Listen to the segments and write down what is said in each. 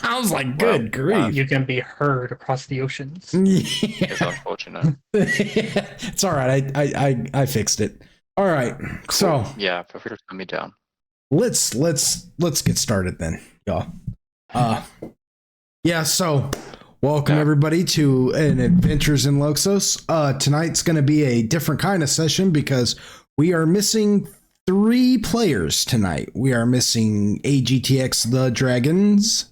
I was like, good grief. You can be heard across the oceans. Yeah. It's unfortunate. It's all right. I fixed it. All right. Cool. So yeah, feel free to put me down. let's get started then, y'all. Yeah. So welcome everybody to an Adventures in Loxos. Tonight's going to be a different kind of session because we are missing 3 players tonight. We are missing AGTX the Dragons.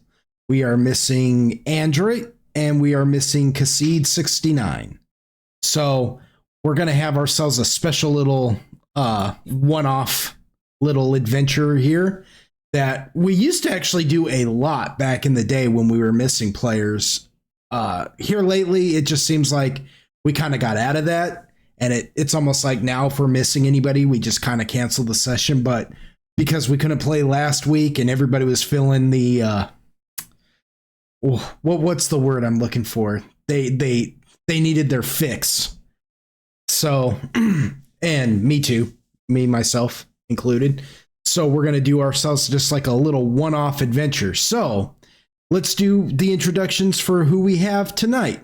We are missing Android, and we are missing Cassid 69. So we're going to have ourselves a special little one-off little adventure here that we used to actually do a lot back in the day when we were missing players. Here lately, it just seems like we kind of got out of that. And it's almost like now if we're missing anybody, we just kind of cancel the session. But because we couldn't play last week and everybody was feeling the what's the word I'm looking for? They needed their fix. So and me too, myself included. So we're gonna do ourselves just like a little one-off adventure. So let's do the introductions for who we have tonight.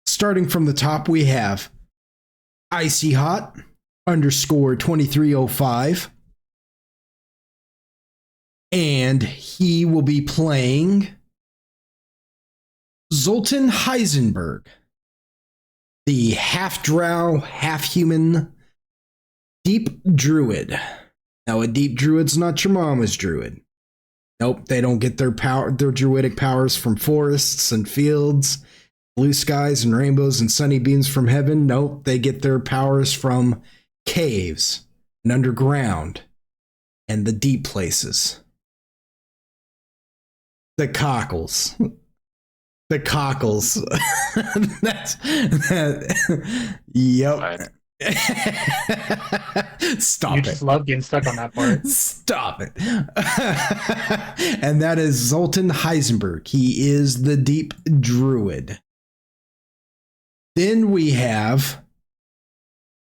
Starting from the top, we have Icy Hot _ 2305. And he will be playing Zoltan Heisenberg, the half drow, half human deep druid. Now, a deep druid's not your mama's druid. Nope, they don't get their druidic powers from forests and fields, blue skies and rainbows and sunny beams from heaven. Nope, they get their powers from caves and underground and the deep places. The cockles. The cockles. That's that. Yep. Stop You it. just love getting stuck on that part. Stop it. And that is Zoltan Heisenberg. He is the deep druid. Then we have,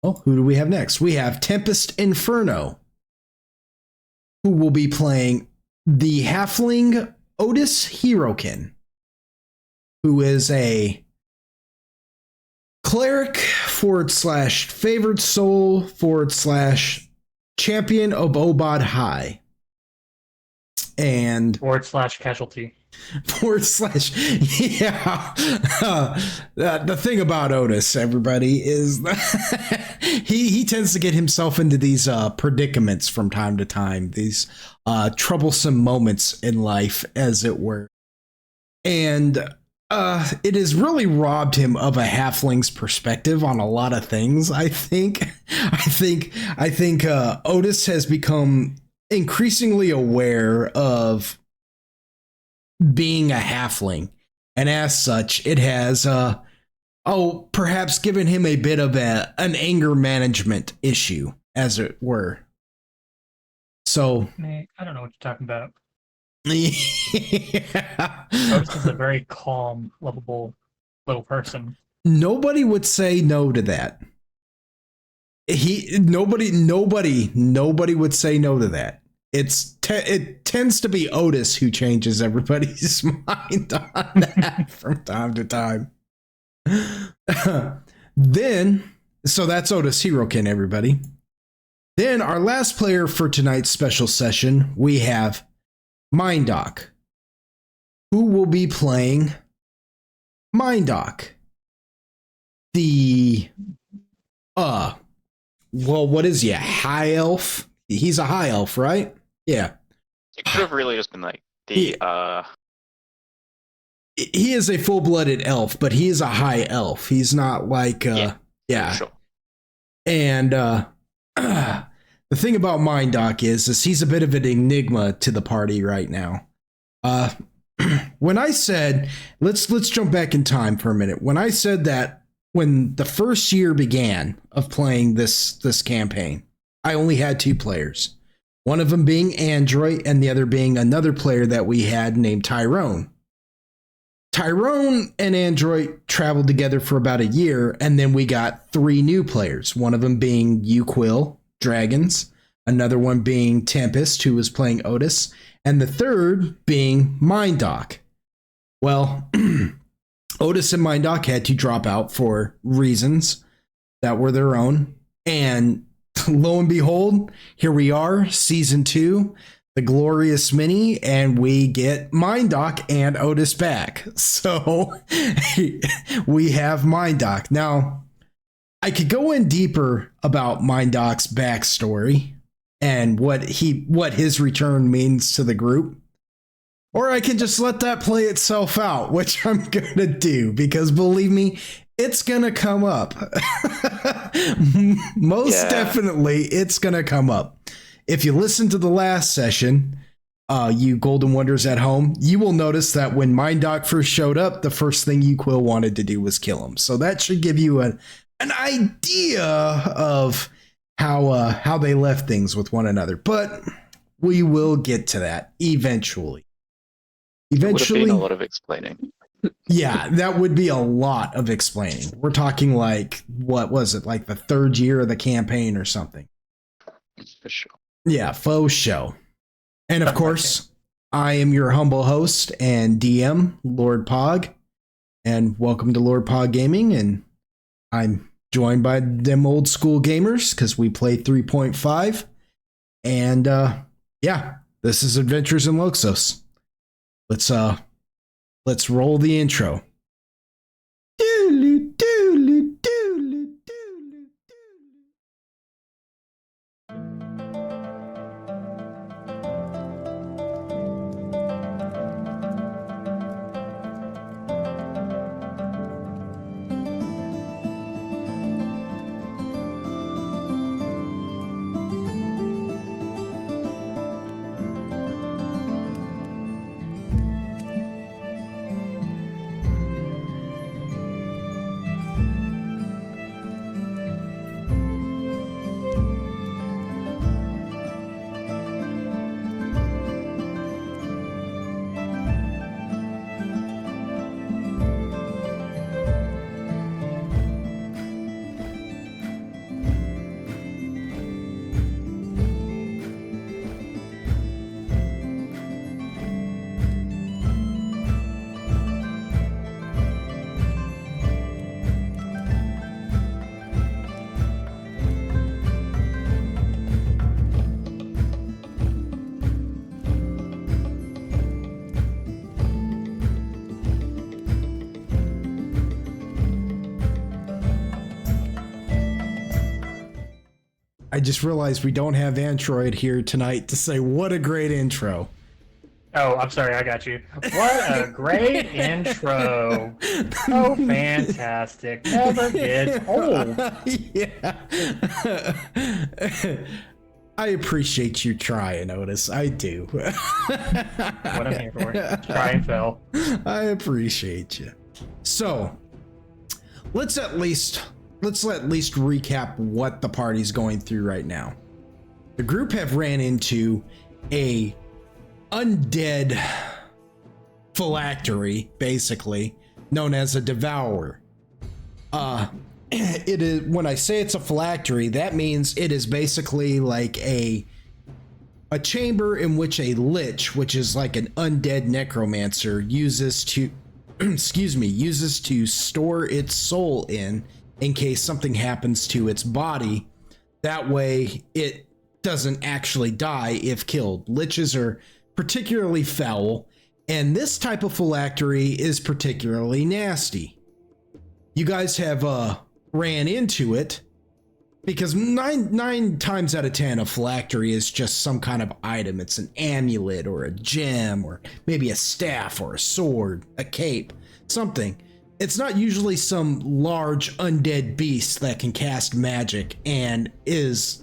who do we have next? We have Tempest Inferno, who will be playing the halfling Otis Hirokin, who is a cleric / favored soul / champion of Obad High. And / casualty. / yeah. The thing about Otis, everybody, is that he tends to get himself into these predicaments from time to time, these troublesome moments in life, as it were. And it has really robbed him of a halfling's perspective on a lot of things. I think Otis has become increasingly aware of being a halfling, and as such, it has perhaps given him a bit of an anger management issue, as it were. So I don't know what you're talking about. Yeah. Otis is a very calm, lovable little person. Nobody would say no to that. Nobody would say no to that. It tends to be Otis who changes everybody's mind on that from time to time. So that's Otis Hirokin, everybody. Then our last player for tonight's special session, we have Mindoc, who will be playing Mindoc, the what is he, a high elf? He's a high elf, right? Yeah. It could have really just been like the He is a full-blooded elf, but he is a high elf. He's not like yeah. Sure. And the thing about Mindoc is he's a bit of an enigma to the party right now. When I said, let's jump back in time for a minute. When I said that when the first year began of playing this campaign, I only had 2 players. One of them being Android and the other being another player that we had named Tyrone. Tyrone and Android traveled together for about a year, and then we got 3 new players. One of them being Uquill, Dragons, another one being Tempest, who was playing Otis, and the third being Mindoc, Well, Otis and Mindock had to drop out for reasons that were their own. And lo and behold, here we are, season 2, the glorious mini, and we get Mindock and Otis back. So we have Mindock. Now, I could go in deeper about Mindock's backstory and what his return means to the group. Or I can just let that play itself out, which I'm going to do, because believe me, it's going to come up. Most definitely, it's going to come up. If you listen to the last session, you Golden Wonders at home, you will notice that when Mindock first showed up, the first thing you Quill wanted to do was kill him. So that should give you an idea of how they left things with one another. But we will get to that eventually. It would have been a lot of explaining. Yeah, that would be a lot of explaining. We're talking like, what was it, like the 3rd year of the campaign or something? For sure. Yeah, faux show. And of course, I am your humble host and DM, Lord Pog. And welcome to Lord Pog Gaming. And I'm joined by them old school gamers because we play 3.5. And yeah, this is Adventures in Loxos. Let's roll the intro. I just realized we don't have Android here tonight to say what a great intro. Oh, I'm sorry, I got you. What a great intro. Oh, fantastic. Never gets old. Yeah. I appreciate you trying, Otis. I do. What I'm here for. Try and fail. I appreciate you. So, let's at least recap what the party's going through right now. The group have ran into a undead phylactery, basically, known as a devourer. It is, when I say it's a phylactery, that means it is basically like a chamber in which a lich, which is like an undead necromancer, uses to store its soul in case something happens to its body. That way it doesn't actually die if killed. Liches are particularly foul, and this type of phylactery is particularly nasty. You guys have ran into it because nine times out of 10 a phylactery is just some kind of item. It's an amulet or a gem or maybe a staff or a sword, a cape, something. It's not usually some large undead beast that can cast magic and is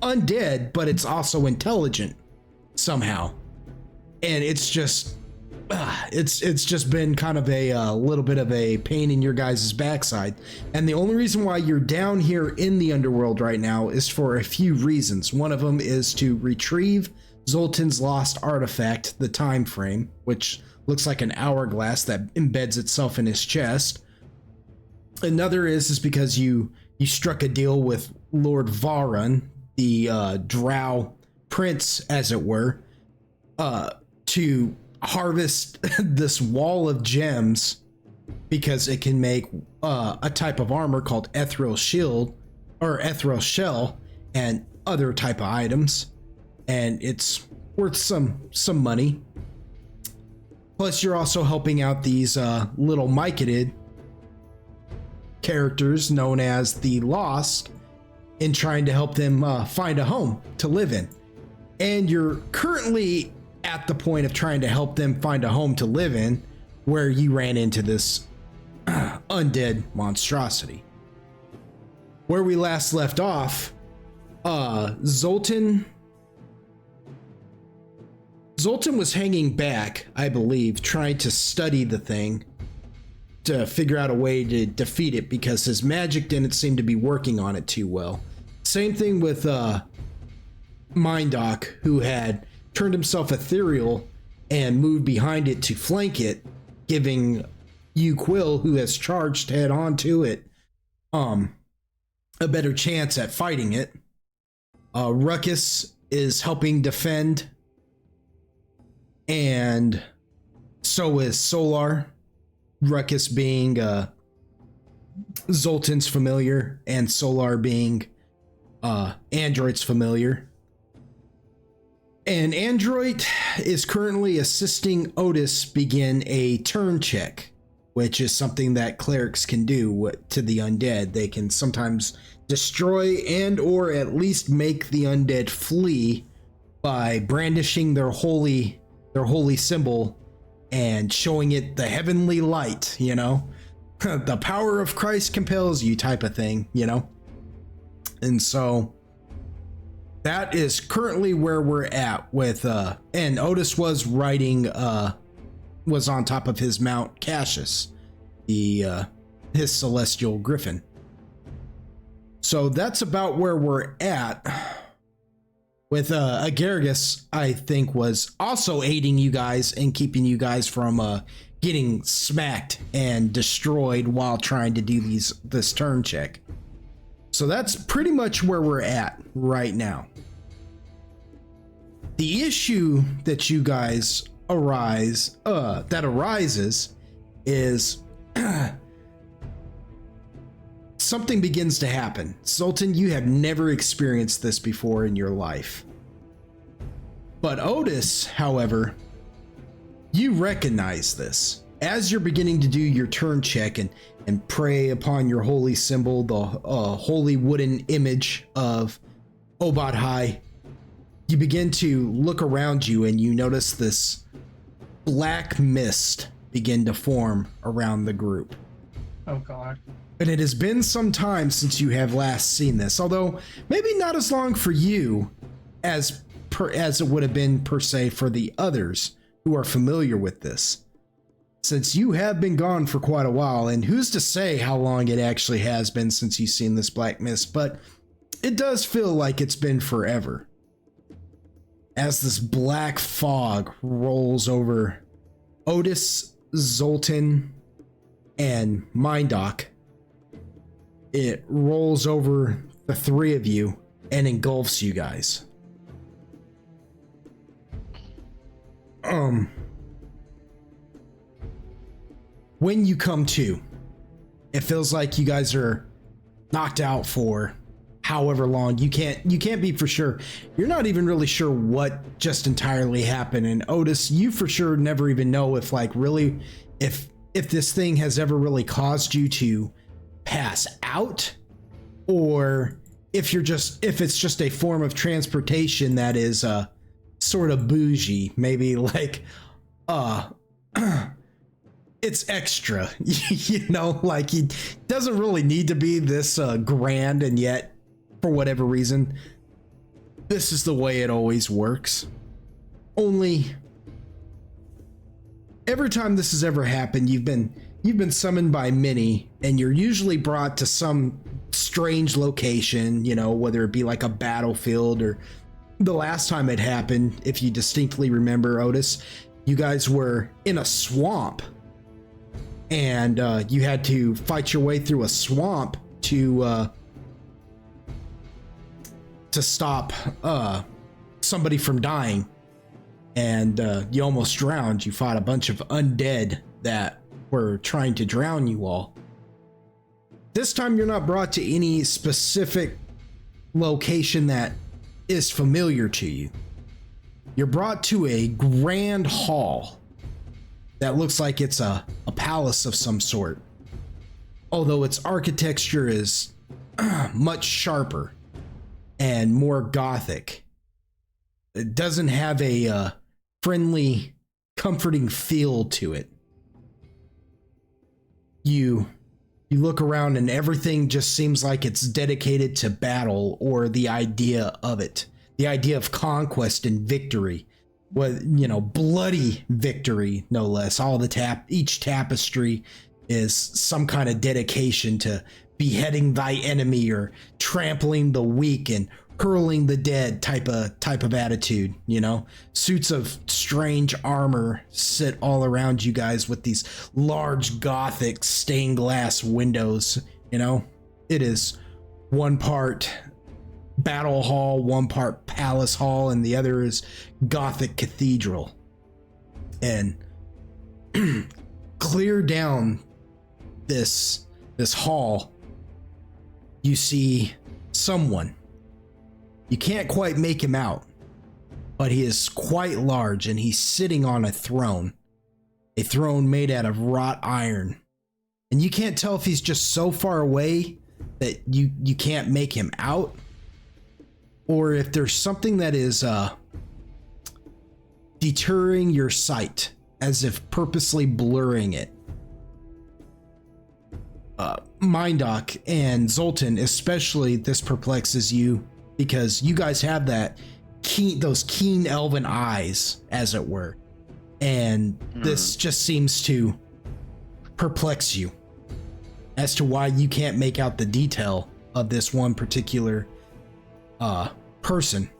undead, but it's also intelligent somehow. And it's just it's just been kind of a little bit of a pain in your guys' backside. And the only reason why you're down here in the underworld right now is for a few reasons. One of them is to retrieve Zoltan's lost artifact, the time frame, which looks like an hourglass that embeds itself in his chest. Another is because you struck a deal with Lord Varun, the Drow prince, as it were, to harvest this wall of gems because it can make a type of armor called ethereal shield or ethereal shell and other type of items, and it's worth some money. Plus you're also helping out these little mycetid characters known as the Lost in trying to help them find a home to live in. And you're currently at the point of trying to help them find a home to live in where you ran into this undead monstrosity. Where we last left off, Zoltan was hanging back, I believe, trying to study the thing to figure out a way to defeat it because his magic didn't seem to be working on it too well. Same thing with Mindoc, who had turned himself ethereal and moved behind it to flank it, giving you, Quill, who has charged head on to it, a better chance at fighting it. Ruckus is helping defend, and so is Solar. Ruckus being Zoltan's familiar, and Solar being Android's familiar. And Android is currently assisting Otis begin a turn check, which is something that clerics can do to the undead. They can sometimes destroy and or at least make the undead flee by brandishing their holy symbol and showing it the heavenly light, you know? The power of Christ compels you type of thing, you know? And so that is currently where we're at with and Otis was riding was on top of his Mount Cassius, his celestial griffin. So that's about where we're at. With Agargus, I think, was also aiding you guys and keeping you guys from getting smacked and destroyed while trying to do this turn check. So that's pretty much where we're at right now. The issue that you guys arises is something begins to happen. Sultan, you have never experienced this before in your life. But Otis, however, you recognize this. As you're beginning to do your turn check and pray upon your holy symbol, the holy wooden image of Obadhai, you begin to look around you and you notice this black mist begin to form around the group. Oh God. And it has been some time since you have last seen this, although maybe not as long for you as it would have been per se for the others who are familiar with this, since you have been gone for quite a while, and who's to say how long it actually has been since you've seen this black mist, but it does feel like it's been forever. As this black fog rolls over Otis, Zoltan, and Mindoc, it rolls over the three of you and engulfs you guys. When you come to, it feels like you guys are knocked out for however long. You can't be for sure. You're not even really sure what just entirely happened. And Otis, you for sure never even know if if this thing has ever really caused you to pass out, or if it's just a form of transportation that is sort of bougie, maybe like it's extra, you know, like it doesn't really need to be this grand, and yet for whatever reason this is the way it always works. Only every time this has ever happened, you've been summoned by many, and you're usually brought to some strange location, you know, whether it be like a battlefield, or the last time it happened, if you distinctly remember, Otis, you guys were in a swamp, and you had to fight your way through a swamp to stop somebody from dying. and you almost drowned. You fought a bunch of undead that were trying to drown you all. This time you're not brought to any specific location that is familiar to you. You're brought to a grand hall that looks like it's a palace of some sort, although its architecture is much sharper and more gothic. It doesn't have a friendly, comforting feel to it. You look around and everything just seems like it's dedicated to battle or the idea of it. The idea of conquest and victory. With, bloody victory, no less. Each tapestry is some kind of dedication to beheading thy enemy or trampling the weak and hurling the dead type of attitude, Suits of strange armor sit all around you guys with these large gothic stained glass windows, It is one part battle hall, one part palace hall, and the other is gothic cathedral. And clear down this hall, you see someone. You can't quite make him out, but he is quite large and he's sitting on a throne made out of wrought iron. And you can't tell if he's just so far away that you can't make him out, or if there's something that is deterring your sight, as if purposely blurring it. Mindok and Zoltan, especially, this perplexes you because you guys have those keen elven eyes, as it were, and this just seems to perplex you as to why you can't make out the detail of this one particular person.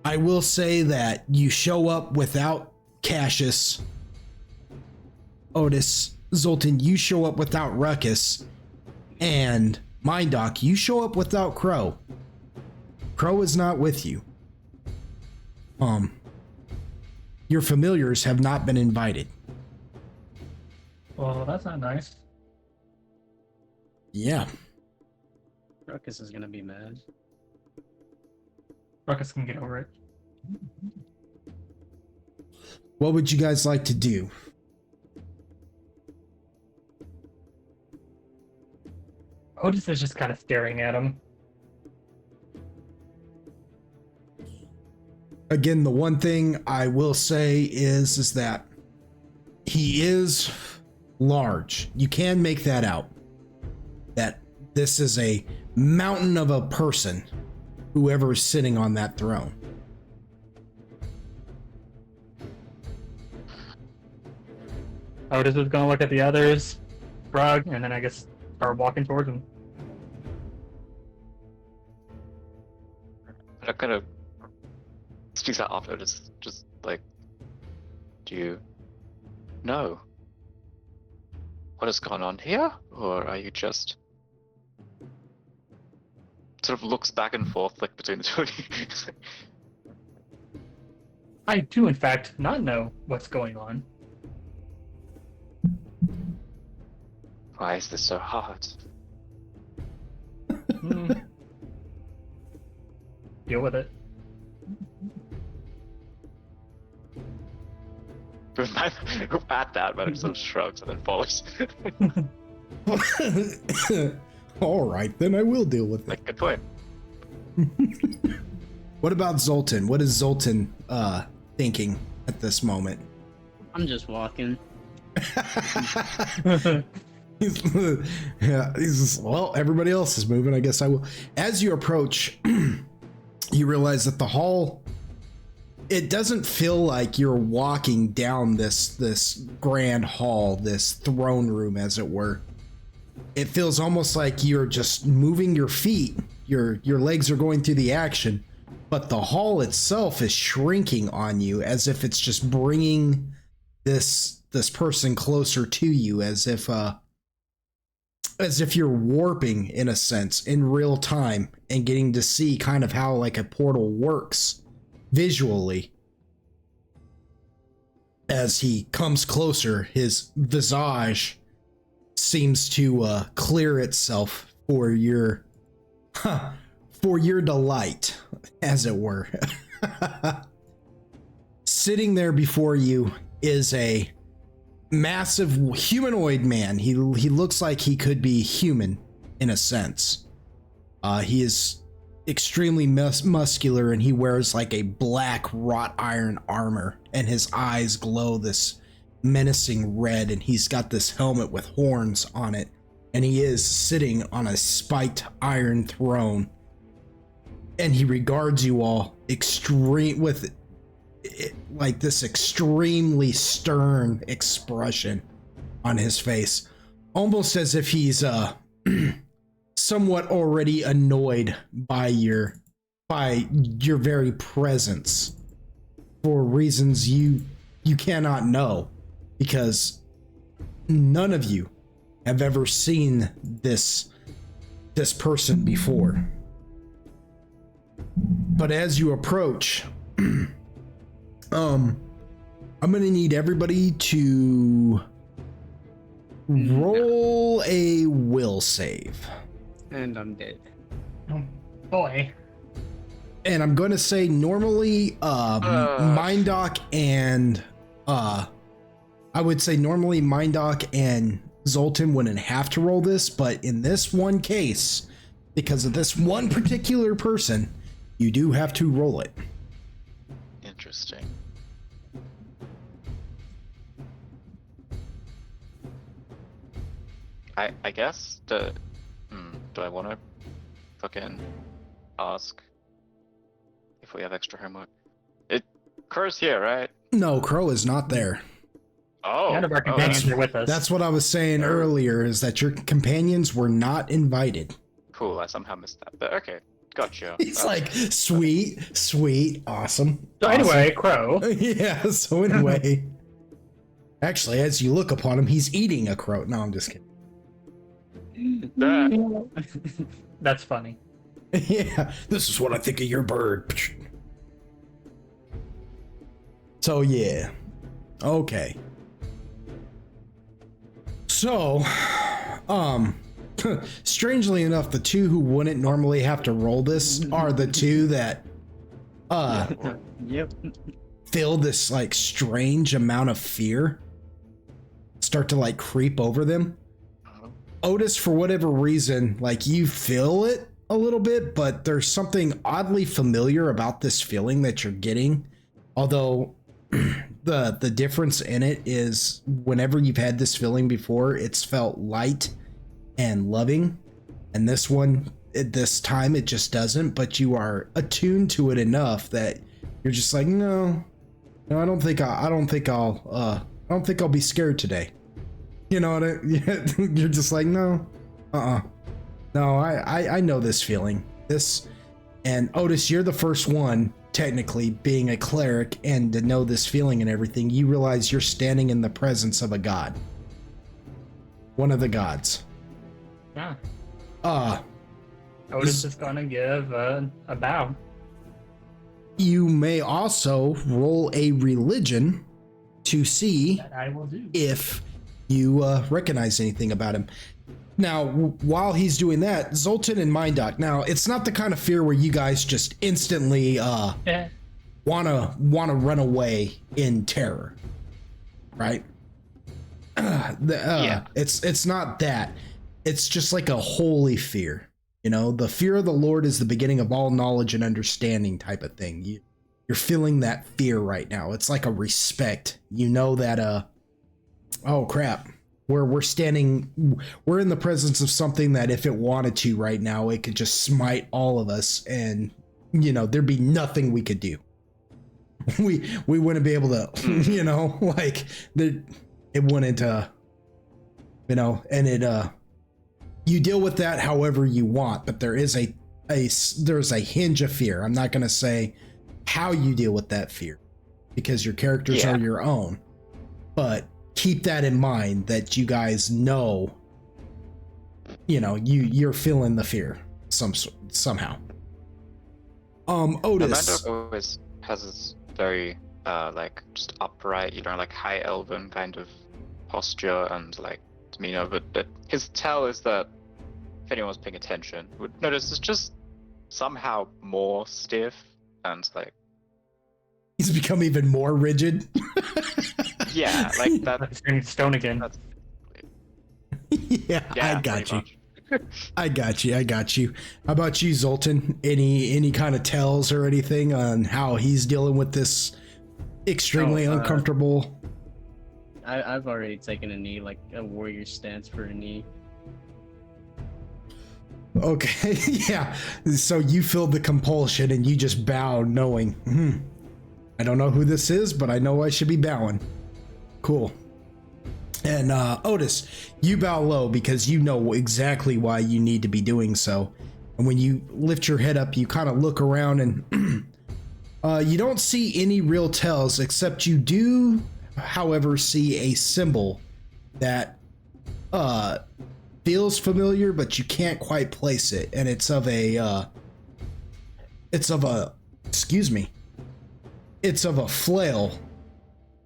I will say that you show up without Cassius. Otis, Zoltan, you show up without Ruckus, and Mindok, you show up without Crow. Crow is not with you. Your familiars have not been invited. Well, that's not nice. Yeah. Ruckus is gonna be mad. Ruckus can get over it. What would you guys like to do? Otis is just kind of staring at him. Again, the one thing I will say is that he is large. You can make that out. That this is a mountain of a person, whoever is sitting on that throne. Otis is gonna look at the others, shrug, and then I guess start walking towards him. I'm not gonna speak that after. Just like, do you know what has gone on here, or are you just sort of looks back and forth like between the two of you? I do, in fact, not know what's going on. Why is this so hard? Deal with it. At that, but it sort of shrugs and then follows. All right, then I will deal with it. Like, good point. What about Zoltan? What is Zoltan thinking at this moment? I'm just walking. He's just, well, everybody else is moving. I guess I will. As you approach, you realize that the hall, it doesn't feel like you're walking down this grand hall, this throne room, as it were. It feels almost like you're just moving your feet. Your legs are going through the action, but the hall itself is shrinking on you, as if it's just bringing this person closer to you, as if you're warping, in a sense, in real time and getting to see kind of how like a portal works visually. As he comes closer, his visage seems to clear itself for your delight, as it were. Sitting there before you is a massive humanoid man. He looks like he could be human in a sense. He is extremely muscular, and he wears like a black wrought iron armor, and his eyes glow this menacing red, and he's got this helmet with horns on it, and he is sitting on a spiked iron throne, and he regards you all with like this extremely stern expression on his face, almost as if he's somewhat already annoyed by your very presence for reasons you cannot know, because none of you have ever seen this person before. But as you approach, I'm gonna need everybody to roll a will save. And I'm dead. Oh boy. And I'm going to say normally Mindoc and I would say normally Mindoc and Zoltan wouldn't have to roll this, but in this one case, because of this one particular person, you do have to roll it. Interesting. I guess do I want to fucking ask if we have extra homework? Crow's here, right? No, Crow is not there. Oh, None of our companions are with us. That's what I was saying earlier, is that your companions were not invited. Cool. I somehow missed that, but okay, gotcha. He's like, sweet, awesome. So awesome. anyway, Crow. Yeah, so anyway. Actually, as you look upon him, he's eating a crow. No, I'm just kidding. That's funny. Yeah, this is what I think of your bird. So yeah, okay. So, strangely enough, the two who wouldn't normally have to roll this are the two that Yep. feel this like strange amount of fear start to like creep over them. Otis, for whatever reason, like you feel it a little bit, but there's something oddly familiar about this feeling that you're getting. Although the difference in it is whenever you've had this feeling before, it's felt light and loving. And this one, this time it just doesn't, but you are attuned to it enough that you're just like, no, I don't think I'll be scared today. You know what you're just like, no, no, I know this feeling. And Otis, you're the first one, technically, being a cleric and to know this feeling and everything. You realize you're standing in the presence of a god. One of the gods. Yeah. This- Otis is gonna give a bow. You may also roll a religion to see That I will do. if you recognize anything about him. Now, while he's doing that, Zoltan and Mindoc. Now, it's not the kind of fear where you guys just instantly wanna run away in terror, right? Yeah. It's not that. It's just like a holy fear. You know, the fear of the Lord is the beginning of all knowledge and understanding type of thing. You're feeling that fear right now. It's like a respect. You know that oh crap. We're in the presence of something that if it wanted to right now, it could just smite all of us, and you know, there'd be nothing we could do. We wouldn't be able to, you know, like it wouldn't you know, and it you deal with that however you want, but there is there's a hinge of fear. I'm not going to say how you deal with that fear because your characters are your own, but keep that in mind that you guys know, you know, you're feeling the fear somehow. Otis. Amanda always has this very like just upright, like high elven kind of posture and like demeanor, but that his tell is that if anyone was paying attention would notice it's just somehow more stiff and like He's become even more rigid. yeah, like that. He's turning stone again. That's, Yeah, I got pretty you. much. I got you. How about you, Zoltan? Any kind of tells or anything on how he's dealing with this extremely uncomfortable? I've already taken a knee, like a warrior stance for a knee. Okay, yeah. So you feel the compulsion and you just bow, knowing, I don't know who this is, but I know I should be bowing. Cool. And Otis, you bow low because you know exactly why you need to be doing so. And when you lift your head up, you kind of look around and you don't see any real tells, except you do, however, see a symbol that feels familiar, but you can't quite place it. And it's of a flail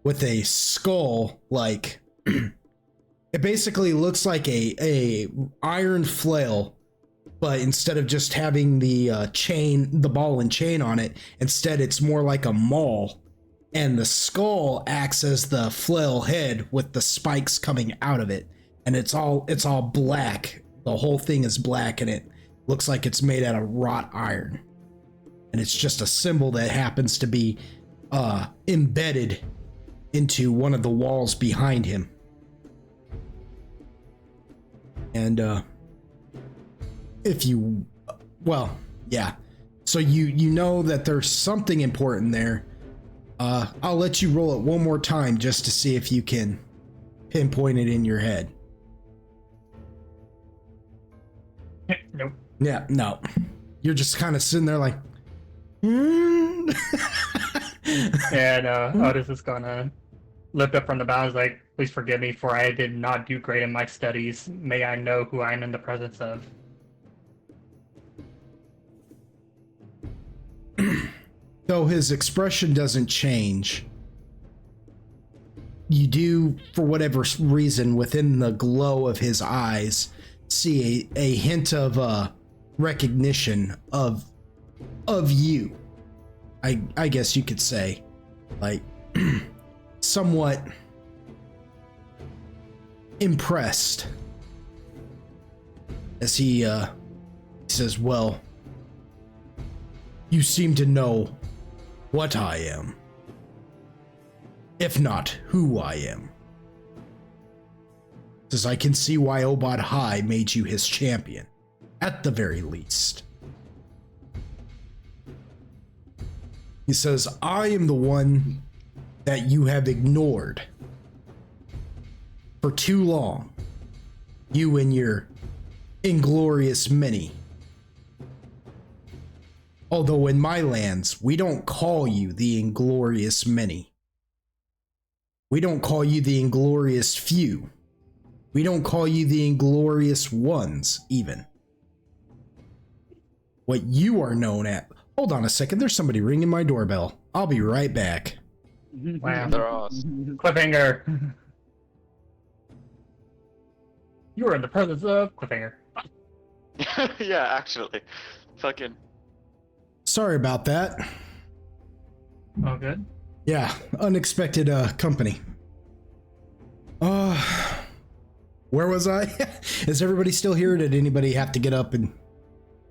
with a skull, like it basically looks like a iron flail, but instead of just having the ball and chain on it, instead it's more like a maul, and the skull acts as the flail head with the spikes coming out of it, and it's all black. The whole thing is black, and it looks like it's made out of wrought iron, and it's just a symbol that happens to be embedded into one of the walls behind him. And so you know that there's something important there. I'll let you roll it one more time just to see if you can pinpoint it in your head. Nope. Yeah, no. You're just kind of sitting there like, And Otis is gonna lift up from the bows like, please forgive me, for I did not do great in my studies. May I know who I am in the presence of? Though his expression doesn't change, you do, for whatever reason, within the glow of his eyes, see a hint of recognition of you. I guess you could say, like, somewhat impressed as he says, well, you seem to know what I am, if not who I am. Says, I can see why Obad High made you his champion, at the very least. He says, I am the one that you have ignored for too long. You and your inglorious many. Although in my lands, we don't call you the inglorious many. We don't call you the inglorious few. We don't call you the inglorious ones, even. What you are known at... Hold on a second, there's somebody ringing my doorbell. I'll be right back. Wow. There are. Cliffhanger. You are in the presence of Cliffhanger. Yeah, actually. Fucking. Sorry about that. Oh, good. Yeah, unexpected company. Where was I? Is everybody still here? Did anybody have to get up and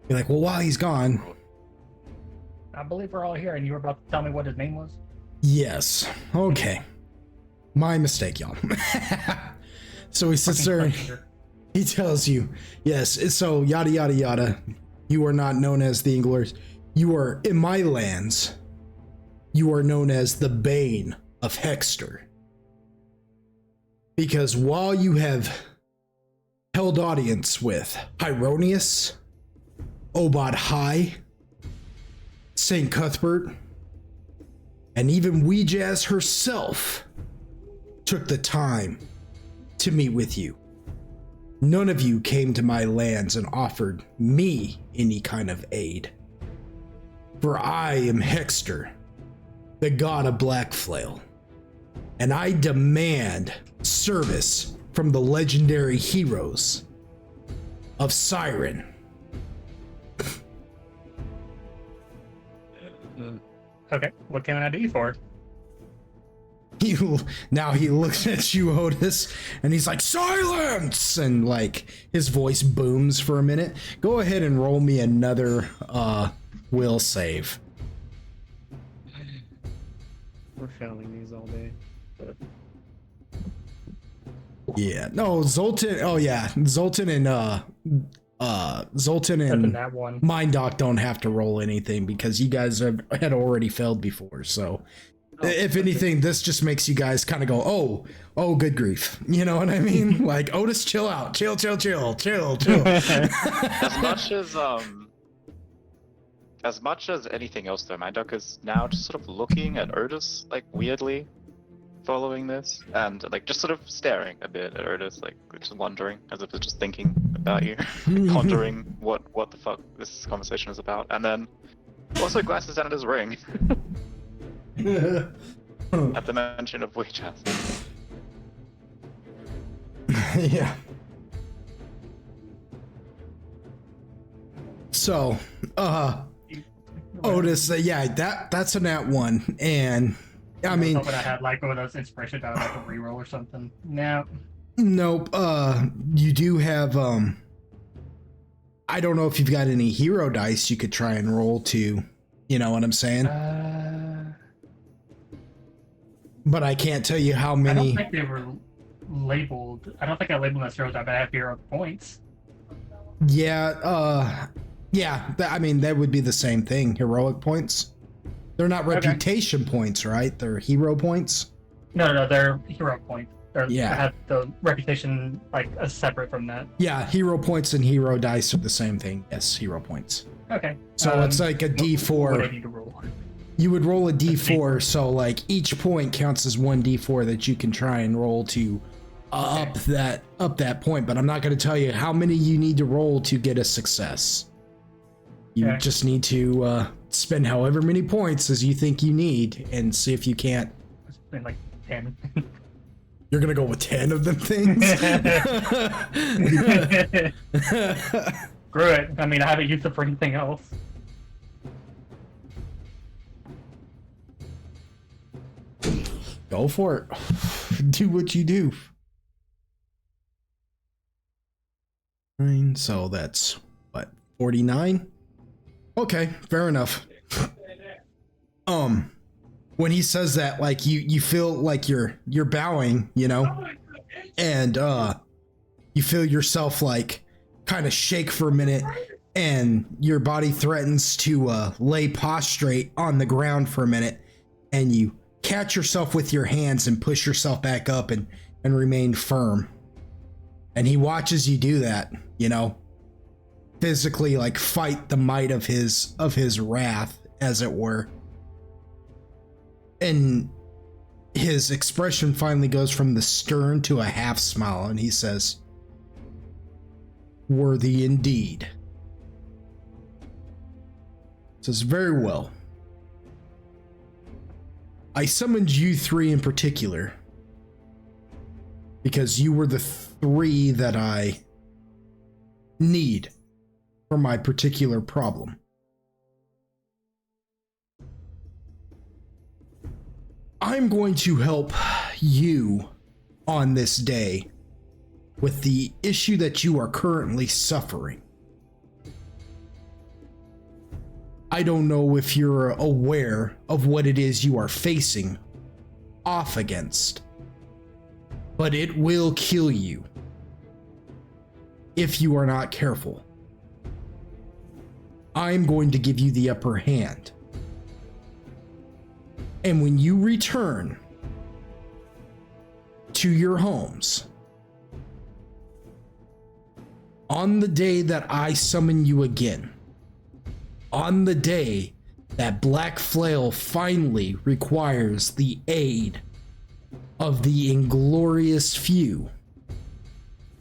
be like, well, while he's gone? I believe we're all here, and you were about to tell me what his name was? Yes. Okay. My mistake, y'all. So he sits there and he tells you, yes, so yada, yada, yada. You are not known as the Inglorious. You are, in my lands, you are known as the Bane of Hexter. Because while you have held audience with Hyronius, Obad High, St. Cuthbert, and even Weejazz herself took the time to meet with you, none of you came to my lands and offered me any kind of aid. For I am Hexter, the god of Black Flail, and I demand service from the legendary heroes of Siren. Okay, what can I do for? Now he looks at you, Otis, and he's like, silence! And like his voice booms for a minute. Go ahead and roll me another will save. We're failing these all day. Yeah, no, Zoltan. Oh yeah, Zoltan and That one. Mind Doc don't have to roll anything because you guys had already failed before. So, if anything, this just makes you guys kind of go, oh, good grief. You know what I mean? Like, Otis, chill out, chill. As much as anything else, though, Mind Doc is now just sort of looking at Otis like weirdly, following this, and like just sort of staring a bit at Otis, like just wondering, as if it's just thinking about you, pondering what the fuck this conversation is about, and then also glances down at his ring at the mention of WeChat. Yeah. So, Otis, yeah, that's a nat one, and I mean, hoping I had like one of those inspiration dice, like a reroll or something. No. Nope. You do have I don't know if you've got any hero dice you could try and roll to, you know what I'm saying? But I can't tell you how many. I don't think they were labeled. I don't think I labeled them as hero die, but I have hero points. Yeah. I mean, that would be the same thing. Heroic points. They're not reputation points, right? They're hero points. No, they're hero points. Yeah. I have the reputation like separate from that. Yeah, hero points and hero dice are the same thing. Yes, hero points. Okay. So it's like a D4. What do I need to roll? You would roll a D4, so like each point counts as one D4 that you can try and roll to up that point. But I'm not going to tell you how many you need to roll to get a success. You just need to spend however many points as you think you need and see if you can't. Like 10. You're gonna go with 10 of them things? Screw it. I mean, I haven't used it for anything else. Go for it. Do what you do. So that's what, 49? Okay, fair enough. When he says that, like you feel like you're bowing, you know, and you feel yourself like kind of shake for a minute, and your body threatens to lay prostrate on the ground for a minute, and you catch yourself with your hands and push yourself back up and remain firm. And he watches you do that, you know, physically like fight the might of his wrath, as it were. And his expression finally goes from the stern to a half smile, and he says, "Worthy indeed." Says, "Very well. I summoned you three in particular because you were the three that I need for my particular problem. I'm going to help you on this day with the issue that you are currently suffering. I don't know if you're aware of what it is you are facing off against, but it will kill you if you are not careful. I'm going to give you the upper hand. And when you return to your homes, on the day that I summon you again, on the day that Black Flail finally requires the aid of the inglorious few,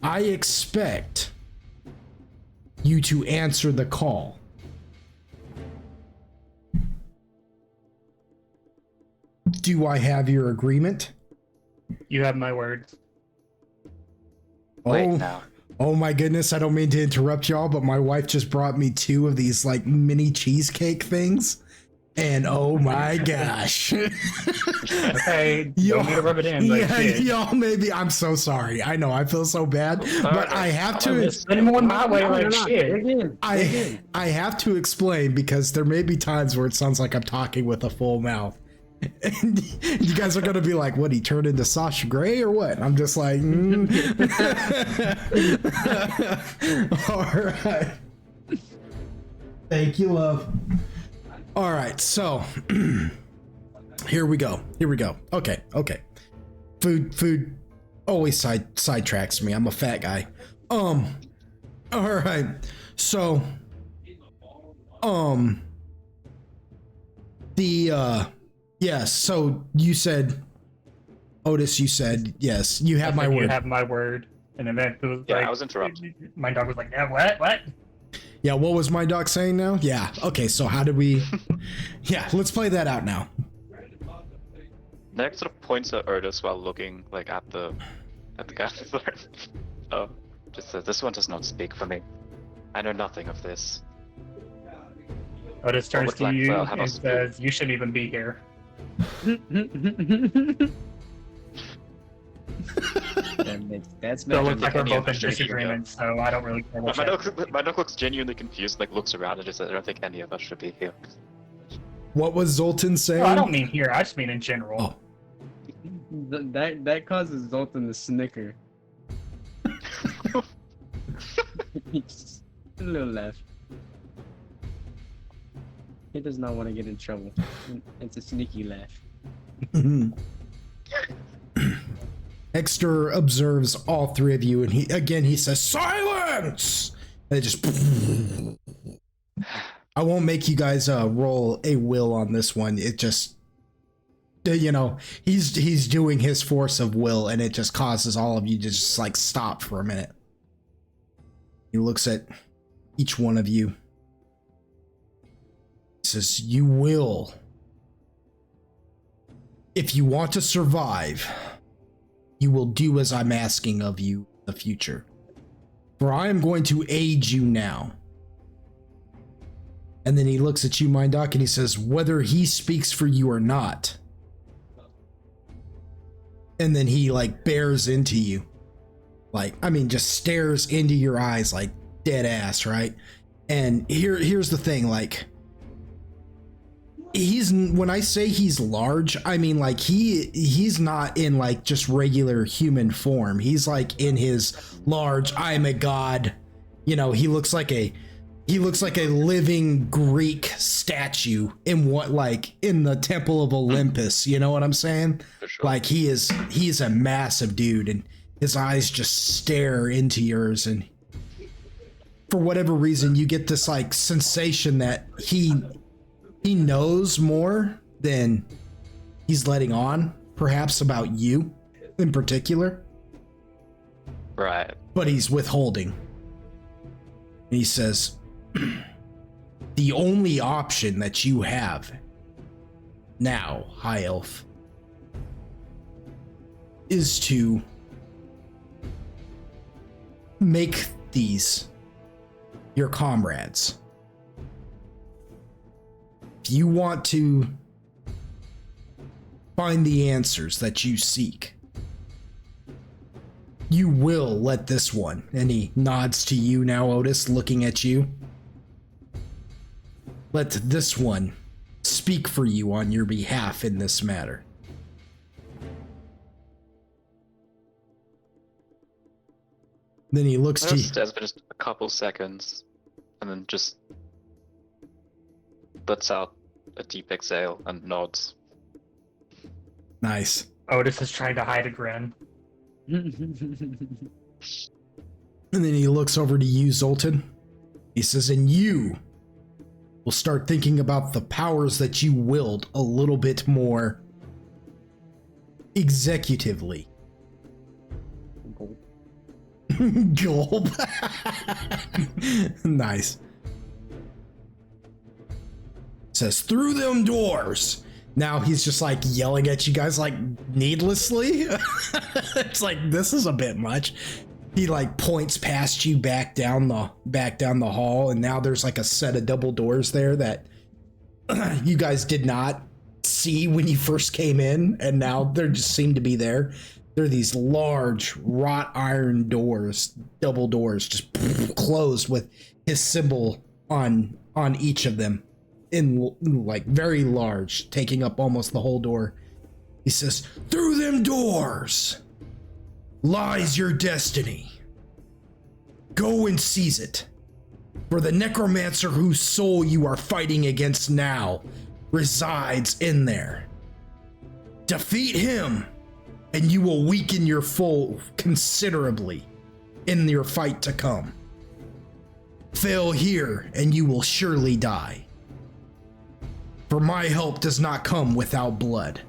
I expect you to answer the call. Do I have your agreement? You have my word. Wait Oh, now. oh my goodness, I don't mean to interrupt y'all, but my wife just brought me 2 of these like mini cheesecake things. And oh my gosh. Okay, you don't need to rub it in, but Yeah, shit. y'all maybe. I'm so sorry. I know I feel so bad, but I have to. Spend more my way like shit. I have to explain because there may be times where it sounds like I'm talking with a full mouth. And you guys are gonna be like, "What? He turned into Sasha Grey or what?" I'm just like, all right. Thank you, love. All right, so here we go. Okay. Food always sidetracks me. I'm a fat guy. All right. So, yes. So you said, Otis. You said yes. You have my word. You have my word. And then it was Yeah, like, I was interrupted. My dog was like, yeah, what? Yeah, what was my dog saying now? Yeah. Okay, so how did we? Yeah, let's play that out now. Next sort of points at Otis while looking like at the guy. Oh, just says, "This one does not speak for me. I know nothing of this." Otis turns would to Black you Veil have and us do? says, you shouldn't even be here. That's So it looks magic. like we're any of both in us should be here. disagreement, so I don't really care what My dog looks genuinely confused, like looks around and just says, "I don't think any of us should be here." What was Zoltan saying? No, I don't mean here, I just mean in general. Oh. That causes Zoltan to snicker. Just a little laugh. He does not want to get in trouble. It's a sneaky laugh. Exter observes all 3 of you, and he says, "Silence!" And it just. I won't make you guys roll a will on this one. It just, he's doing his force of will, and it just causes all of you to just like stop for a minute. He looks at each one of you. He says, "You will. If you want to survive, you will do as I'm asking of you in the future. For I am going to aid you now." And then he looks at you, Mind Doc, and he says, "Whether he speaks for you or not." And then he like bears into you. Just stares into your eyes like dead ass, right? And here's the thing, like, when I say he's large, I mean like he's not in like just regular human form. He's like in his large, I'm a god, he looks like a living Greek statue in the Temple of Olympus, you know what I'm saying? For sure. Like he's a massive dude, and his eyes just stare into yours, and for whatever reason you get this like sensation that he knows more than he's letting on, perhaps about you in particular. Right. But he's withholding. And he says, "The only option that you have now, High Elf, is to make these your comrades. If you want to find the answers that you seek, you will let this one," and he nods to you now, Otis, looking at you, "let this one speak for you on your behalf in this matter." Then he looks to you. Stares for just a couple seconds, and then just lets out a deep exhale and nods. Nice. Otis is trying to hide a grin. And then he looks over to you, Zoltan. He says, "And you will start thinking about the powers that you willed a little bit more executively." Gulp. Nice. Says, "Through them doors, Now he's just like yelling at you guys like needlessly. It's like, this is a bit much. He like points past you back down the hall, and now there's like a set of double doors there that you guys did not see when you first came in, and now they just seem to be there. They're these large wrought iron doors, double doors, just closed with his symbol on each of them, in like very large, taking up almost the whole door. He says, "Through them doors lies your destiny. Go and seize it. For the necromancer whose soul you are fighting against now resides in there. Defeat him, and you will weaken your foe considerably in your fight to come. Fail here, and you will surely die. For my help does not come without blood.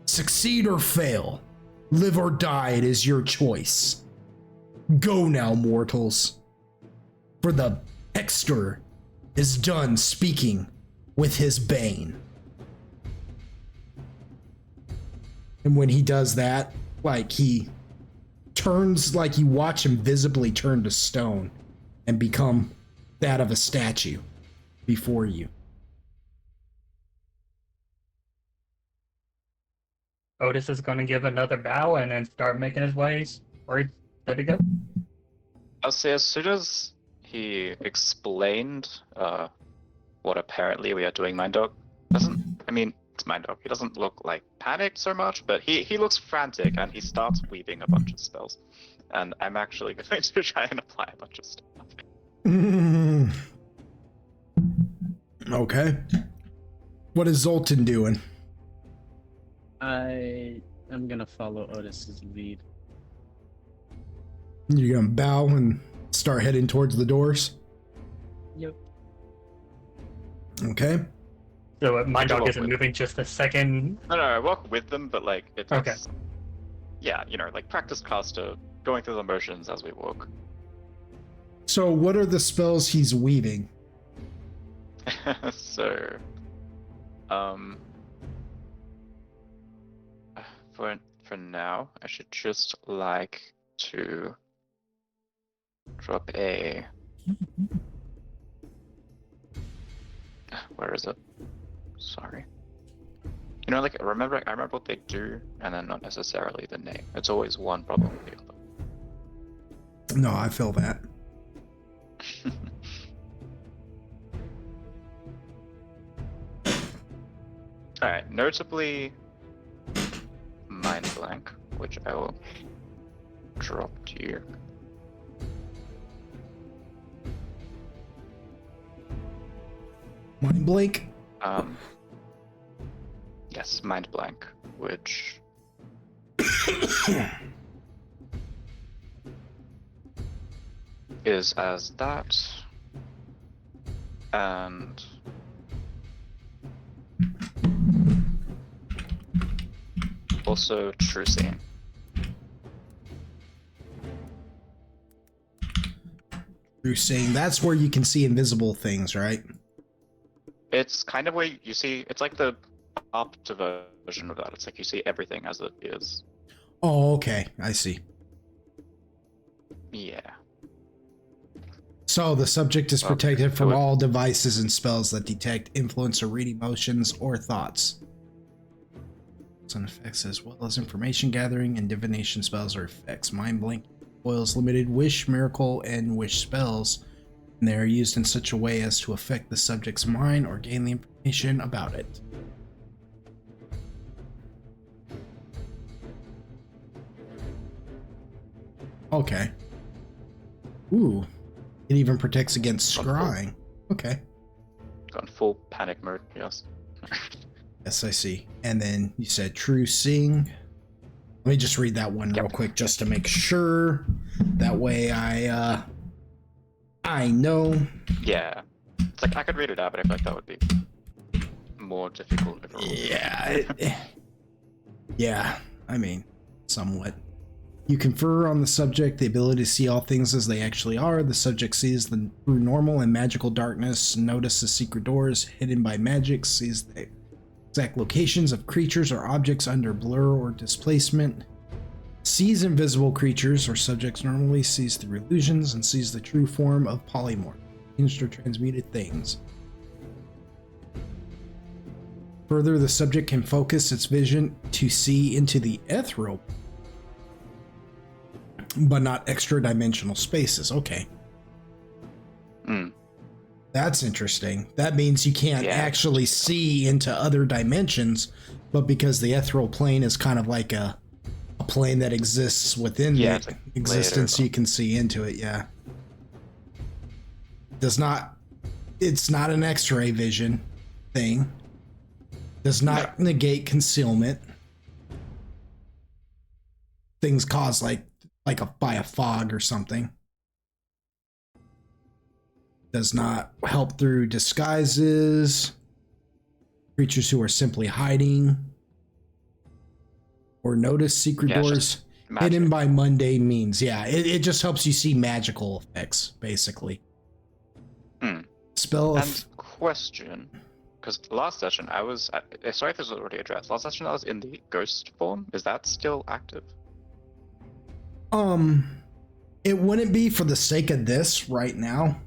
Succeed or fail, live or die, it is your choice. Go now, mortals, for the Hexter is done speaking with his bane." And when he does that, like he turns, like you watch him visibly turn to stone and become that of a statue before you. Otis is going to give another bow and then start making his way where he's ready to go. I'll say as soon as he explained what apparently we are doing, Mind Dog it's Mind Dog. He doesn't look like panicked so much, but he looks frantic and he starts weaving a bunch of spells. And I'm actually going to try and apply a bunch of stuff. Okay. What is Zoltan doing? I am gonna follow Otis's lead. You're gonna bow and start heading towards the doors? Yep. Okay. So my Would you dog walk isn't with moving just a second. No, I walk with them, but like it's Okay. Yeah, like practice caster, going through the motions as we walk. So what are the spells he's weaving? So, for now, I should just like to drop a. Where is it? Sorry. Like I remember what they do, and then not necessarily the name. It's always one problem with the other. No, I feel that. Alright, notably Mind Blank, which I will drop to you. Mind blank? Yes, Mind Blank, which is as that, and also True Seeing. You're saying that's where you can see invisible things, right? It's kind of where you see, it's like the up to version of that. It's like you see everything as it is. Oh, okay. I see. Yeah. So the subject is protected from would- all devices and spells that detect, influence, or read emotions or thoughts. Some effects as well as information gathering and divination spells or effects. Mind blank foils limited wish, miracle, and wish spells, and they are used in such a way as to affect the subject's mind or gain the information about it. Okay. Ooh. It even protects against scrying. Okay. Gone full panic mode, yes. Yes, I see. And then you said True Seeing. Let me just read that one real quick just to make sure. That way I know. Yeah. It's like I could read it out, but I feel like that would be more difficult. Yeah. Yeah. I mean, somewhat. You confer on the subject the ability to see all things as they actually are. The subject sees through normal and magical darkness, notices secret doors hidden by magic, sees the exact locations of creatures or objects under blur or displacement, sees invisible creatures or subjects normally, sees through illusions, and sees the true form of polymorph, changed or transmuted things. Further, the subject can focus its vision to see into the ethereal, but not extra dimensional spaces. Okay. That's interesting. That means you can't actually see into other dimensions, but because the ethereal plane is kind of like a plane that exists within the like existence, you can see into it. Yeah. It's not an X-ray vision thing. Does not negate concealment. Things caused by a fog or something. Does not help through disguises. Creatures who are simply hiding. Or notice secret doors hidden by mundane means. Yeah, it just helps you see magical effects, basically. Spell and question, because last session sorry if this was already addressed. Last session I was in the ghost form. Is that still active? It wouldn't be for the sake of this right now.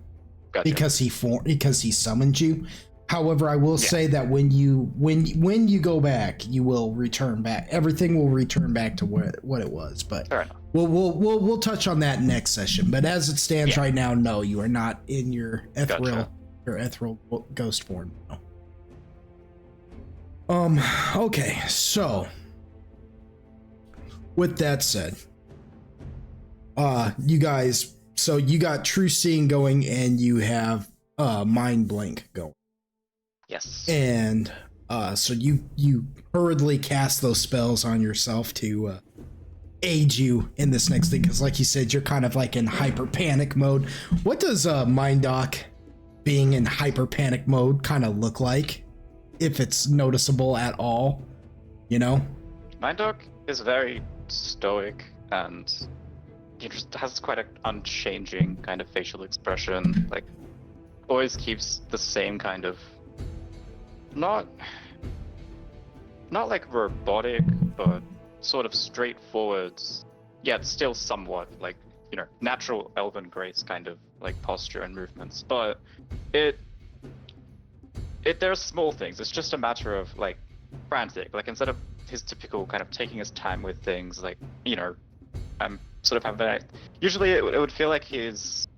Gotcha. Because he summoned you. However, I will say that when you go back, you will return back. Everything will return back to what it was. But fair enough. We'll touch on that next session. But as it stands right now, no, you are not in your ethereal ghost form. No. Okay, so with that said, you guys. So you got True Seeing going, and you have Mind Blink going. Yes. And so you hurriedly cast those spells on yourself to aid you in this next thing, because like you said, you're kind of like in hyper panic mode. What does Mind Doc being in hyper panic mode kind of look like, if it's noticeable at all? You know? Mind Doc is very stoic, and he just has quite an unchanging kind of facial expression. Like, always keeps the same kind of not like robotic, but sort of straightforward, yet still somewhat like, natural elven grace kind of like posture and movements. But there are small things. It's just a matter of like frantic. Like, instead of his typical kind of taking his time with things, like, I'm sort of having usually it would feel like he's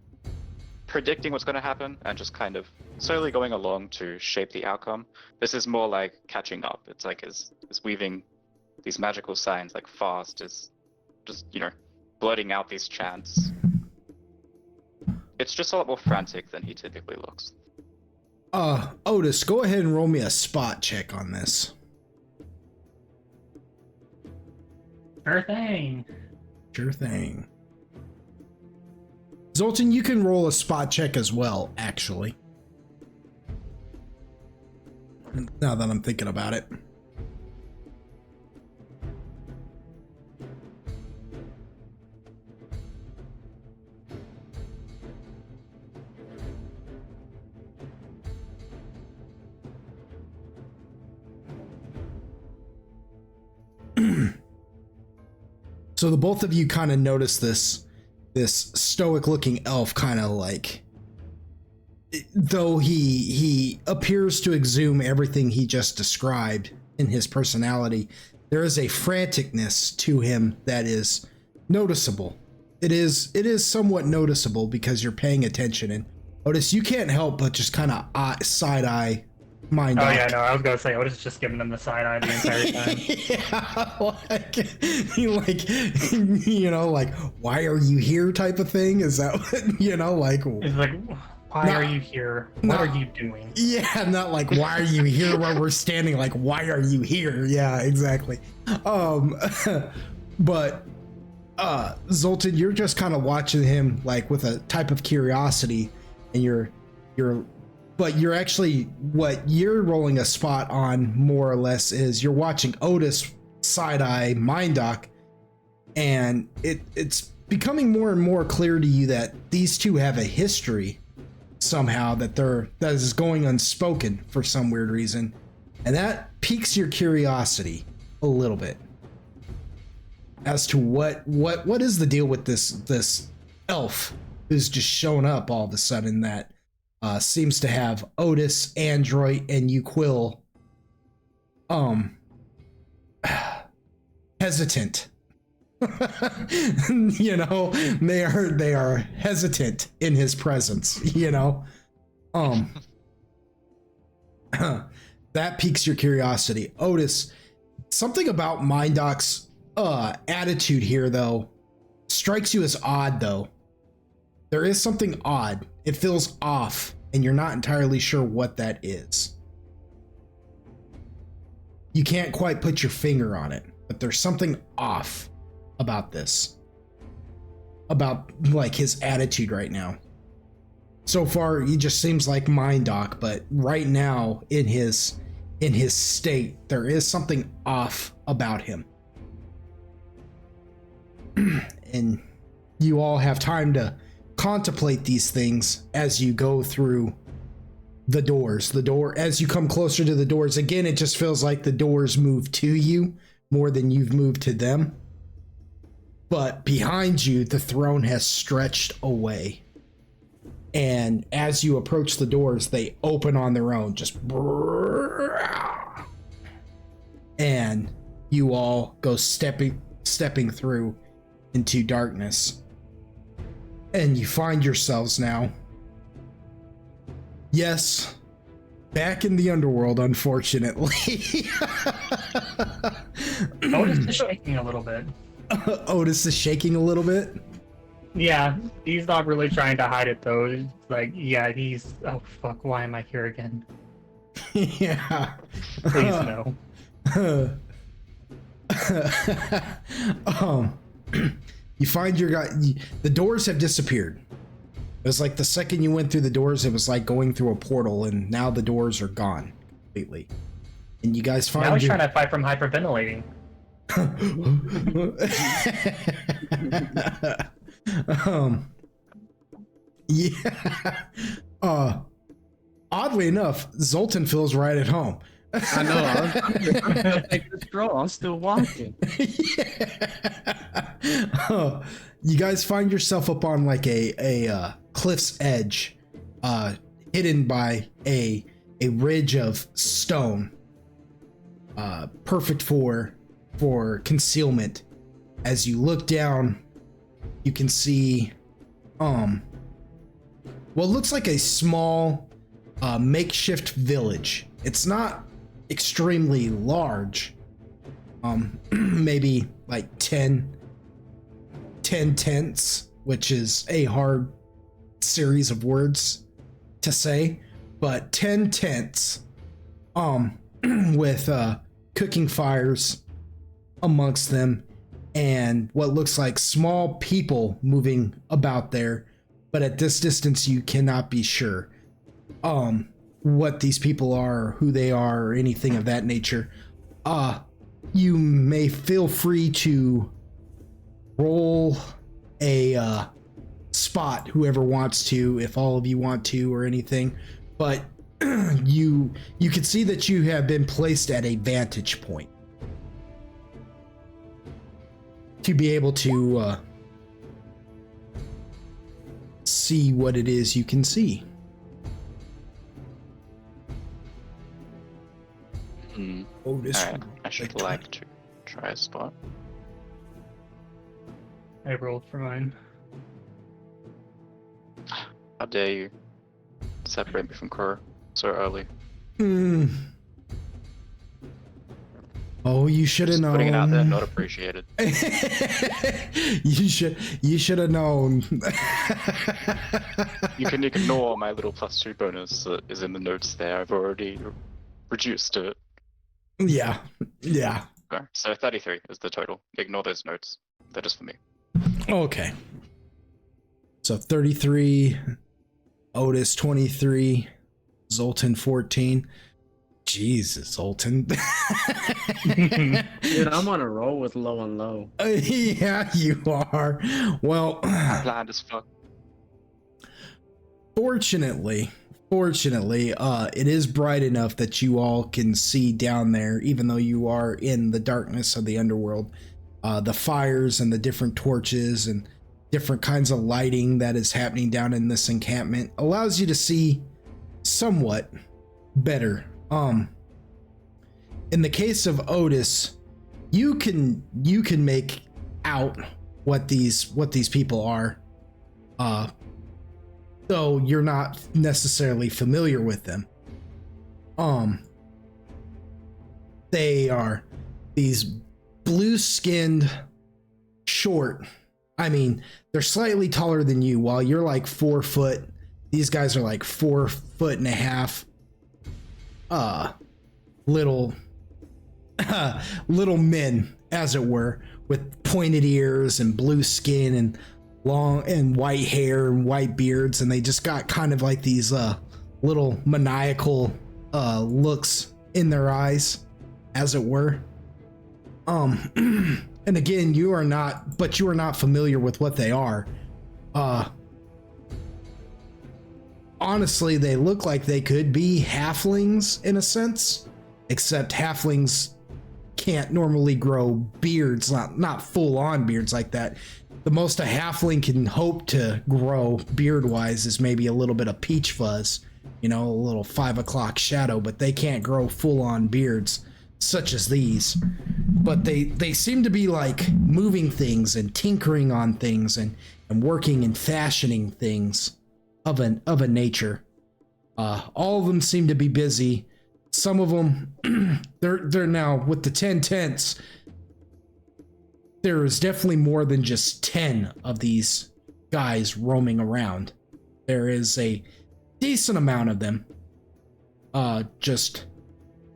predicting what's going to happen and just kind of slowly going along to shape the outcome. This is more like catching up. It's like is weaving these magical signs like fast, is just blurting out these chants. It's just a lot more frantic than he typically looks. Otis, go ahead and roll me a spot check on this. Sure thing. Sure thing. Zoltan, you can roll a spot check as well, actually. Now that I'm thinking about it. So the both of you kind of notice this stoic looking elf, kind of like, though he appears to exhume everything he just described in his personality, there is a franticness to him that is noticeable. It is somewhat noticeable because you're paying attention. And Otis, you can't help but just kind of side eye Mind Doc. Oh yeah, no, I was gonna say Otis is just giving them the side eye the entire time. Like why are you here type of thing? Is that like? It's like, why are you here? What are you doing? Yeah, not like why are you here where we're standing? Like why are you here? Yeah, exactly. But Zoltan, you're just kind of watching him like with a type of curiosity, and you're actually, what you're rolling a spot on more or less is you're watching Otis side-eye Mind Doc, And it's becoming more and more clear to you that these two have a history somehow that is going unspoken for some weird reason. And that piques your curiosity a little bit as to what is the deal with this elf who's just shown up all of a sudden that seems to have Otis, Android, and Uquill hesitant. You know, they are hesitant in his presence, you know. That piques your curiosity. Otis, something about Mindoc's attitude here though strikes you as odd though. There is something odd. It feels off and you're not entirely sure what that is. You can't quite put your finger on it, but there's something off about this, about like his attitude right now. So far he just seems like Mindoc, but right now in his state there is something off about him. And you all have time to contemplate these things as you go through the doors. The door, as you come closer to the doors, again it just feels like the doors move to you more than you've moved to them. But behind you, the throne has stretched away. And as you approach the doors, they open on their own, just and you all go stepping through into darkness. And you find yourselves now, yes, back in the underworld, unfortunately. Otis is shaking a little bit. Otis is shaking a little bit. Yeah, he's not really trying to hide it though. It's like, yeah, oh fuck, why am I here again? Yeah. Please no. You find your guy. The doors have disappeared. It was like the second you went through the doors, it was like going through a portal, and now the doors are gone completely. And you guys find. Now he's trying to fight from hyperventilating. Yeah. Oddly enough, Zoltan feels right at home. I know. I'm gonna take the stroll. I'm still walking. Yeah. You guys find yourself up on like a cliff's edge, hidden by a ridge of stone, perfect for concealment. As you look down, you can see what looks like a small makeshift village. It's not extremely large, maybe like 10 tents, which is a hard series of words to say, but 10 tents with cooking fires amongst them and what looks like small people moving about there, but at this distance you cannot be sure what these people are, who they are, or anything of that nature. You may feel free to roll a spot, whoever wants to, if all of you want to, or anything, but you can see that you have been placed at a vantage point to be able to see what it is you can see. Otis, Alright, I should like to try a spot. I rolled for mine. How dare you separate me from Cora so early? Oh, you should have known. Putting it out there, not appreciated. You should have known. You can ignore my little +2 bonus that is in the notes there. I've already reduced it. Yeah. Okay, so 33 is the total. Ignore those notes. That is for me. Okay. So 33, Otis 23, Zoltan 14. Jesus, Zoltan. Dude, I'm on a roll with low and low. Yeah, you are. Well, Blind as fuck. fortunately, it is bright enough that you all can see down there, even though you are in the darkness of the underworld. The fires and the different torches and different kinds of lighting that is happening down in this encampment allows you to see somewhat better. In the case of Otis, you can make out what these people are, though you're not necessarily familiar with them. They are these blue-skinned, short. I mean, they're slightly taller than you. While you're like 4 foot, these guys are like 4.5 little little men, as it were, with pointed ears and blue skin and long and white hair and white beards, and they just got kind of like these little maniacal looks in their eyes, as it were. And again, you are not familiar with what they are. Honestly, they look like they could be halflings in a sense, except halflings can't normally grow beards, not full-on beards like that. The most a halfling can hope to grow beard-wise is maybe a little bit of peach fuzz, a little 5 o'clock shadow, but they can't grow full-on beards such as these. But they seem to be like moving things and tinkering on things and working and fashioning things of a nature. All of them seem to be busy. Some of them, they're now with the 10 tents. There is definitely more than just 10 of these guys roaming around. There is a decent amount of them, just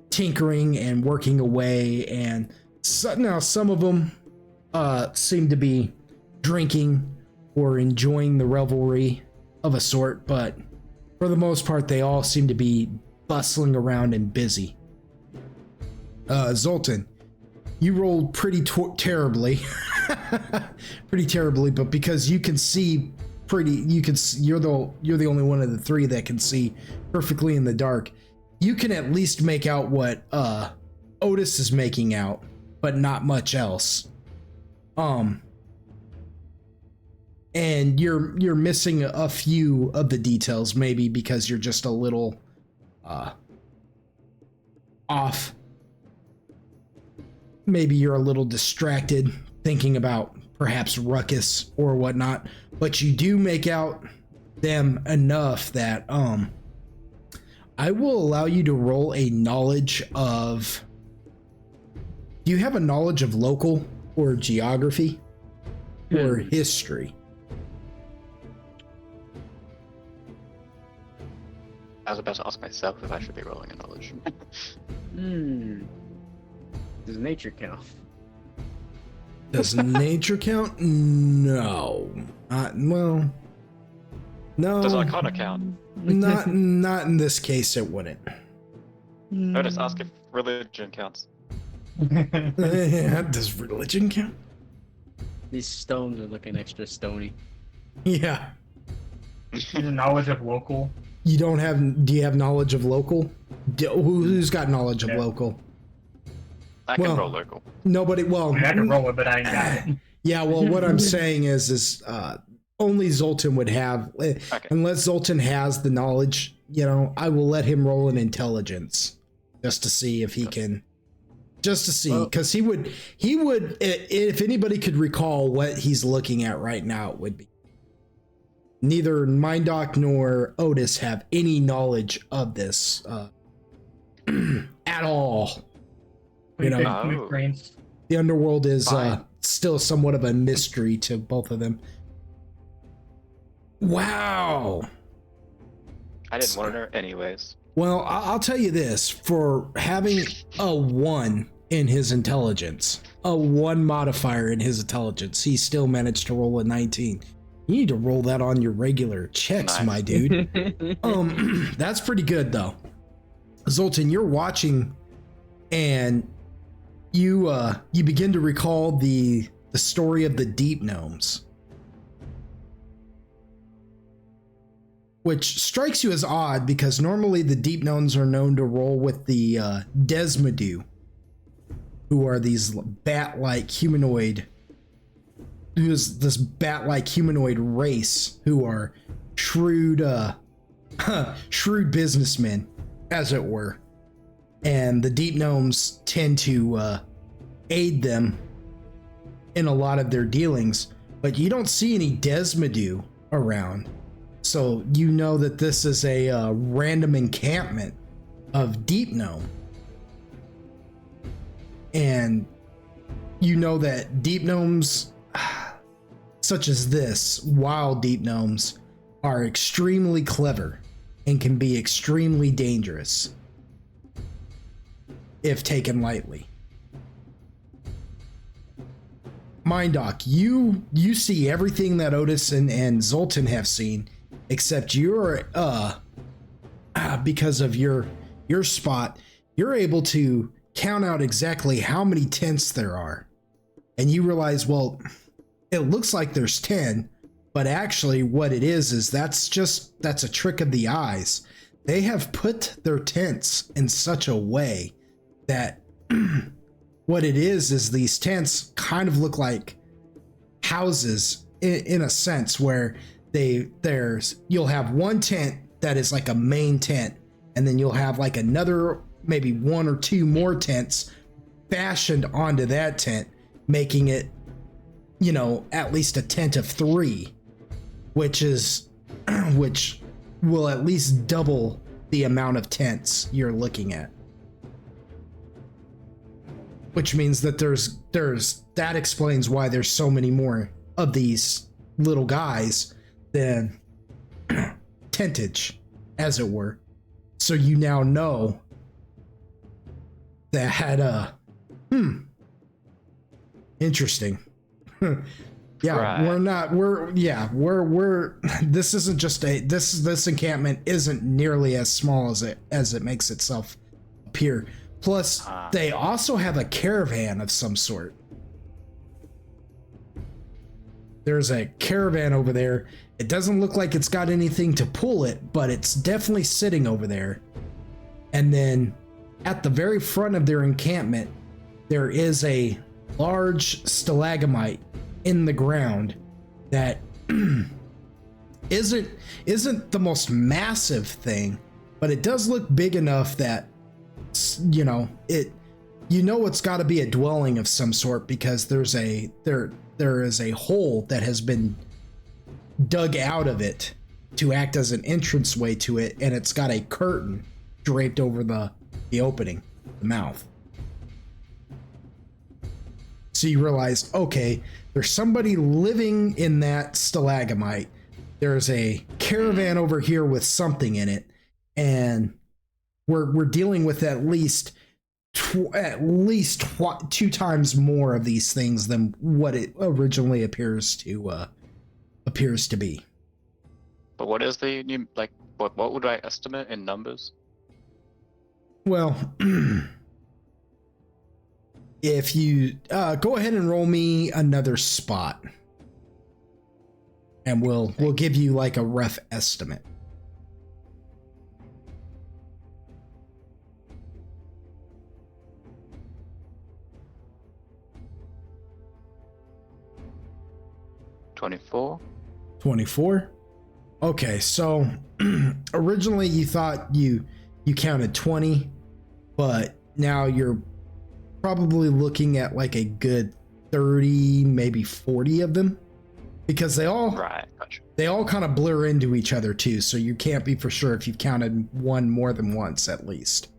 tinkering and working away. And now some of them seem to be drinking or enjoying the revelry of a sort, but for the most part, they all seem to be bustling around and busy. Zoltan, you rolled pretty terribly, but because you can see you're the only one of the three that can see perfectly in the dark. You can at least make out what Otis is making out, but not much else. And you're missing a few of the details, maybe because you're just a little off. Maybe you're a little distracted thinking about perhaps ruckus or whatnot, but you do make out them enough that I will allow you to roll a knowledge of... Do you have a knowledge of local or geography or history? I was about to ask myself if I should be rolling a knowledge. Does nature count? Does nature count? No. Well, no. Does Arcana count? Not in this case, it wouldn't. No, just ask if religion counts. Yeah, does religion count? These stones are looking extra stony. Yeah. Knowledge of local. Do you have knowledge of local? Who's got knowledge of local? I can roll local. Nobody, well... I can roll it, but I ain't got it. Yeah, well, what I'm saying is only Zoltan would have... Okay. Unless Zoltan has the knowledge, I will let him roll an intelligence. Just to see if he can... Just to see, because he would, if anybody could recall what he's looking at right now, it would be... Neither Mindoc nor Otis have any knowledge of this at all. The underworld is still somewhat of a mystery to both of them. Wow. I didn't want to know anyways. Well, I'll tell you this, for having a 1 in his intelligence, a 1 modifier in his intelligence, he still managed to roll a 19. You need to roll that on your regular checks, nice. My dude. That's pretty good, though. Zoltan, you're watching, and you begin to recall the story of the deep gnomes, which strikes you as odd because normally the deep gnomes are known to roll with the Desmodu, who are these bat-like humanoid, who's this bat-like humanoid race who are shrewd businessmen, as it were. And the deep gnomes tend to aid them in a lot of their dealings, but you don't see any Desmodu around. So you know that this is a random encampment of deep gnome. And you know that deep gnomes, such as this, wild deep gnomes, are extremely clever and can be extremely dangerous if taken lightly. Mindoc, you see everything that Otis and Zoltan have seen, except you're because of your spot, you're able to count out exactly how many tents there are. And you realize, well, it looks like there's 10, but actually what it is that's a trick of the eyes. They have put their tents in such a way that what it is these tents kind of look like houses in a sense, where you'll have one tent that is like a main tent, and then you'll have like another, maybe one or two more tents fashioned onto that tent, making it, at least a tent of 3, which will at least double the amount of tents you're looking at. Which means that that explains why there's so many more of these little guys than tentage, as it were. So you now know that interesting. Yeah, right. we're this isn't just this encampment isn't nearly as small as it makes itself appear. Plus, they also have a caravan of some sort. There's a caravan over there. It doesn't look like it's got anything to pull it, but it's definitely sitting over there. And then at the very front of their encampment, there is a large stalagmite in the ground that isn't the most massive thing, but it does look big enough that it's got to be a dwelling of some sort, because there is a hole that has been dug out of it to act as an entranceway to it, and it's got a curtain draped over the opening, the mouth. So you realize, okay, there's somebody living in that stalagmite. There's a caravan over here with something in it, and we're dealing with at least 2 times more of these things than what it originally appears to be. But what is the new, like, what would I estimate in numbers? Well, if you go ahead and roll me another spot, and we'll give you like a rough estimate. $24. Okay, so originally you thought you counted 20, but now you're probably looking at like a good 30, maybe 40 of them, because they all kind of blur into each other too, so you can't be for sure if you've counted one more than once at least.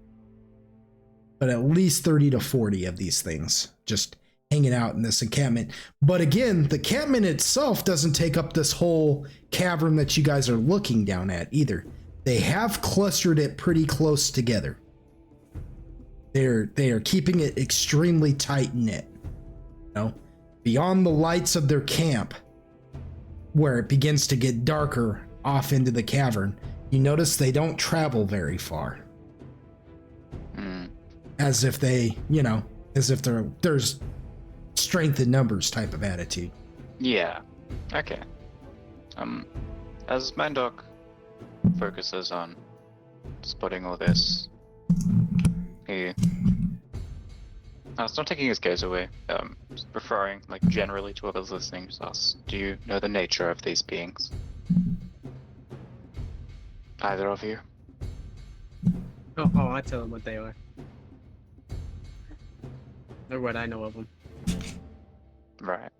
But at least 30 to 40 of these things just hanging out in this encampment. But again, the encampment itself doesn't take up this whole cavern that you guys are looking down at either. They have clustered it pretty close together. They are keeping it extremely tight knit. Beyond the lights of their camp, where it begins to get darker off into the cavern, you notice they don't travel very far. as if they, as if there's strength in numbers type of attitude. Yeah. Okay. As Mindok focuses on spotting all this, he's not taking his gaze away. Just referring, like, generally to others listening, just asks, do you know the nature of these beings? Either of you? Oh, I tell them what they are. Or what I know of them. Right.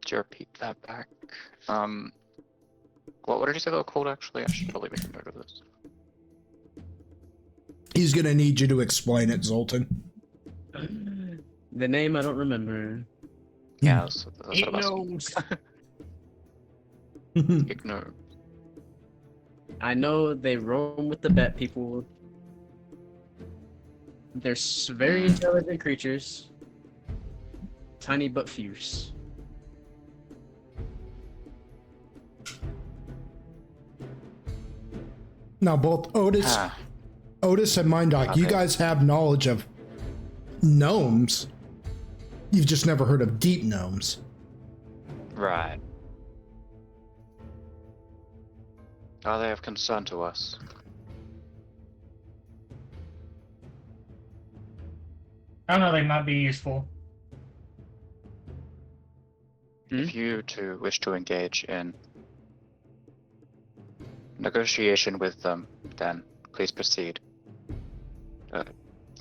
Did you repeat that back? What did you say they were called, actually? I should probably make a note of this. He's gonna need you to explain it, Zoltan. The name I don't remember. Yeah, that's what I was Gnomes. Ignore. I know they roam with the bat people. They're very intelligent creatures. Tiny but fierce. Now, both Otis and Mindok, you Okay. guys have knowledge of gnomes. You've just never heard of deep gnomes. Right. Are they of concern to us? I don't know, they might be useful. If you two wish to engage in negotiation with them, then please proceed.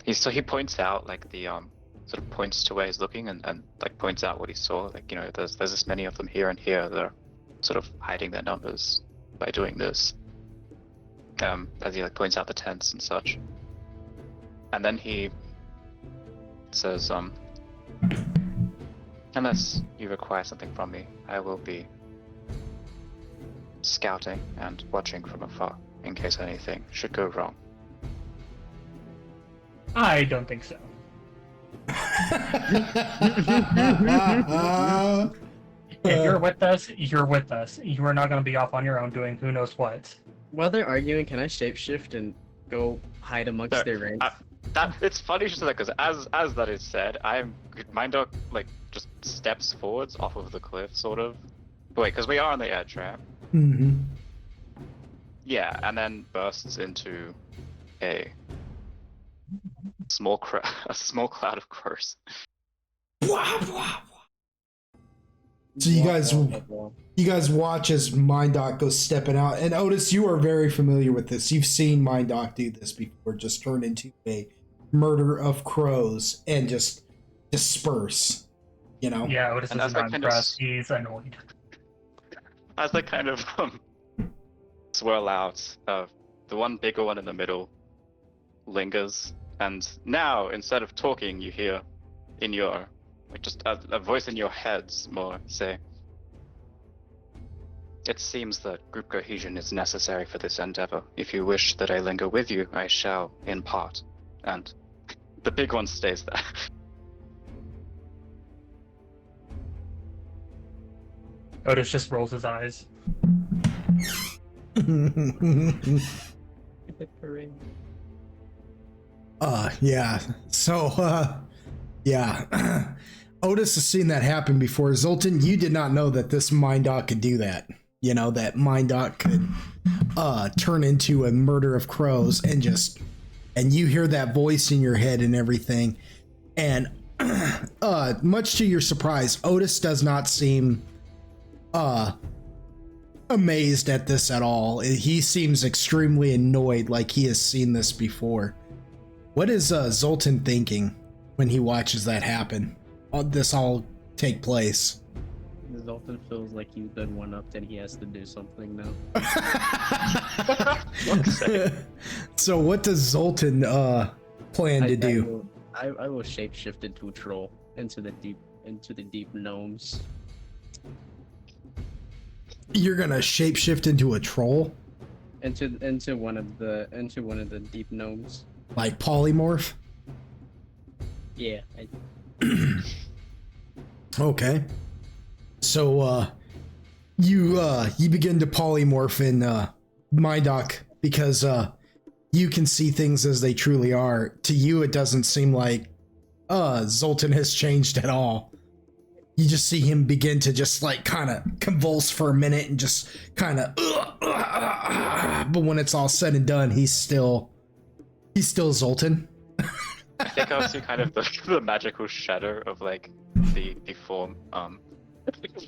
He points out, like, the sort of points to where he's looking and like points out what he saw. Like, there's this many of them here and here that are sort of hiding their numbers by doing this. As he, like, points out the tents and such. And then he says, unless you require something from me, I will be scouting and watching from afar in case anything should go wrong. I don't think so. If you're with us, you're with us. You are not going to be off on your own doing who knows what. While they're arguing, can I shapeshift and go hide amongst their ranks? It's funny you should say that, because as that is said, Mindok, like, just steps forwards off of the cliff, sort of. Wait, because we are on the edge, right? Mm-hmm. Yeah, and then bursts into a small cloud of crows. So you guys watch as Mindok goes stepping out, and Otis, you are very familiar with this. You've seen Mindok do this before, just turn into a murder of crows and just disperse. Yeah, Otis And is as they not kind impressed. He's annoyed. As they kind of swirl out, the one bigger one in the middle lingers, and now instead of talking, you hear in your, like, just a voice in your heads more say, "It seems that group cohesion is necessary for this endeavor. If you wish that I linger with you, I shall, in part." And the big one stays there. Otis just rolls his eyes. Yeah. So, yeah. Otis has seen that happen before. Zoltan, you did not know that this Mindok could do that. That Mindok could turn into a murder of crows and you hear that voice in your head and everything. And much to your surprise, Otis does not seem amazed at this at all. He seems extremely annoyed, like he has seen this before. What is Zoltan thinking when he watches that happen? This all take place. Zoltan feels like he's been one-upped and he has to do something now. So what does Zoltan plan to do? I will shapeshift into a troll, into the deep gnomes. You're gonna shapeshift into a troll? Into one of the deep gnomes. Like polymorph? Yeah. Okay. So you begin to polymorph in Mindok because you can see things as they truly are. To you, it doesn't seem like Zoltan has changed at all. You just see him begin to just like kind of convulse for a minute and just kind of, but when it's all said and done, he's still Zoltan. I think I see kind of the magical shadow of like the form.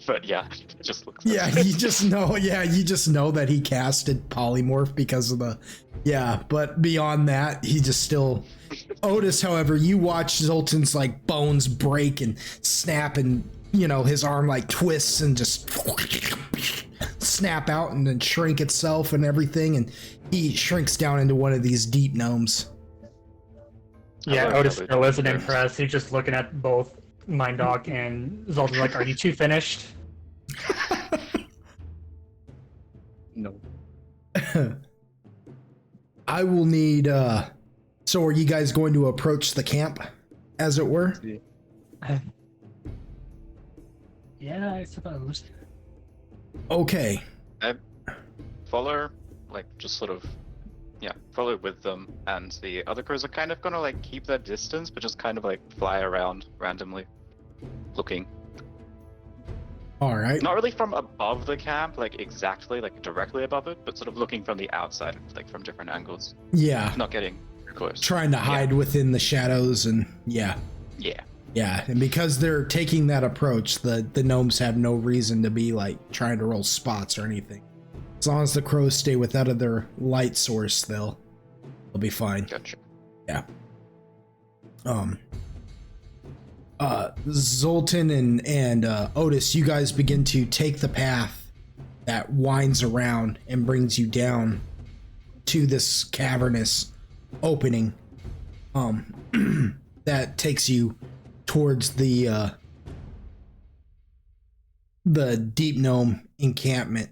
But yeah, it just looks. Yeah, you just know. Yeah, you just know that he casted polymorph because of the. Yeah, but beyond that, he just still. Otis, however, you watch Zoltan's like bones break and snap, and you know his arm like twists and just snap out and then shrink itself and everything, and he shrinks down into one of these deep gnomes. Yeah, Otis still isn't impressed. He's just looking at both Mind Dog and Zoltan's like, "Are you two finished?" No. I will need. So, are you guys going to approach the camp, as it were? Yeah, I suppose. Okay. I follow, like, just sort of, yeah, follow with them, and the other crows are kind of gonna like keep their distance, but just kind of like fly around randomly, looking. All right. Not really from above the camp, like exactly, like directly above it, but sort of looking from the outside, like from different angles. Yeah. Not getting close. Trying to hide within the shadows and yeah. Yeah. Yeah, and because they're taking that approach, the gnomes have no reason to be like trying to roll spots or anything. As long as the crows stay without their light source, they'll be fine. Gotcha. Yeah. Zoltan and Otis, you guys begin to take the path that winds around and brings you down to this cavernous opening that takes you towards the deep gnome encampment.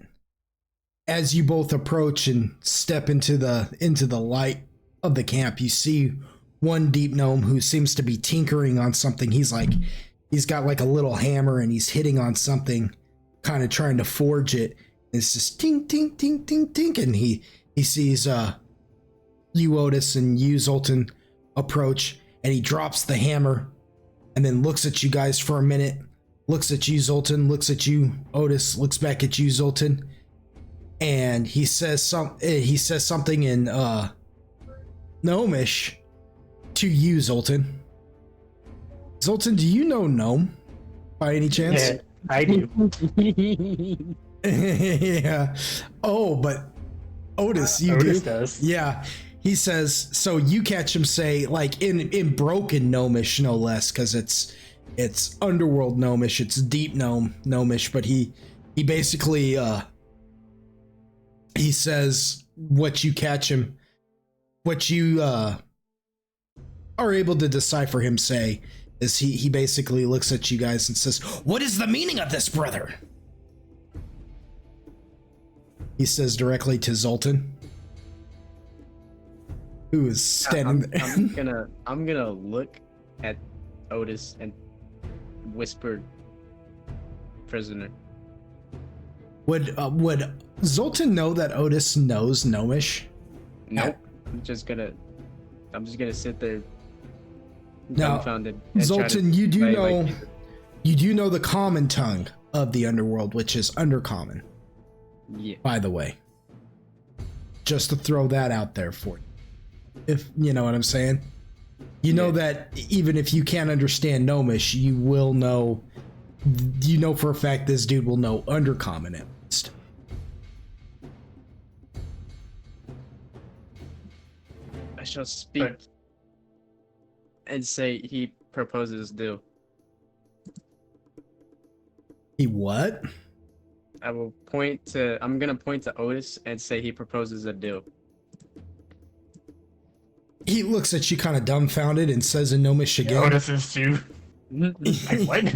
As you both approach and step into the light of the camp, you see one deep gnome who seems to be tinkering on something. He's got like a little hammer and he's hitting on something, kind of trying to forge it. And it's just tink, tink, tink, tink, tink. And he sees you, Otis, and you, Zoltan, approach, and he drops the hammer and then looks at you guys for a minute, looks at you, Zoltan, looks at you, Otis, looks back at you, Zoltan, and he says something in Gnomish to you, Zoltan. Zoltan, do you know Gnome by any chance? Yeah, I do. Yeah. Oh, but Otis, you Otis do? does. Yeah. He says, so you catch him say, like in broken Gnomish, no less, because it's underworld Gnomish, it's deep Gnomish, but he basically he says what you catch him, what you are able to decipher him say is he basically looks at you guys and says, "What is the meaning of this, brother?" He says directly to Zoltan, who is standing there. I'm gonna look at Otis and whisper, "Prisoner." Would Zoltan know that Otis knows Gnomish? Nope. I'm just gonna sit there Now, dumbfounded. And Zoltan, you do play know like- you do know the common tongue of the underworld, which is undercommon, Yeah. by the way. Just to throw that out there for you. If you know what I'm saying. You know that even if you can't understand Gnomish, you know for a fact this dude will know undercommon at least. I shall speak and say he proposes do. He what? I'm gonna point to Otis and say he proposes a do. He looks at you kind of dumbfounded and says in Gnomish again. Otis is too. Like, what?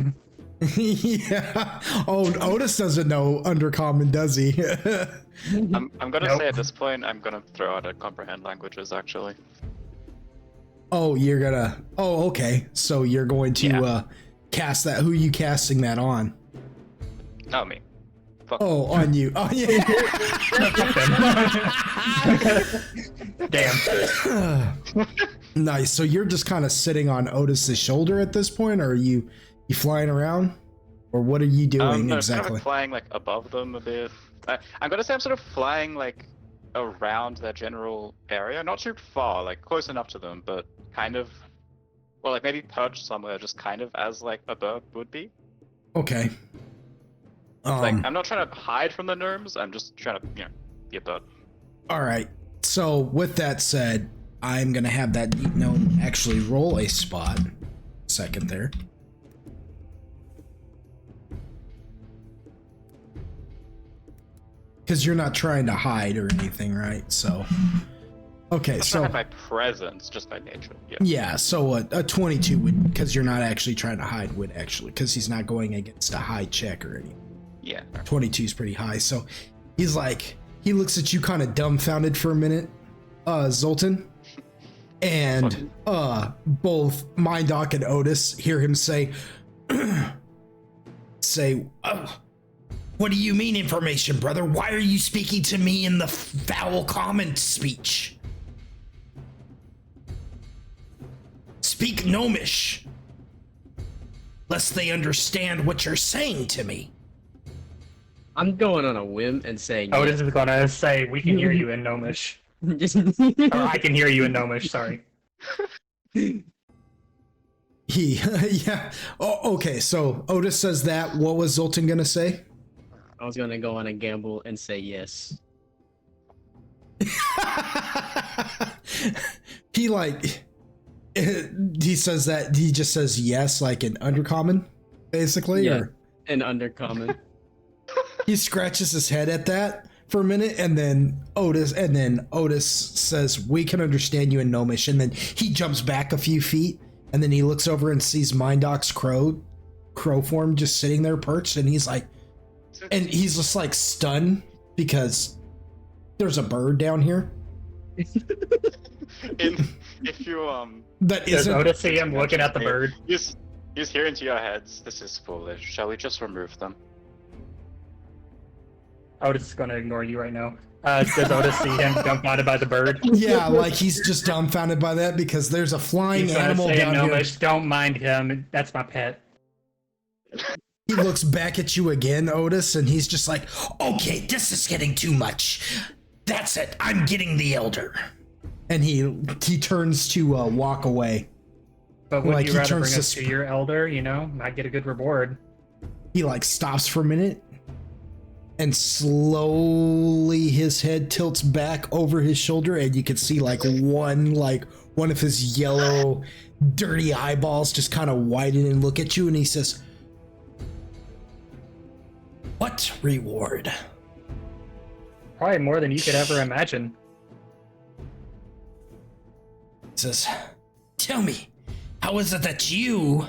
Yeah. Oh, Otis doesn't know undercommon, does he? I'm gonna Nope. say at this point, I'm gonna throw out a comprehend languages actually. Oh, you're gonna. Oh, okay. So you're going to cast that. Who are you casting that on? Not me. fuck. Oh, on you. Oh, yeah. Damn. Nice. So you're just kind of sitting on Otis's shoulder at this point, or are you flying around? Or what are you doing No, exactly? kind of like flying like above them a bit. I'm gonna say I'm sort of flying like around their general area, not too far, like close enough to them, but kind of, well, like maybe perched somewhere, just kind of as like a bird would be. Okay. Like I'm not trying to hide from the gnomes. I'm just trying to, be a bird. All right. So with that said, I'm gonna have that deep gnome actually roll a spot. Second there. Because you're not trying to hide or anything, right? So, okay, So by presence, just by nature. Yeah. Yeah, so a 22 would, because you're not actually trying to hide, would actually, because he's not going against a high check or anything. Yeah. 22 is pretty high, so he's like, he looks at you kind of dumbfounded for a minute, Zoltan, and both Mindoc and Otis hear him say, what do you mean information, brother? Why are you speaking to me in the foul common speech? Speak Gnomish, lest they understand what you're saying to me. I'm going on a whim and saying. Otis is gonna say, "We can hear you in Gnomish." Or I can hear you in Gnomish. Sorry. Yeah. Oh, okay. So Otis says that. What was Zoltan gonna say? I was gonna go on a gamble and say yes. He says that he just says yes, like an undercommon, basically. Yeah, or an undercommon. he scratches his head at that for a minute, and then Otis says, "We can understand you in Gnomish," and then he jumps back a few feet, and then he looks over and sees Mindoc's crow form just sitting there perched, and he's like, and he's just like stunned because there's a bird down here. If you That Does isn't. Otis see him looking at the bird? use hear into your heads. This is foolish. Shall we just remove them? Otis is gonna ignore you right now. Does Otis see him dumbfounded by the bird? Yeah, like he's just dumbfounded by that because there's a flying He's gonna animal say in down here. Gnomish, "Don't mind him. That's my pet." He looks back at you again, Otis, and he's just like, "Okay, this is getting too much. That's it. I'm getting the elder." And he turns to walk away. But would Like, you he rather turns bring us to to your elder? Might get a good reward. He like stops for a minute, and slowly his head tilts back over his shoulder, and you can see like one of his yellow, dirty eyeballs just kind of widen and look at you, and he says, "What reward?" Probably more than you could ever imagine. He says, "Tell me, how is it that you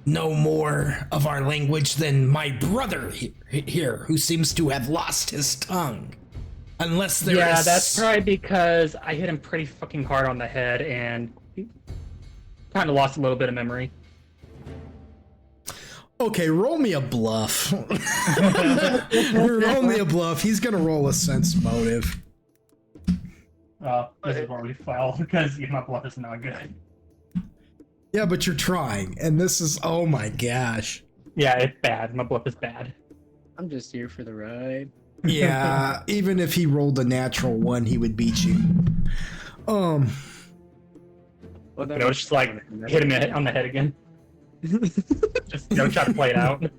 know more of our language than my brother here, who seems to have lost his tongue? Unless there is..." Yeah, that's probably because I hit him pretty fucking hard on the head and he kind of lost a little bit of memory. Okay, roll me a bluff. Roll me a bluff. He's gonna roll a sense motive. This is where we fell because my bluff is not good. Yeah, but you're trying, and this is, oh my gosh. Yeah, it's bad. My bluff is bad. I'm just here for the ride. Yeah, even if he rolled a natural one, he would beat you. Well, Just like hit him on the head again. Just try to play it out.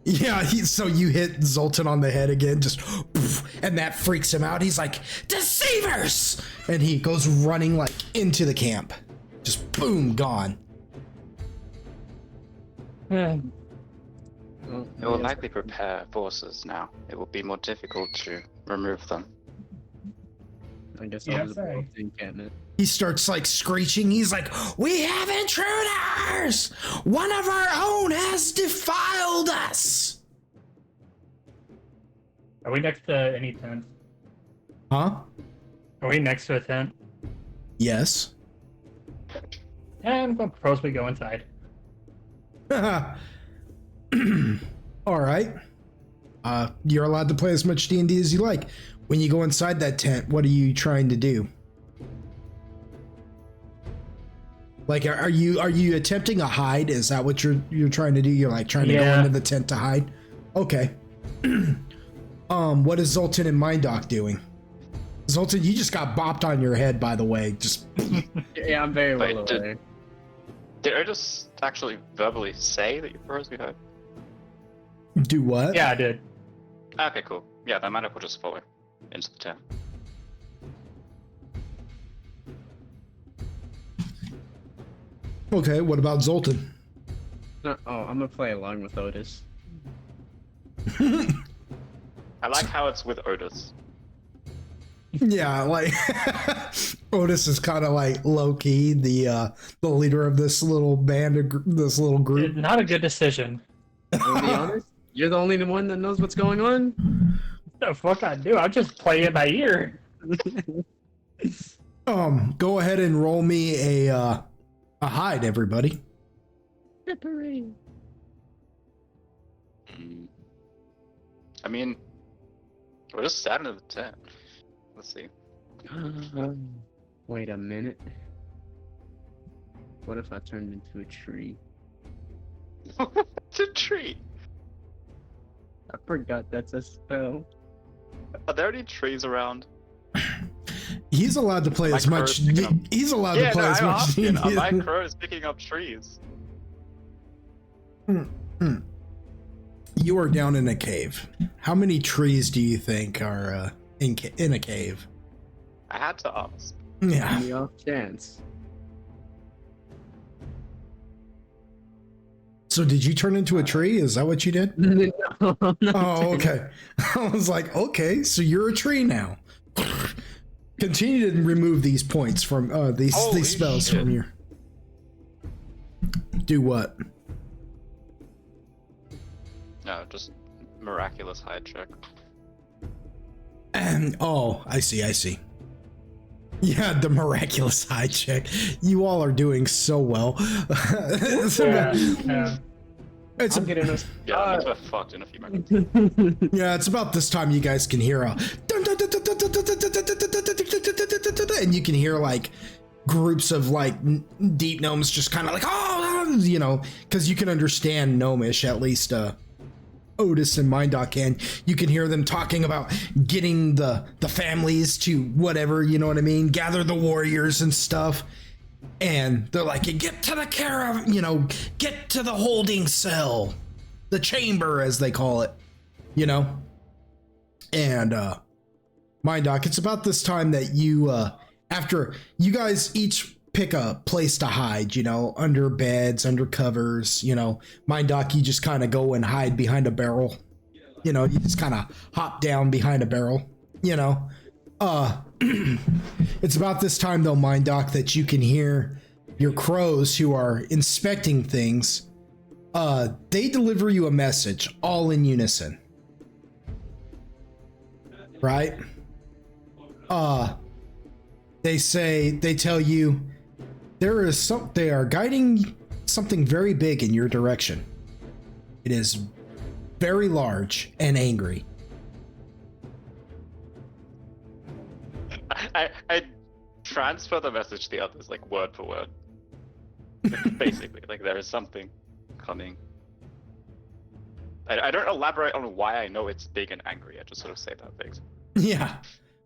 Yeah, so you hit Zoltan on the head again, just poof, and that freaks him out. He's like, "Deceivers!" And he goes running like into the camp. Just boom, gone. It will likely prepare forces now. It will be more difficult to remove them. I guess Yeah, I'll just sorry. walk the encampment. He starts like screeching. He's like, "We have intruders! One of our own has defiled us!" Are we next to any tent? Huh? Are we next to a tent? Yes. I'm going to propose we go inside. All right. You're allowed to play as much D&D as you like. When you go inside that tent, what are you trying to do? Like, are you attempting a hide? Is that what you're trying to do? You're like trying to go into the tent to hide? Okay. What is Zoltan and Mindoc doing? Zoltan, you just got bopped on your head, by the way. Just Yeah, I'm very well Wait, aware. Did I just actually verbally say that you propose we hide? do what? Yeah, I did. Okay, cool. Yeah, then Mandoc will just follow into the tent. Okay, what about Zoltan? No, I'm gonna play along with Otis. I like how it's with Otis. Yeah, like Otis is kind of like low key the leader of this little band, this little group. Not a good decision. To be honest, you're the only one that knows what's going on. What the fuck I do? I just play it by ear. Go ahead and roll me a hide, everybody. Rippery. I mean, we're just sat in the tent. Let's see. Wait a minute. What if I turned into a tree? It's a tree. I forgot that's a spell. Are there any trees around? He's allowed to play My as much. crow's picking up- He's allowed to play as I'm much. asking, are my D&D. crows picking up trees? You are down in a cave. How many trees do you think are in a cave? I had to ask. Yeah. The off chance. So did you turn into a tree? Is that what you did? No, I'm not Oh, doing okay. I was like, okay, so you're a tree now. Continue to remove these points from Holy these spells shit. from your. Do what? No, just miraculous hide check. And oh, I see. Yeah, the miraculous high check. You all are doing so well. Yeah. It's I'm getting us. Yeah, that means we're fucked in a few minutes. yeah, it's about this time you guys can hear a and you can hear like groups of like deep gnomes just kind of like because you can understand gnomish, at least Otis and Mindoc can. You can hear them talking about getting the families to whatever, you know what I mean, gather the warriors and stuff. And they're like, get to the caravan, get to the holding cell, the chamber as they call it, And Mindoc, it's about this time that you after you guys each pick a place to hide, under beds, under covers, Mindoc, you just kind of go and hide behind a barrel. You just kind of hop down behind a barrel, It's about this time though, Mindoc, that you can hear your crows who are inspecting things. They deliver you a message all in unison. Right? They tell you they are guiding something very big in your direction. It is very large and angry. I transfer the message to the others, like word for word. Basically, like there is something coming. I don't elaborate on why I know it's big and angry. I just sort of say that things. Yeah.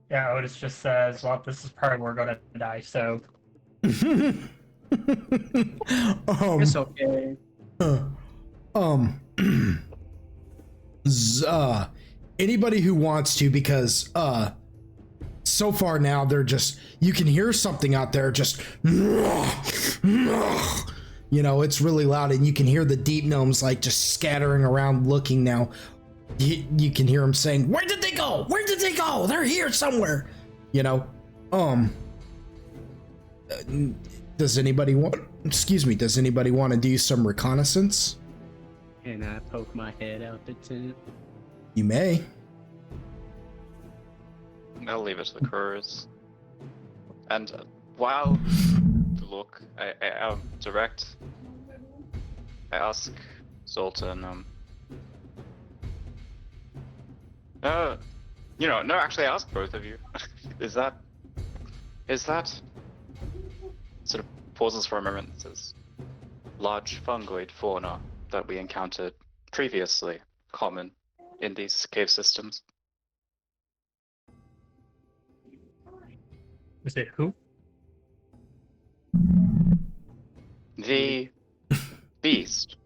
Yeah, Otis just says, well, this is probably where we're going to die, so. It's okay. Anybody who wants to, because so far now they're just, you can hear something out there just it's really loud, and you can hear the deep gnomes like just scattering around looking now. You can hear them saying, where did they go, they're here somewhere. Does anybody want to do some reconnaissance? Can I poke my head out the tent? You may. I'll leave it to the crows. And while look, I direct. I ask Zoltan, No, actually, I asked both of you. Is that sort of pauses for a moment and says, large fungoid fauna that we encountered previously common in these cave systems? Was it who? The beast.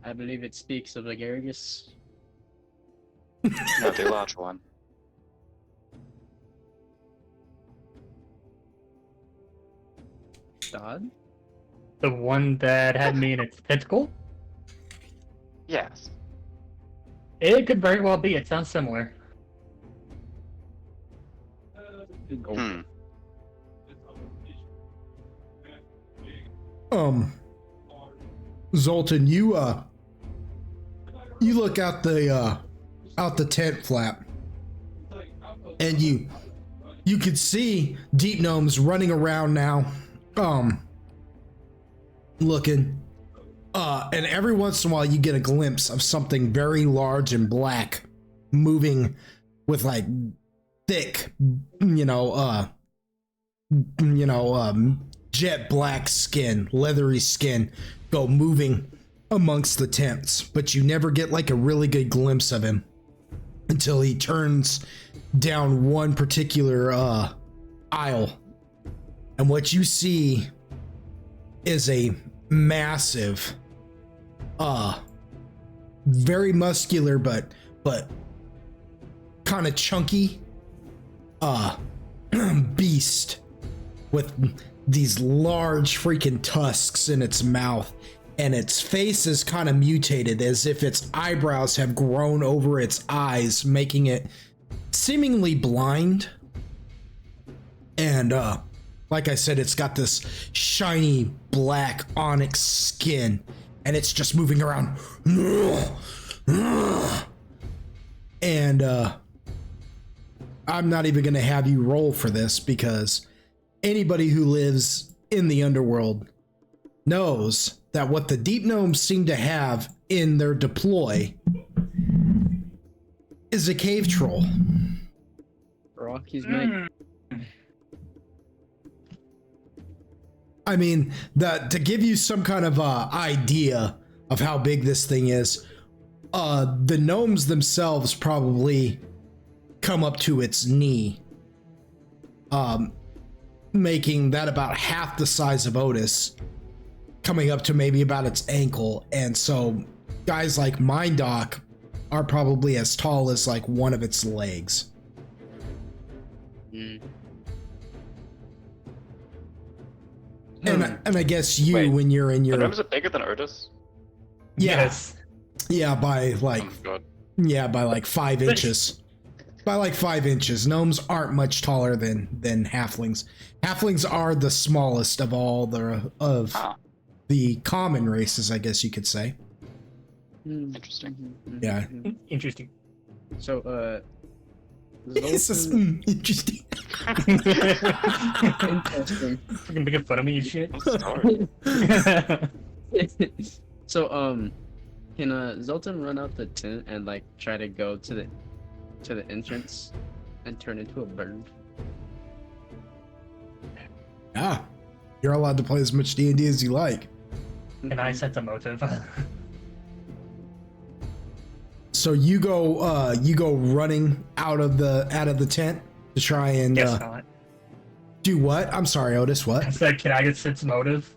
I believe it speaks of Agaricus. No, the large one. Dodd? The one that had me in its tentacle? Yes. It could very well be. It sounds similar. Hmm. Zoltan, you look out the tent flap, and you could see deep gnomes running around now, looking, and every once in a while you get a glimpse of something very large and black moving with like thick, jet black skin, leathery skin, go moving amongst the tents, but you never get like a really good glimpse of him until he turns down one particular aisle, and what you see is a massive, very muscular but kind of chunky beast with these large freaking tusks in its mouth, and its face is kind of mutated as if its eyebrows have grown over its eyes, making it seemingly blind. And like I said, it's got this shiny black onyx skin, and it's just moving around. And I'm not even going to have you roll for this, because anybody who lives in the underworld knows that what the deep gnomes seem to have in their deploy is a cave troll. Rocky's mate. I mean, to give you some kind of idea of how big this thing is, the gnomes themselves probably come up to its knee, making that about half the size of Otis, coming up to maybe about its ankle. And so guys like Mindoc are probably as tall as like one of its legs. And I guess you, Wait, when you're in your... The gnomes are bigger than Otis? Yes. Yeah, by like... Oh, God. Yeah, by like 5 inches. By like 5 inches. Gnomes aren't much taller than halflings. Halflings are the smallest of all the common races, I guess you could say. Interesting. Yeah. Interesting. So, It's just Zoltan- interesting. Interesting. Fucking making fun of me and shit. Sorry. So, can Zoltan run out the tent and like try to go to the entrance and turn into a bird? Yeah. You're allowed to play as much D&D as you like. Can I sense a motive? So you go running out of the tent to try and Guess not. do what? I'm sorry, Otis, I what? said, can I get sense motive?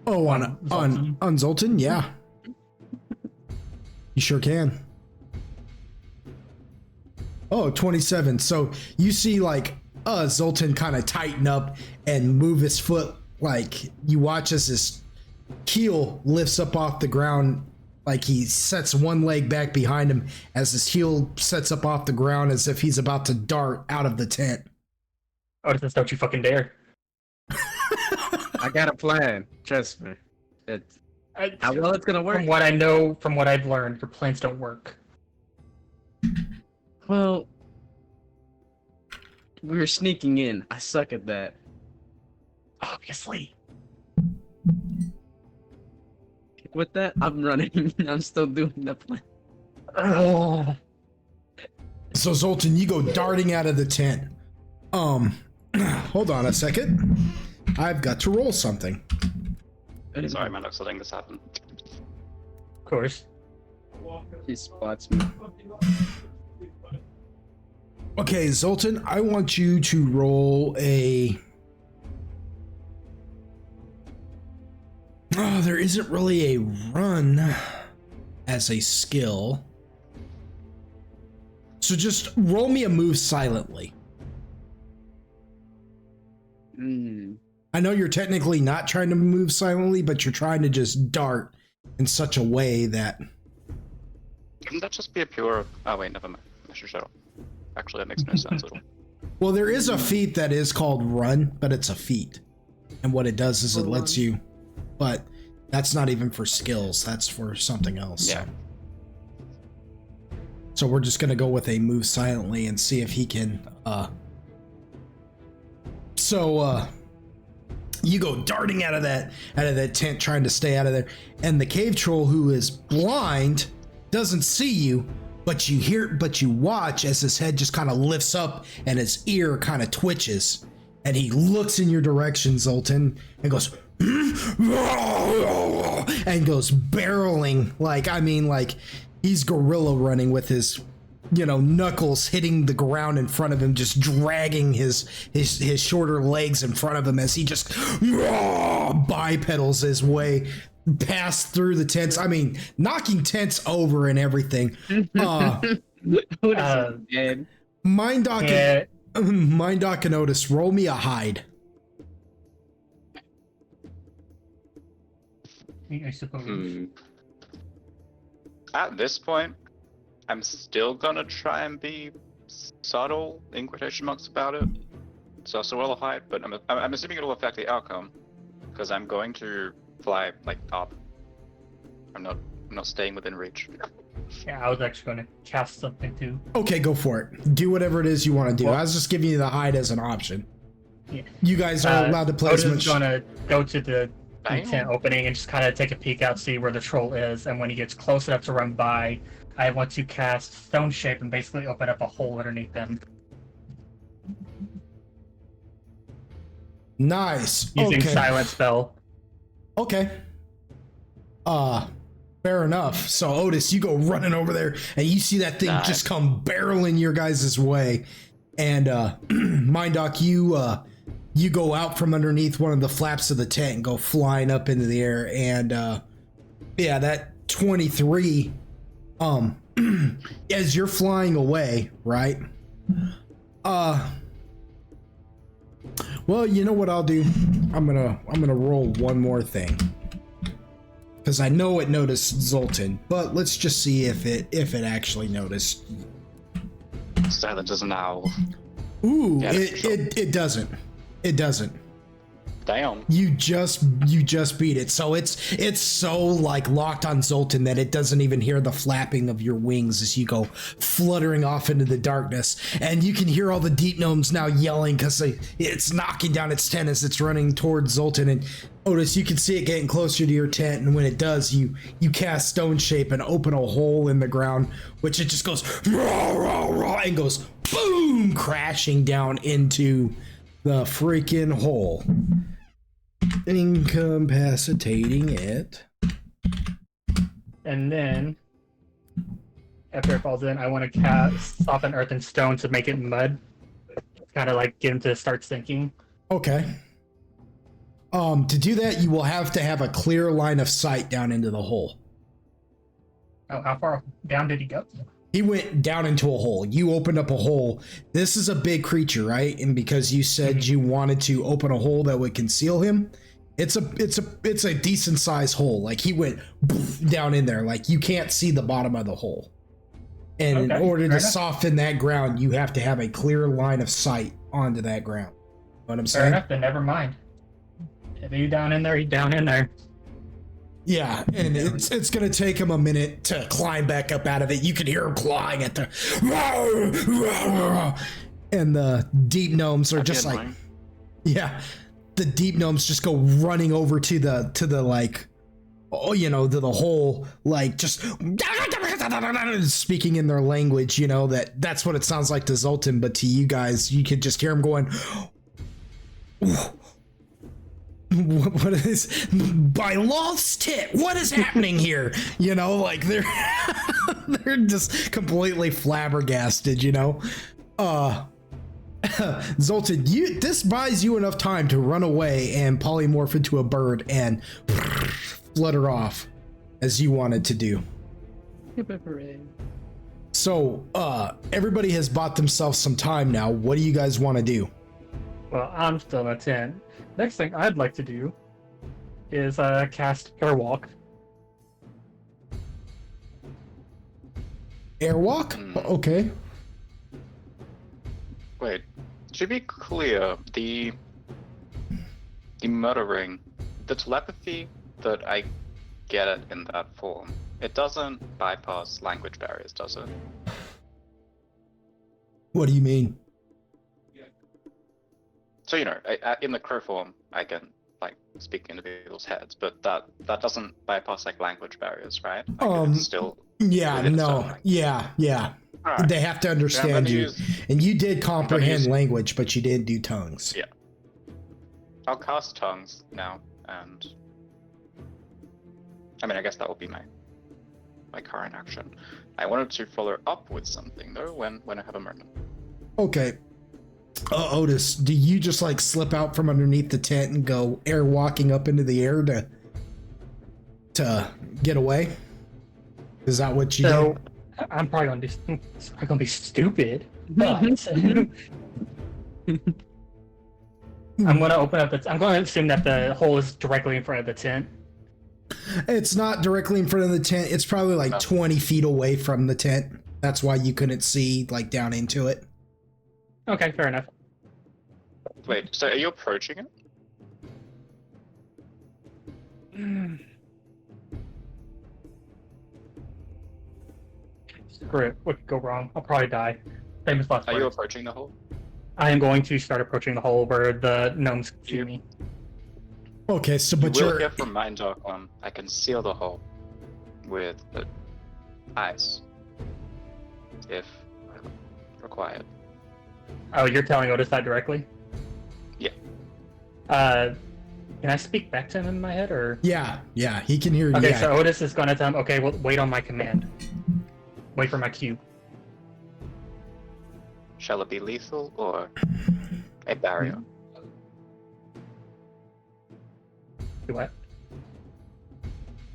Oh, on Zoltan? Yeah. You sure can. Oh, 27. So you see like Zoltan kind of tighten up and move his foot, like you watch as his heel lifts up off the ground, like he sets one leg back behind him as his heel sets up off the ground as if he's about to dart out of the tent. Oh, just don't you fucking dare. I got a plan. Trust me. How well it's gonna work? From what I know, from what I've learned, your plans don't work. Well, we were sneaking in. I suck at that. Obviously. With that, I'm running. I'm still doing the plan. Ugh. So Zoltan, you go darting out of the tent. Hold on a second. I've got to roll something. Sorry, man, I'm letting this happen. Of course. He spots me. Okay, Zoltan, I want you to roll a... Oh, there isn't really a run as a skill. So just roll me a move silently. I know you're technically not trying to move silently, but you're trying to just dart in such a way that... Couldn't that just be a pure... Oh, wait, never mind. I should shut up. Actually, that makes no sense at all. Well, there is a feat that is called run, but it's a feat. And what it does is it lets you... But that's not even for skills. That's for something else. Yeah. So we're just going to go with a move silently and see if he can... You go darting out of that tent, trying to stay out of there, and the cave troll, who is blind, doesn't see you, but you watch as his head just kind of lifts up and his ear kind of twitches, and he looks in your direction, Zoltan, and goes and goes barreling like he's gorilla running with his knuckles hitting the ground in front of him, just dragging his shorter legs in front of him as he just bipedals his way past through the tents. I mean, knocking tents over and everything. Mind Doc and Otis, roll me a hide. I suppose. At this point, I'm still gonna try and be subtle, in quotation marks, about it. So I'll roll a hide, but I'm assuming it'll affect the outcome, because I'm going to fly up. I'm not staying within reach. Yeah, I was actually going to cast something too. Okay, go for it. Do whatever it is you want to do. Well, I was just giving you the hide as an option. Yeah. You guys are allowed to play as much. Otis is going to go to the Damn. tent opening and just kind of take a peek out, see where the troll is, and when he gets close enough to run by, I want to cast Stone Shape and basically open up a hole underneath them. Nice. Using Okay. Silent Spell. Okay. Fair enough. So Otis, you go running over there and you see that thing just come barreling your guys' way. And Mindoc, you go out from underneath one of the flaps of the tent and go flying up into the air. And that 23, as you're flying away, right? Well, you know what I'll do? I'm gonna roll one more thing, because I know it noticed Zoltan, but let's just see if it actually noticed. Silent as an owl. Ooh, Yeah, it doesn't. It doesn't. Damn. You just beat it. So it's so locked on Zoltan that it doesn't even hear the flapping of your wings as you go fluttering off into the darkness. And you can hear all the deep gnomes now yelling because it's knocking down its tent as it's running towards Zoltan. And Otis, you can see it getting closer to your tent, and when it does, you cast Stone Shape and open a hole in the ground, which it just goes rah, rah, rah, and goes boom, crashing down into the freaking hole, incapacitating it. And then, after it falls in, I want to cast Soften Earth and Stone to make it mud. Kind of get him to start sinking. Okay. To do that, you will have to have a clear line of sight down into the hole. Oh, how far down did he go? He went down into a hole. You opened up a hole. This is a big creature, right? And because you said you wanted to open a hole that would conceal him, it's a decent sized hole. He went down in there. You can't see the bottom of the hole. And in order to soften that ground, you have to have a clear line of sight onto that ground. You know what I'm saying? Fair enough, then never mind. If he's down in there, he's down in there. Yeah, and it's gonna take him a minute to climb back up out of it. You can hear him clawing at the, and the deep gnomes are just the deep gnomes just go running over to the to the hole, just speaking in their language, you know, that's what it sounds like to Zoltan, but to you guys, you could just hear him going, what is, by Loth's tit, what is happening here? You know, like they're they're just completely flabbergasted, you know. Zoltan, this buys you enough time to run away and polymorph into a bird and flutter off as you wanted to do. So everybody has bought themselves some time now. What do you guys want to do? Well, I'm still in a tent. Next thing I'd like to do is cast Airwalk. Airwalk? Okay. Wait, to be clear, the muttering, the telepathy that I get it in that form, it doesn't bypass language barriers, does it? What do you mean? So, you know, in the crow form, I can, like, speak into people's heads, but that doesn't bypass, like, language barriers, right? Like, it's still... Yeah, no, yeah. Right. They have to understand you. And you did comprehend language, but you didn't do tongues. Yeah. I'll cast tongues now, and... I mean, I guess that will be my current action. I wanted to follow up with something, though, when I have a moment. Okay. Otis, do you just like slip out from underneath the tent and go air walking up into the air to get away? Is that what you do? I'm probably gonna be stupid. But I'm gonna open up I'm gonna assume that the hole is directly in front of the tent. It's not directly in front of the tent. It's probably like 20 feet away from the tent. That's why you couldn't see like down into it. Okay, fair enough. Wait, so are you approaching it? Screw it. What could go wrong? I'll probably die. Famous last Are words. you approaching the hole? I am going to start approaching the hole where the gnomes see me. Okay, so but you will hear from Mind Dark I can seal the hole with the ice, if required. Oh, you're telling Otis that directly? Yeah. Can I speak back to him in my head, or? Yeah, he can hear you. Okay, so Otis is gonna tell him, okay, well, wait on my command. Wait for my cue. Shall it be lethal or a barrier? Do what?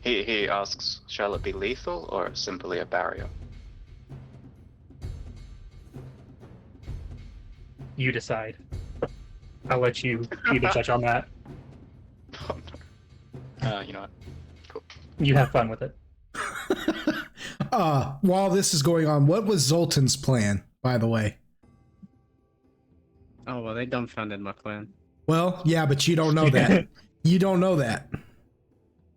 He asks, shall it be lethal or simply a barrier? You decide. I'll let you be the judge on that. Oh, no. You know what? Cool. You have fun with it. While this is going on, what was Zoltan's plan, by the way? Oh, well, they dumbfounded my plan. Well, yeah, but you don't know that. You don't know that.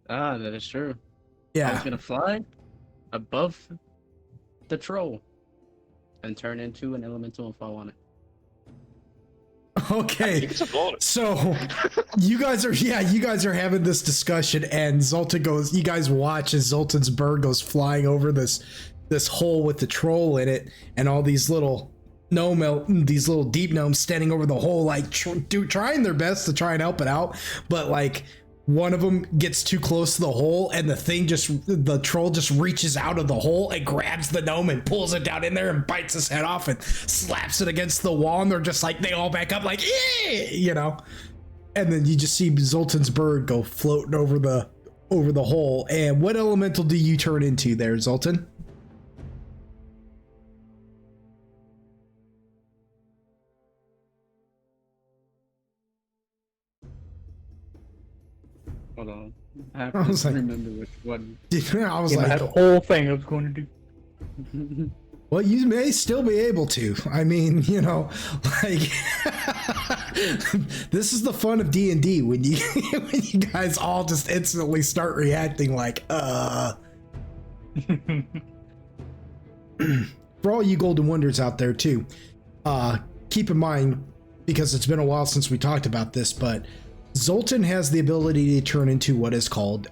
Ah, that is true. I Yeah. was gonna fly above the troll and turn into an elemental if I wanted. Okay. So you guys are having this discussion, and Zoltan goes, you guys watch as Zoltan's bird goes flying over this hole with the troll in it, and all these little these little deep gnomes standing over the hole, like trying their best to try and help it out, but like one of them gets too close to the hole, and the troll just reaches out of the hole and grabs the gnome and pulls it down in there and bites his head off and slaps it against the wall, and they're just like, they all back up like, you know, and then you just see Zoltan's bird go floating over the hole. And what elemental do you turn into there, Zoltan? Hold on. I have to remember which one. I was like, that whole thing I was going to do. Well, you may still be able to. I mean, you know, like this is the fun of D&D when you guys all just instantly start reacting like, For all you Golden Wonders out there too, keep in mind, because it's been a while since we talked about this, but Zoltan has the ability to turn into what is called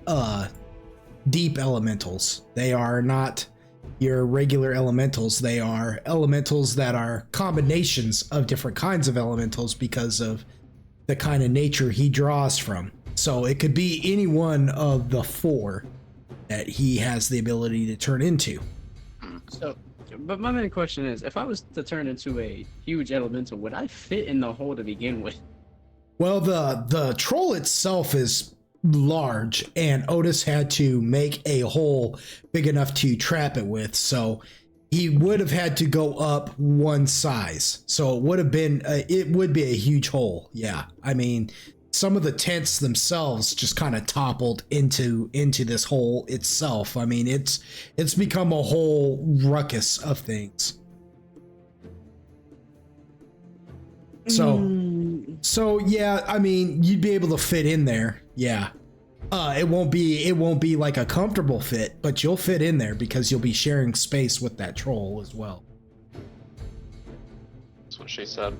deep elementals. They are not your regular elementals. They are elementals that are combinations of different kinds of elementals because of the kind of nature he draws from. So it could be any one of the 4 that he has the ability to turn into. So, but my main question is, if I was to turn into a huge elemental, would I fit in the hole to begin with? Well, the troll itself is large, and Otis had to make a hole big enough to trap it with, so he would have had to go up one size. So it would be a huge hole. Yeah, I mean, some of the tents themselves just kind of toppled into this hole itself. I mean, it's become a whole ruckus of things. So yeah, I mean, you'd be able to fit in there. Yeah. It won't be like a comfortable fit, but you'll fit in there because you'll be sharing space with that troll as well. That's what she said.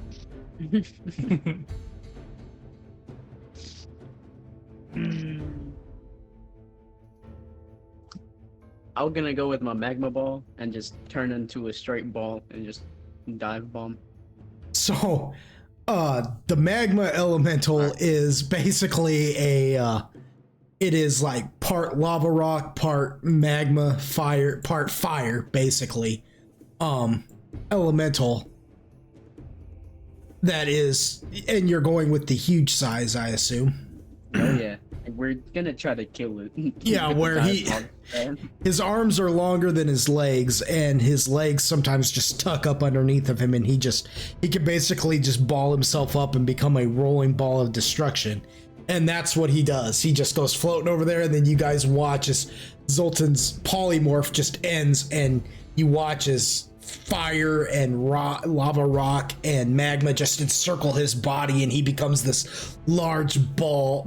I'm gonna go with my magma ball and just turn into a straight ball and just dive bomb. So, the magma elemental is basically it is like part lava rock, part magma, part fire, basically. Elemental. That is, and you're going with the huge size, I assume. Oh yeah, we're gonna try to kill it. Yeah, where his arms are longer than his legs, and his legs sometimes just tuck up underneath of him, and he can basically just ball himself up and become a rolling ball of destruction. And that's what he does. He just goes floating over there, and then you guys watch as Zoltan's polymorph just ends, and you watch as fire and lava rock and magma just encircle his body, and he becomes this large ball,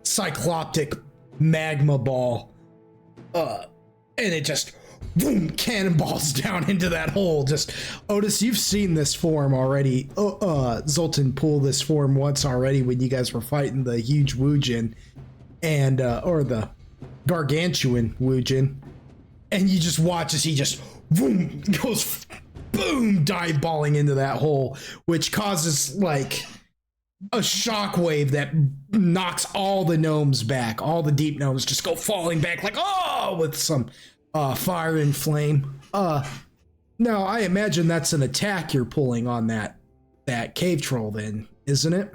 cycloptic magma ball, and it just boom, cannonballs down into that hole. Just Otis, you've seen this form already. Zoltan pulled this form once already when you guys were fighting the huge Woojin and or the gargantuan Woojin, and you just watch as he just boom goes boom dive balling into that hole, which causes like a shockwave that knocks all the gnomes back. All the deep gnomes just go falling back like, oh, with some fire and flame. Now I imagine that's an attack you're pulling on that cave troll then, isn't it?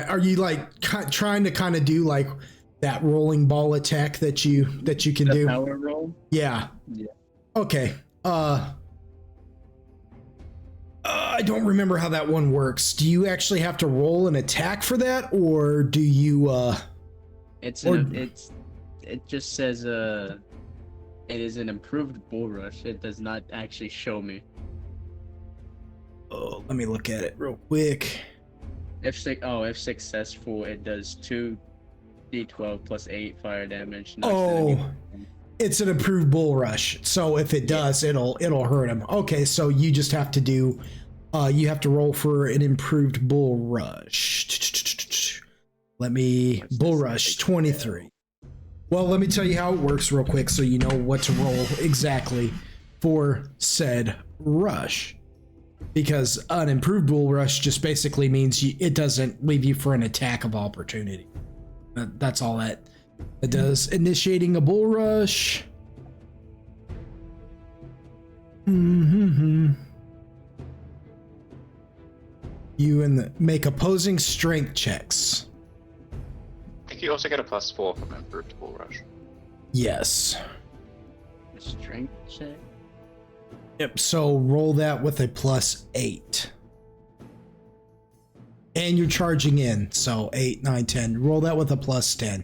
Are you like trying to kind of do like that rolling ball attack that you can do? Power roll? Yeah. Okay. I don't remember how that one works. Do you actually have to roll an attack for that, or do you It just says it is an improved bull rush. It does not actually show me. Oh, let me look at it real quick. If successful, it does 2d12 plus 8 fire damage. It's an improved bull rush. So if it does, it'll hurt him. Okay, so you just have to do you have to roll for an improved bull rush. Bull rush 23. Well, let me tell you how it works real quick so you know what to roll exactly for said rush. Because an improved bull rush just basically means it doesn't leave you for an attack of opportunity. That's all that it does. Initiating a bull rush. You make opposing strength checks. I think you also get a +4 from improved bull rush. Yes. A strength check? Yep, so roll that with a +8. And you're charging in, so 8, 9, 10. Roll that with a +10.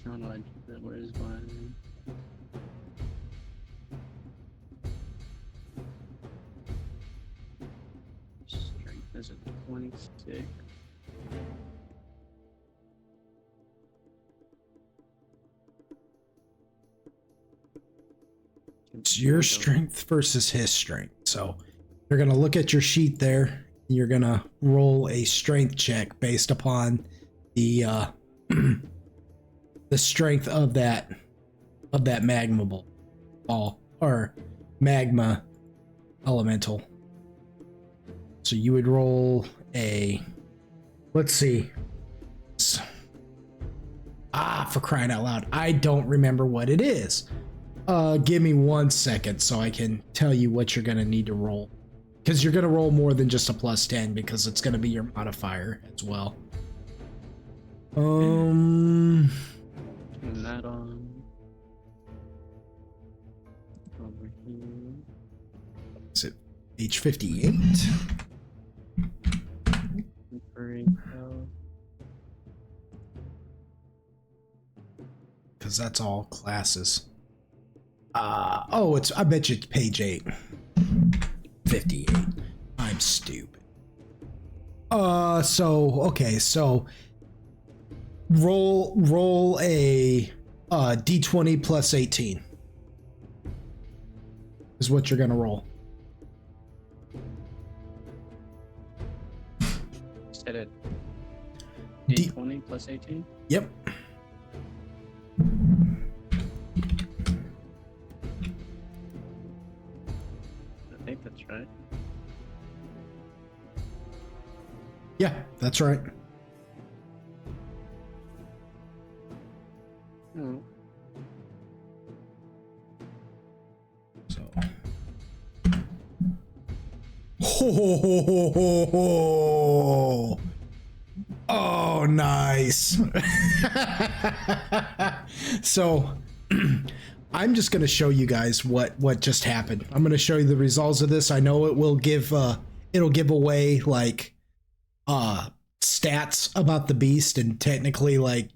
How do I do that? Where is mine? Strength is a 26. It's your strength versus his strength. So you're going to look at your sheet there. And you're going to roll a strength check based upon the the strength of that magma ball or magma elemental. So you would roll a, let's see. For crying out loud, I don't remember what it is. Give me 1 second so I can tell you what you're gonna need to roll, because you're gonna roll more than just a +10 because it's gonna be your modifier as well. Turn that on. Over here. Is it page 58? Because that's all classes. I bet you it's page 8. 58. I'm stupid. So roll a d20 plus 18 is what you're gonna roll. Set it. D20 plus 18? Yep. I think that's right. Yeah, that's right. Oh. So. Oh, nice. So, I'm just going to show you guys what just happened. I'm going to show you the results of this. I know it will give it'll give away like stats about the beast, and technically, like,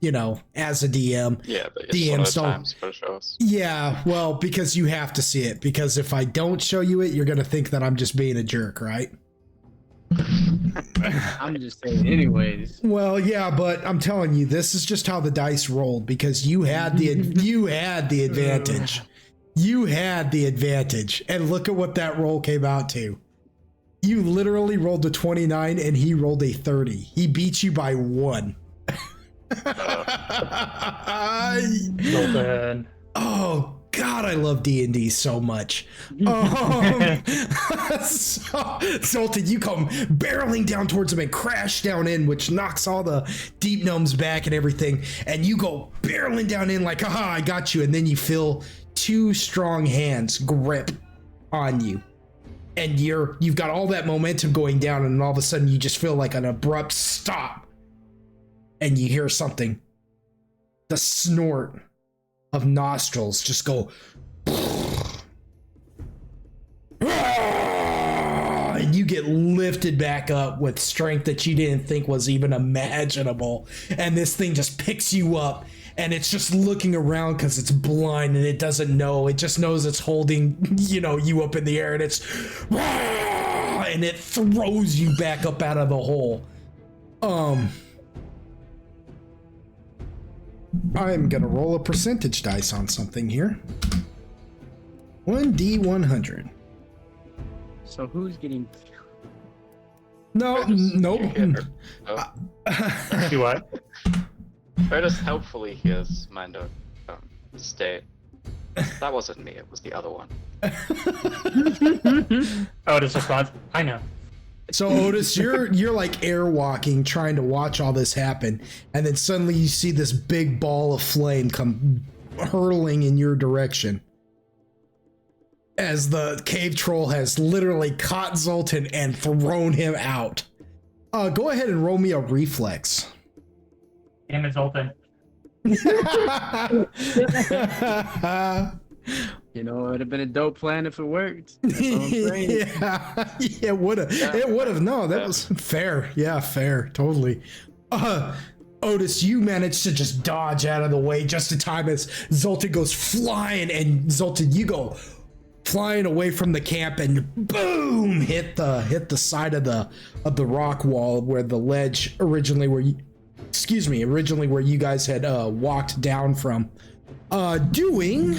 you know, as a DM, Yeah, but it's DMs one of the don't. times for show us. Yeah, well, because you have to see it, because if I don't show you it, you're going to think that I'm just being a jerk, right? I'm just saying anyways. Well, yeah, but I'm telling you, this is just how the dice rolled, because you had the advantage. You had the advantage, and look at what that roll came out to. You literally rolled a 29, and he rolled a 30. He beat you by 1. Zoltan. Oh God, I love D&D so much. So, Zoltan, you come barreling down towards him and crash down in, which knocks all the deep gnomes back and everything. And you go barreling down in like, haha, I got you. And then you feel 2 strong hands grip on you. And you've got all that momentum going down, and all of a sudden you just feel like an abrupt stop. And you hear something. The snort of nostrils just go, and you get lifted back up with strength that you didn't think was even imaginable. And this thing just picks you up, and it's just looking around because it's blind and it doesn't know. It just knows it's holding, you up in the air, and and it throws you back up out of the hole. I'm gonna roll a percentage dice on something here. 1d100. So who's getting? No, nope. Do what? Curtis helpfully hears Mando state. That wasn't me, it was the other one. Otis responds, I know. So Otis, you're like airwalking, trying to watch all this happen, and then suddenly you see this big ball of flame come hurtling in your direction, as the cave troll has literally caught Zoltan and thrown him out. Go ahead and roll me a reflex. Damn it, Zoltan. It would have been a dope plan if it worked. That's all I'm saying. Yeah, it would have. It would have. No, that was fair. Yeah, fair. Totally. Otis, you managed to just dodge out of the way just in time as Zoltan goes flying, and Zoltan, you go flying away from the camp and boom, hit the side of the rock wall where the ledge originally where you guys had walked down from. Doing.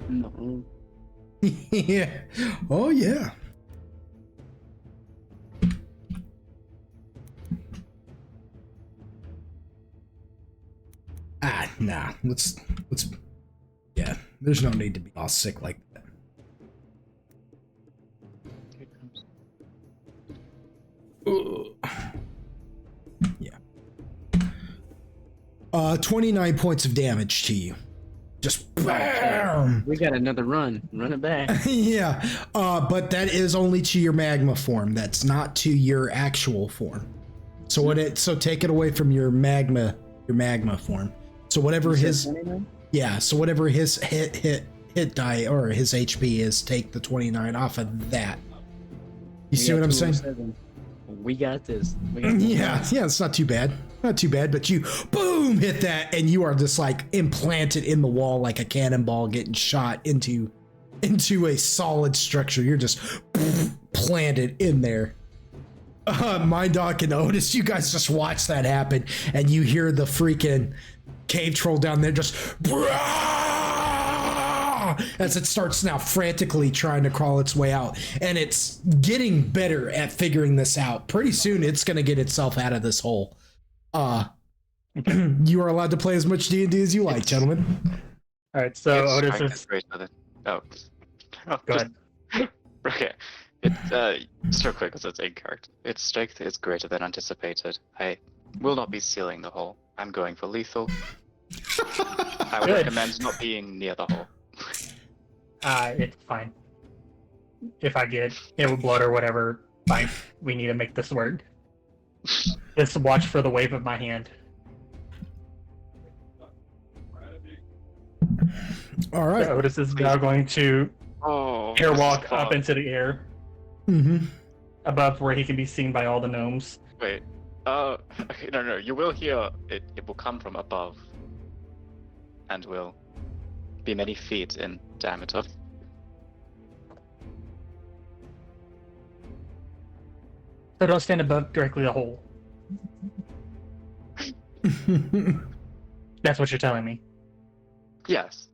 No. Yeah. Oh yeah. Nah. Let's. Yeah. There's no need to be all sick like that. Here it comes. Yeah. 29 points of damage to you. Just bam! We got another run. Run it back. Yeah. But that is only to your magma form. That's not to your actual form. So so take it away from your magma form. So whatever his so whatever his hit die or his HP is, take the 29 off of that. You see what I'm saying? We got this. Yeah, it's not too bad. Not too bad, but you boom hit that and you are just like implanted in the wall like a cannonball getting shot into a solid structure. You're just planted in there. My dog and Otis, you guys just watch that happen and you hear the freaking cave troll down there just as it starts now frantically trying to crawl its way out, and it's getting better at figuring this out. Pretty soon it's going to get itself out of this hole. You are allowed to play as much D&D as you like, gentlemen. All right, so Its Otis strength is. is greater than. Oh, Go just- ahead. Okay. It's just real quick because it's in character. Its strength is greater than anticipated. I will not be sealing the hole. I'm going for lethal. I would Good. recommend not being near the hole. It's fine. If I get it with blood or whatever, fine. We need to make this work. Just watch for the wave of my hand. All right. So Otis is now going to Oh. airwalk up into the air Mm-hmm. above where he can be seen by all the gnomes. Wait. Okay, no. You will hear it. It will come from above, and will be many feet in diameter. So don't stand above directly the hole. That's what you're telling me. Yes.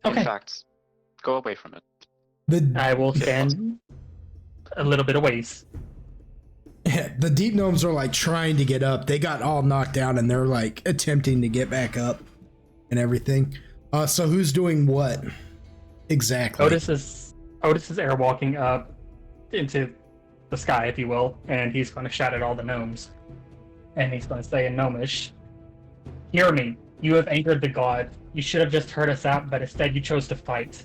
Okay. In fact, go away from it. I will stand a little bit of ways. The deep gnomes are like trying to get up. They got all knocked down and they're like attempting to get back up and everything. So who's doing what exactly? Otis is airwalking up into the sky, if you will, and he's going to shout at all the gnomes. And he's going to say in Gnomish, "Hear me. You have angered the god. You should have just heard us out, but instead you chose to fight.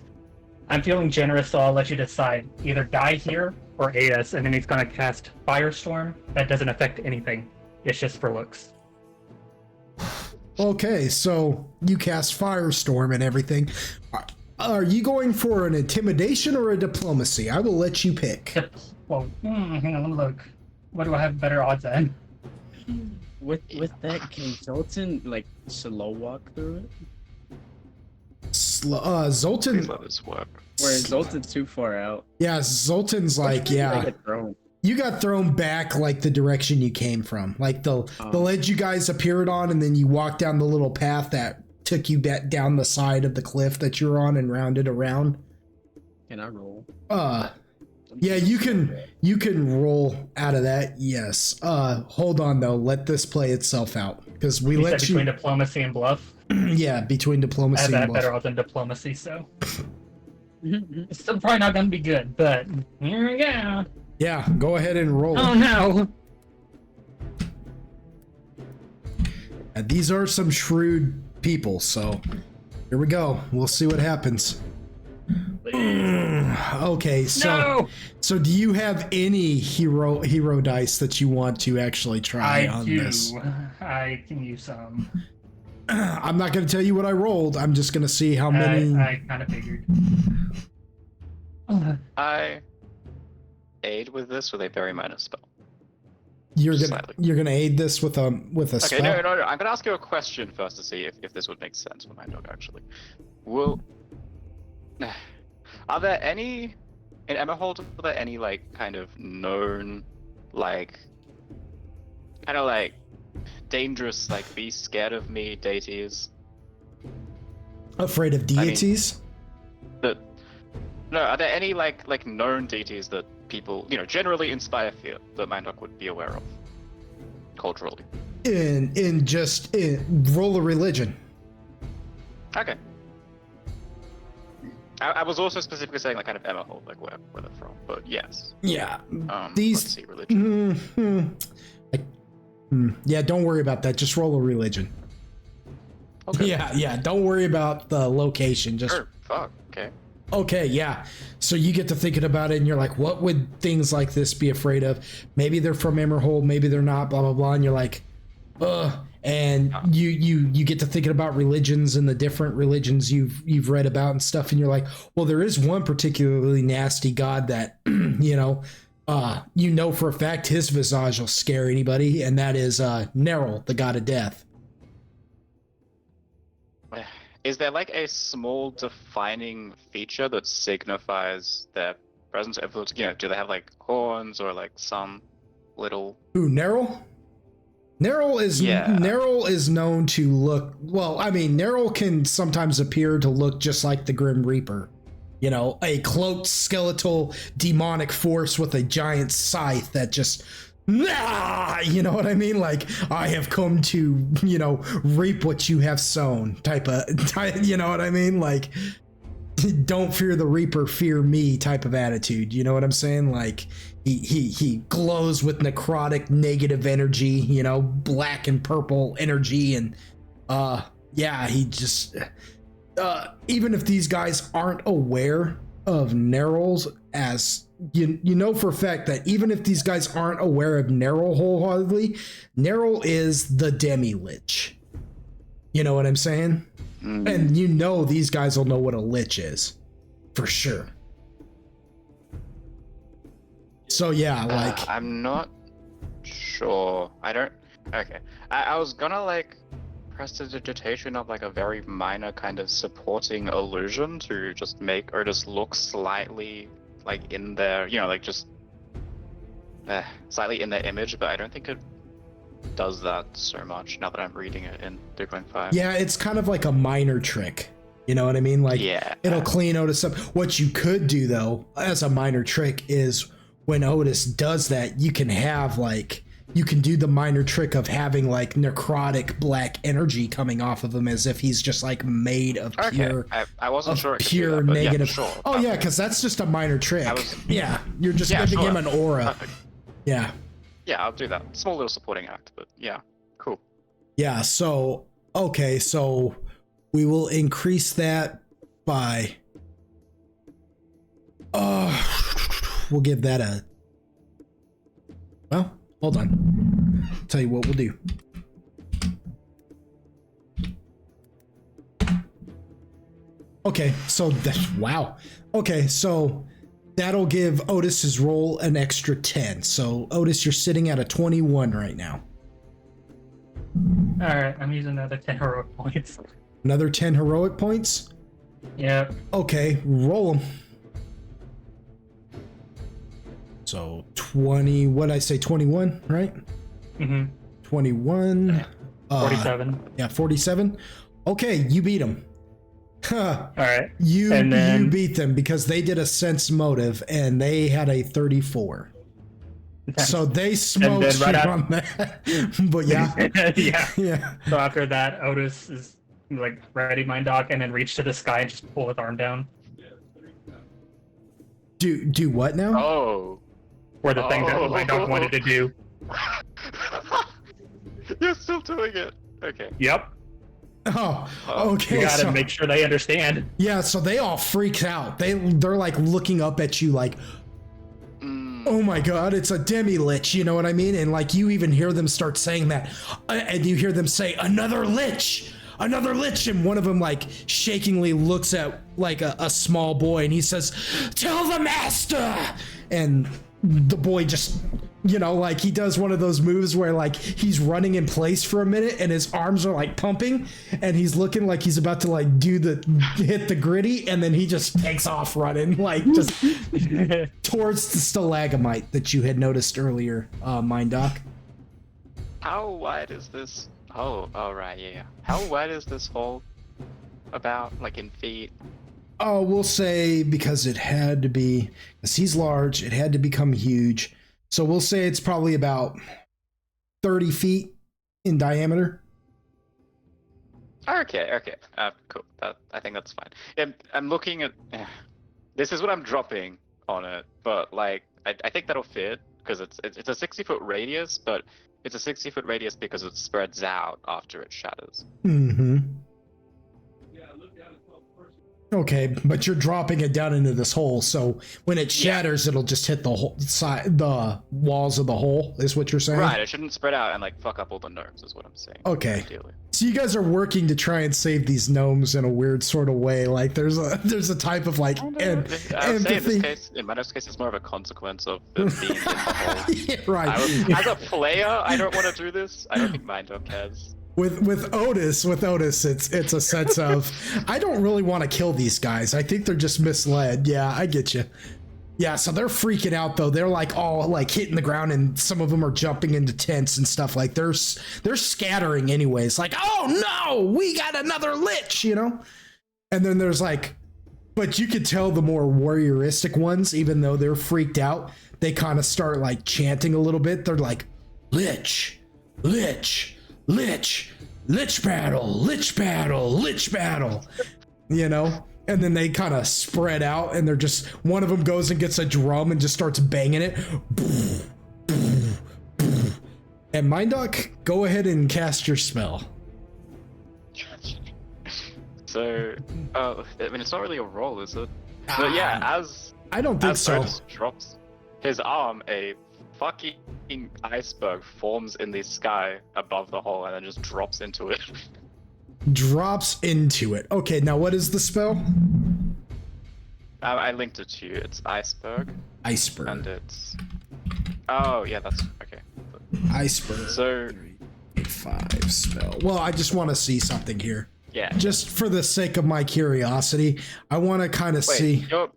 I'm feeling generous, so I'll let you decide. Either die here or aid us." And then he's going to cast Firestorm. That doesn't affect anything. It's just for looks. Okay, so you cast Firestorm and everything. Are you going for an intimidation or a diplomacy? I will let you pick. Well, hang on, let me look. What do I have better odds at? With that, can Zoltan like slow walk through it? Zoltan. Please let this work. Or is Zoltan too far out? Yeah, Zoltan's like, yeah. I get thrown. You got thrown back like the direction you came from, like the ledge you guys appeared on, and then you walked down the little path that took you back down the side of the cliff that you're on and rounded around. Can I roll? Yeah, you can roll out of that. Yes. Hold on though. Let this play itself out because we You let said you. between diplomacy and bluff. Yeah, between I diplomacy and have bluff. better odds than diplomacy, so it's still probably not going to be good. But here we go. Yeah, go ahead and roll. Oh no! And these are some shrewd people, so here we go. We'll see what happens. Okay, so No! do you have any hero dice that you want to actually try I on do. this? I can use some. I'm not going to tell you what I rolled. I'm just going to see how many. I kind of figured. I aid with this with a very minor spell. You're slightly. gonna aid this with a Okay, spell. no. I'm gonna ask you a question first to see if this would make sense for my dog actually. Are there any in Emmerhold? Are there any like kind of known, like, kind of like dangerous, like be scared of me deities? Afraid of deities? No, are there any like known deities that people, generally inspire fear that Mindok would be aware of culturally? In roll a religion. Okay. I was also specifically saying like kind of Emma-hold, like where they're from, but yes. Yeah. Let's see, religion. Yeah, don't worry about that. Just roll a religion. Okay. Yeah. Don't worry about the location. Just Sure. Fuck. Okay. okay. Yeah. So you get to thinking about it, and you're like, what would things like this be afraid of? Maybe they're from Emerald, maybe they're not. Blah blah blah. And you're like, and you get to thinking about religions and the different religions you've read about and stuff, and you're like, well, there is one particularly nasty god that you know for a fact his visage will scare anybody, and that is Neril, the god of death. Is there like a small defining feature that signifies their presence? If it's, do they have like horns or like some little? Who, Neril? Neril is known to look, well, I mean, Neril can sometimes appear to look just like the Grim Reaper. You know, a cloaked skeletal demonic force with a giant scythe that just, you know what I mean? Like, I have come to, reap what you have sown type, you know what I mean? Like, don't fear the Reaper, fear me type of attitude. You know what I'm saying? Like, he glows with necrotic negative energy, black and purple energy. And he just, even if these guys aren't aware of Neril's, as you know for a fact that even if these guys aren't aware of Neril wholeheartedly, Neril is the demi-lich. You know what I'm saying? And these guys will know what a lich is. For sure. So yeah, like... I'm not sure. Okay. I was gonna like prestidigitation of like a very minor kind of supporting illusion to just make or just look slightly like in their, like just slightly in their image, but I don't think it does that so much now that I'm reading it in 3.5. Yeah, it's kind of like a minor trick. You know what I mean? Like, it'll clean Otis up. What you could do though, as a minor trick, is when Otis does that, you can have like, you can do the minor trick of having like necrotic black energy coming off of him as if he's just like made of pure. I wasn't sure. Pure that, negative. Yeah, sure. Oh yeah, because that's just a minor trick. You're just giving him an aura. Yeah. Yeah, I'll do that. Small little supporting act, but yeah, cool. Yeah. So okay, so we will increase that by. We'll give that a. Well, hold on. I'll tell you what we'll do. Okay, so that's wow. Okay, so that'll give Otis's roll an extra 10. So Otis, you're sitting at a 21 right now. All right, I'm using another 10 heroic points. Another 10 heroic points? Yep. Okay, roll them. So 20, what did I say, 21, right? Mm-hmm. 21. 47. Yeah, 47. Okay, you beat them. All right. You beat them because they did a sense motive and they had a 34. Okay. So they smoked you on that. But yeah. Yeah. So after that, Otis is like ready mind dock and then reach to the sky and just pull his arm down. Do what now? Oh. Or the thing that mind dock wanted to do. You're still doing it. Okay. Yep. Oh, okay. You gotta make sure they understand. Yeah, so they all freak out. They're like looking up at you like, oh my god, it's a demi-lich, you know what I mean? And like you even hear them start saying that. And you hear them say, another lich! Another lich! And one of them like shakingly looks at like a small boy and he says, tell the master! And the boy just, like he does one of those moves where like he's running in place for a minute and his arms are like pumping and he's looking like he's about to like hit the gritty, and then he just takes off running like just towards the stalagmite that you had noticed earlier, Mind Doc. How wide is this? Oh, right, yeah. How wide is this hole? About, like in feet? Oh, we'll say because it had to be, because he's large, it had to become huge. So we'll say it's probably about 30 feet in diameter. Okay. Cool. I think that's fine. I'm looking at. This is what I'm dropping on it, but like I think that'll fit because it's a 60-foot radius, but it's a 60-foot radius because it spreads out after it shatters. Mm-hmm. Okay, but you're dropping it down into this hole, so when it shatters, it'll just hit the whole side, the walls of the hole. Is what you're saying? Right. It shouldn't spread out and like fuck up all the gnomes. Is what I'm saying. Okay. Ideally. So you guys are working to try and save these gnomes in a weird sort of way. Like there's a type of like I would say in my case, it's more of a consequence of it being in the hole. Yeah, right. As a player, I don't want to do this. I don't think Mind Dog cares. With Otis, it's a sense of I don't really want to kill these guys. I think they're just misled. Yeah, I get you. Yeah, so they're freaking out though. They're like all like hitting the ground, and some of them are jumping into tents and stuff. Like they're scattering anyways. Like, oh no, we got another lich, you know. And then there's like, but you could tell the more warrioristic ones, even though they're freaked out, they kind of start like chanting a little bit. They're like, lich, lich. Lich battle, you know? And then they kind of spread out, and they're just, one of them goes and gets a drum and just starts banging it. And Mindoc, go ahead and cast your spell. So, I mean, it's not really a roll, is it? But yeah, I don't think so. Otis drops his arm, a fucking iceberg forms in the sky above the hole and then just drops into it. Drops into it. Okay, now what is the spell? I linked it to you. It's iceberg. Iceberg. And it's... Oh, yeah, that's... Okay. Iceberg. So... 5 spell. Well, I just want to see something here. Yeah. Just for the sake of my curiosity, I want to kind of see... I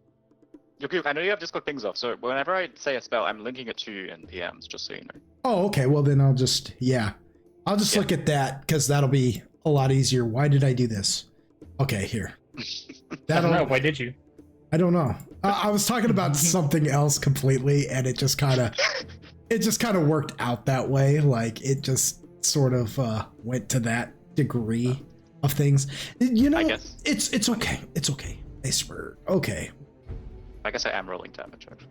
know you have just got things off, so whenever I say a spell, I'm linking it to you in PMs, just so you know. Oh, okay. Well, then I'll just look at that, because that'll be a lot easier. Why did I do this? Okay, here. I don't know. Why did you? I don't know. I was talking about something else completely, and it just kind of worked out that way. Like it just sort of went to that degree of things. You know, I guess. It's okay. It's okay. Iceberg. Okay. I guess I am rolling damage, actually.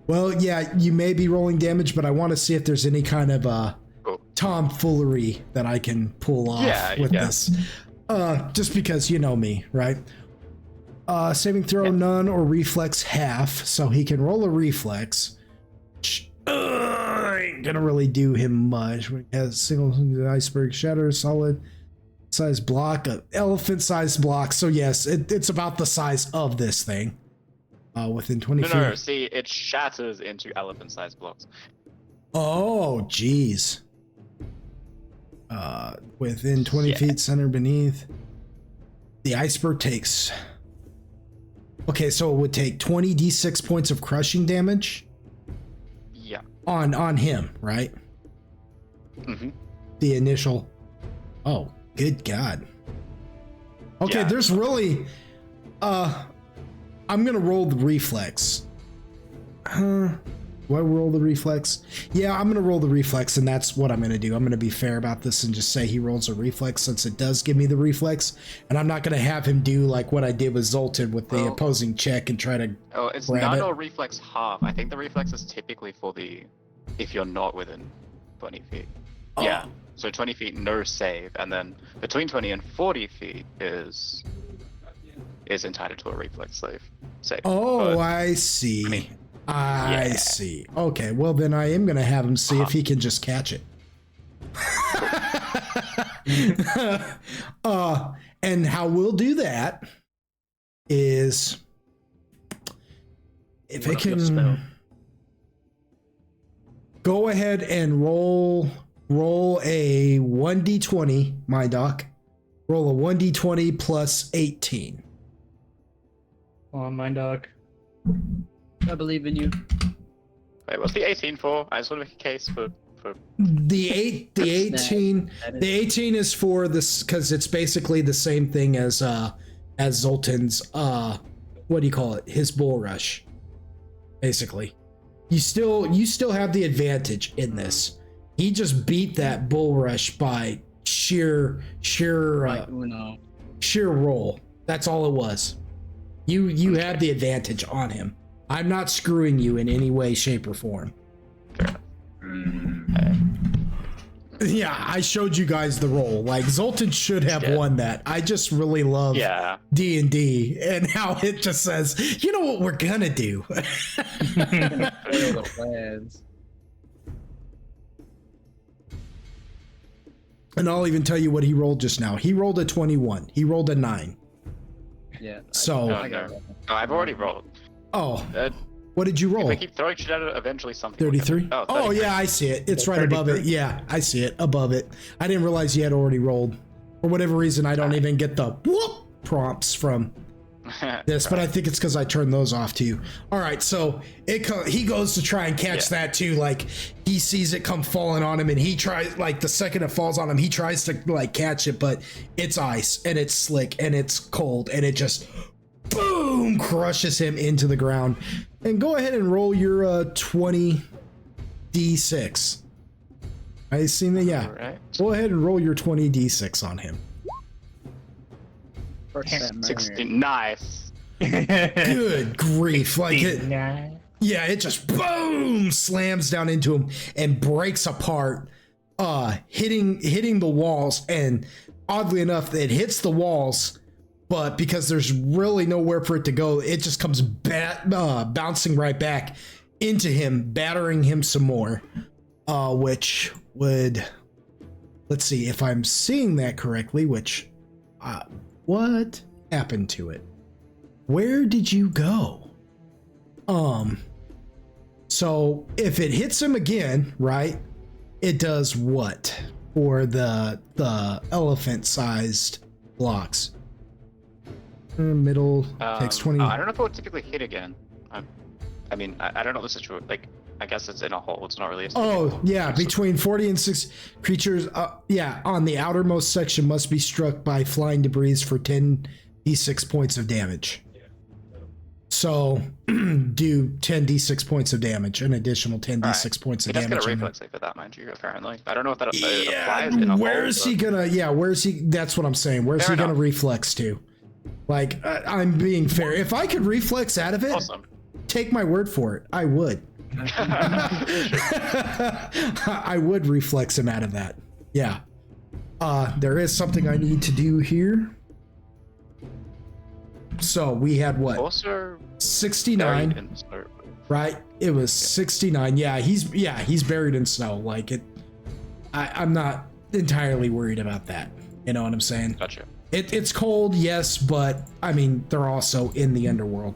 Well, yeah, you may be rolling damage, but I want to see if there's any kind of tomfoolery that I can pull off with this. Just because you know me, right? Saving throw none or reflex half, so he can roll a reflex. Ain't gonna really do him much. When he has single iceberg shatter, solid size block, elephant sized block. So yes, it's about the size of this thing. Within 20 feet. No, see, it shatters into elephant-sized blocks. Oh, jeez. Within 20 feet, center beneath. The iceberg takes... Okay, so it would take 20 d6 points of crushing damage? Yeah. On him, right? Mm-hmm. The initial... Oh, good God. Okay, there's really... I'm gonna roll the reflex. Do I roll the reflex? Yeah, I'm gonna roll the reflex, and that's what I'm gonna do. I'm gonna be fair about this and just say he rolls a reflex, since it does give me the reflex, and I'm not gonna have him do like what I did with Zoltan with the opposing check and try to it's none or reflex half. I think the reflex is typically for if you're not within 20 feet. Oh. Yeah, so 20 feet, no save, and then between 20 and 40 feet is entitled to a reflex save. Oh, but, I see. I see. Okay, well then I am gonna have him see if he can just catch it. And how we'll do that is if I can go ahead and roll a 1d20, my doc. Roll a 1d20 plus 18. On Mind Dog. I believe in you. Wait, what's the 18 for? I just want to make a case for the 18 is for this because it's basically the same thing as Zoltan's what do you call it? His bull rush. Basically. You still have the advantage in this. He just beat that bull rush by sheer roll. That's all it was. You had the advantage on him. I'm not screwing you in any way, shape, or form. Yeah, I showed you guys the roll. Like, Zoltan should have won that. I just really love D&D and how it just says, you know what we're gonna do. The plans. And I'll even tell you what he rolled just now. He rolled a 21. He rolled a 9. Yeah. So I've already rolled. Oh, what did you roll? If I keep throwing shit at it, eventually something. 33. Oh, oh yeah, I see it. It's right above it. Yeah, I see it above it. I didn't realize you had already rolled. For whatever reason, I don't even get the whoop prompts from this, but I think it's because I turned those off to you. All right, so he goes to try and catch that too. Like, he sees it come falling on him, and he tries, like, the second it falls on him, he tries to like catch it, but it's ice and it's slick and it's cold, and it just boom crushes him into the ground. And go ahead and roll your 20 d6. I seen that. Yeah. Right. Go ahead and roll your 20 d6 on him. 16. Nice. Good grief! Like it. Yeah, it just boom slams down into him and breaks apart, hitting the walls. And oddly enough, it hits the walls. But because there's really nowhere for it to go, it just comes bouncing right back into him, battering him some more. Which would, let's see if I'm seeing that correctly, which, what happened to it? Where did you go? So if it hits him again, right, it does what for the elephant-sized blocks? Middle takes 20. I don't know if it would typically hit again. I mean, I don't know the situation. Like, I guess it's in a hole. It's not really. Between 40 and 6 creatures. On the outermost section must be struck by flying debris for 10 d6 points of damage. So do 10 d6 points of damage, an additional 10 d6 points of damage. He does get a reflex save for that, mind you. Apparently, I don't know if that applies in a hole. Where is he gonna? Yeah, where is he? That's what I'm saying. Where's he gonna reflex to? Like, I'm being fair. If I could reflex out of it, take my word for it, I would. I would reflex him out of that. Yeah. There is something I need to do here. So we had what? 69. Right? It was 69. Yeah, he's buried in snow. Like it. I'm not entirely worried about that. You know what I'm saying? Gotcha. It's cold, yes, but I mean they're also in the underworld.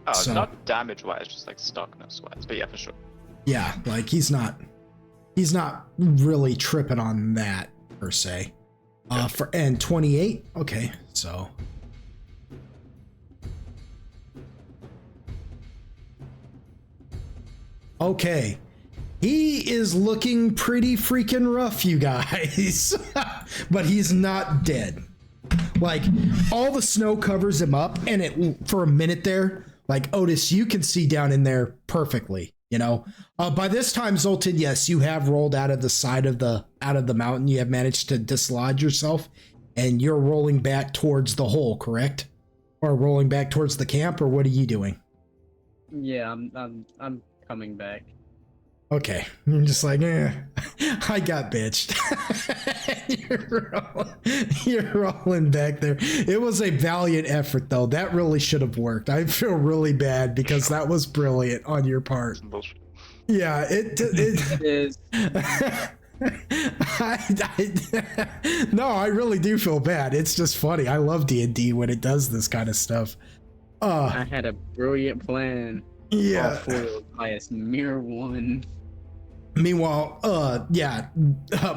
Oh, so, not damage-wise, just like stuckness-wise. But yeah, for sure. Yeah, like he's not really tripping on that per se. And 28. Okay, so. Okay. He is looking pretty freaking rough, you guys. But he's not dead. Like, all the snow covers him up, and it for a minute there, like, Otis, you can see down in there perfectly, you know? By this time, Zoltan, yes, you have rolled out of the side of the mountain. You have managed to dislodge yourself, and you're rolling back towards the hole, correct? Or rolling back towards the camp, or what are you doing? Yeah, I'm coming back. Okay, I'm just like, I got bitched. You're rolling back there. It was a valiant effort, though. That really should have worked. I feel really bad because that was brilliant on your part. Yeah, it is. No, I really do feel bad. It's just funny. I love D&D when it does this kind of stuff. I had a brilliant plan. Yeah. Foiled by a mere one. Meanwhile,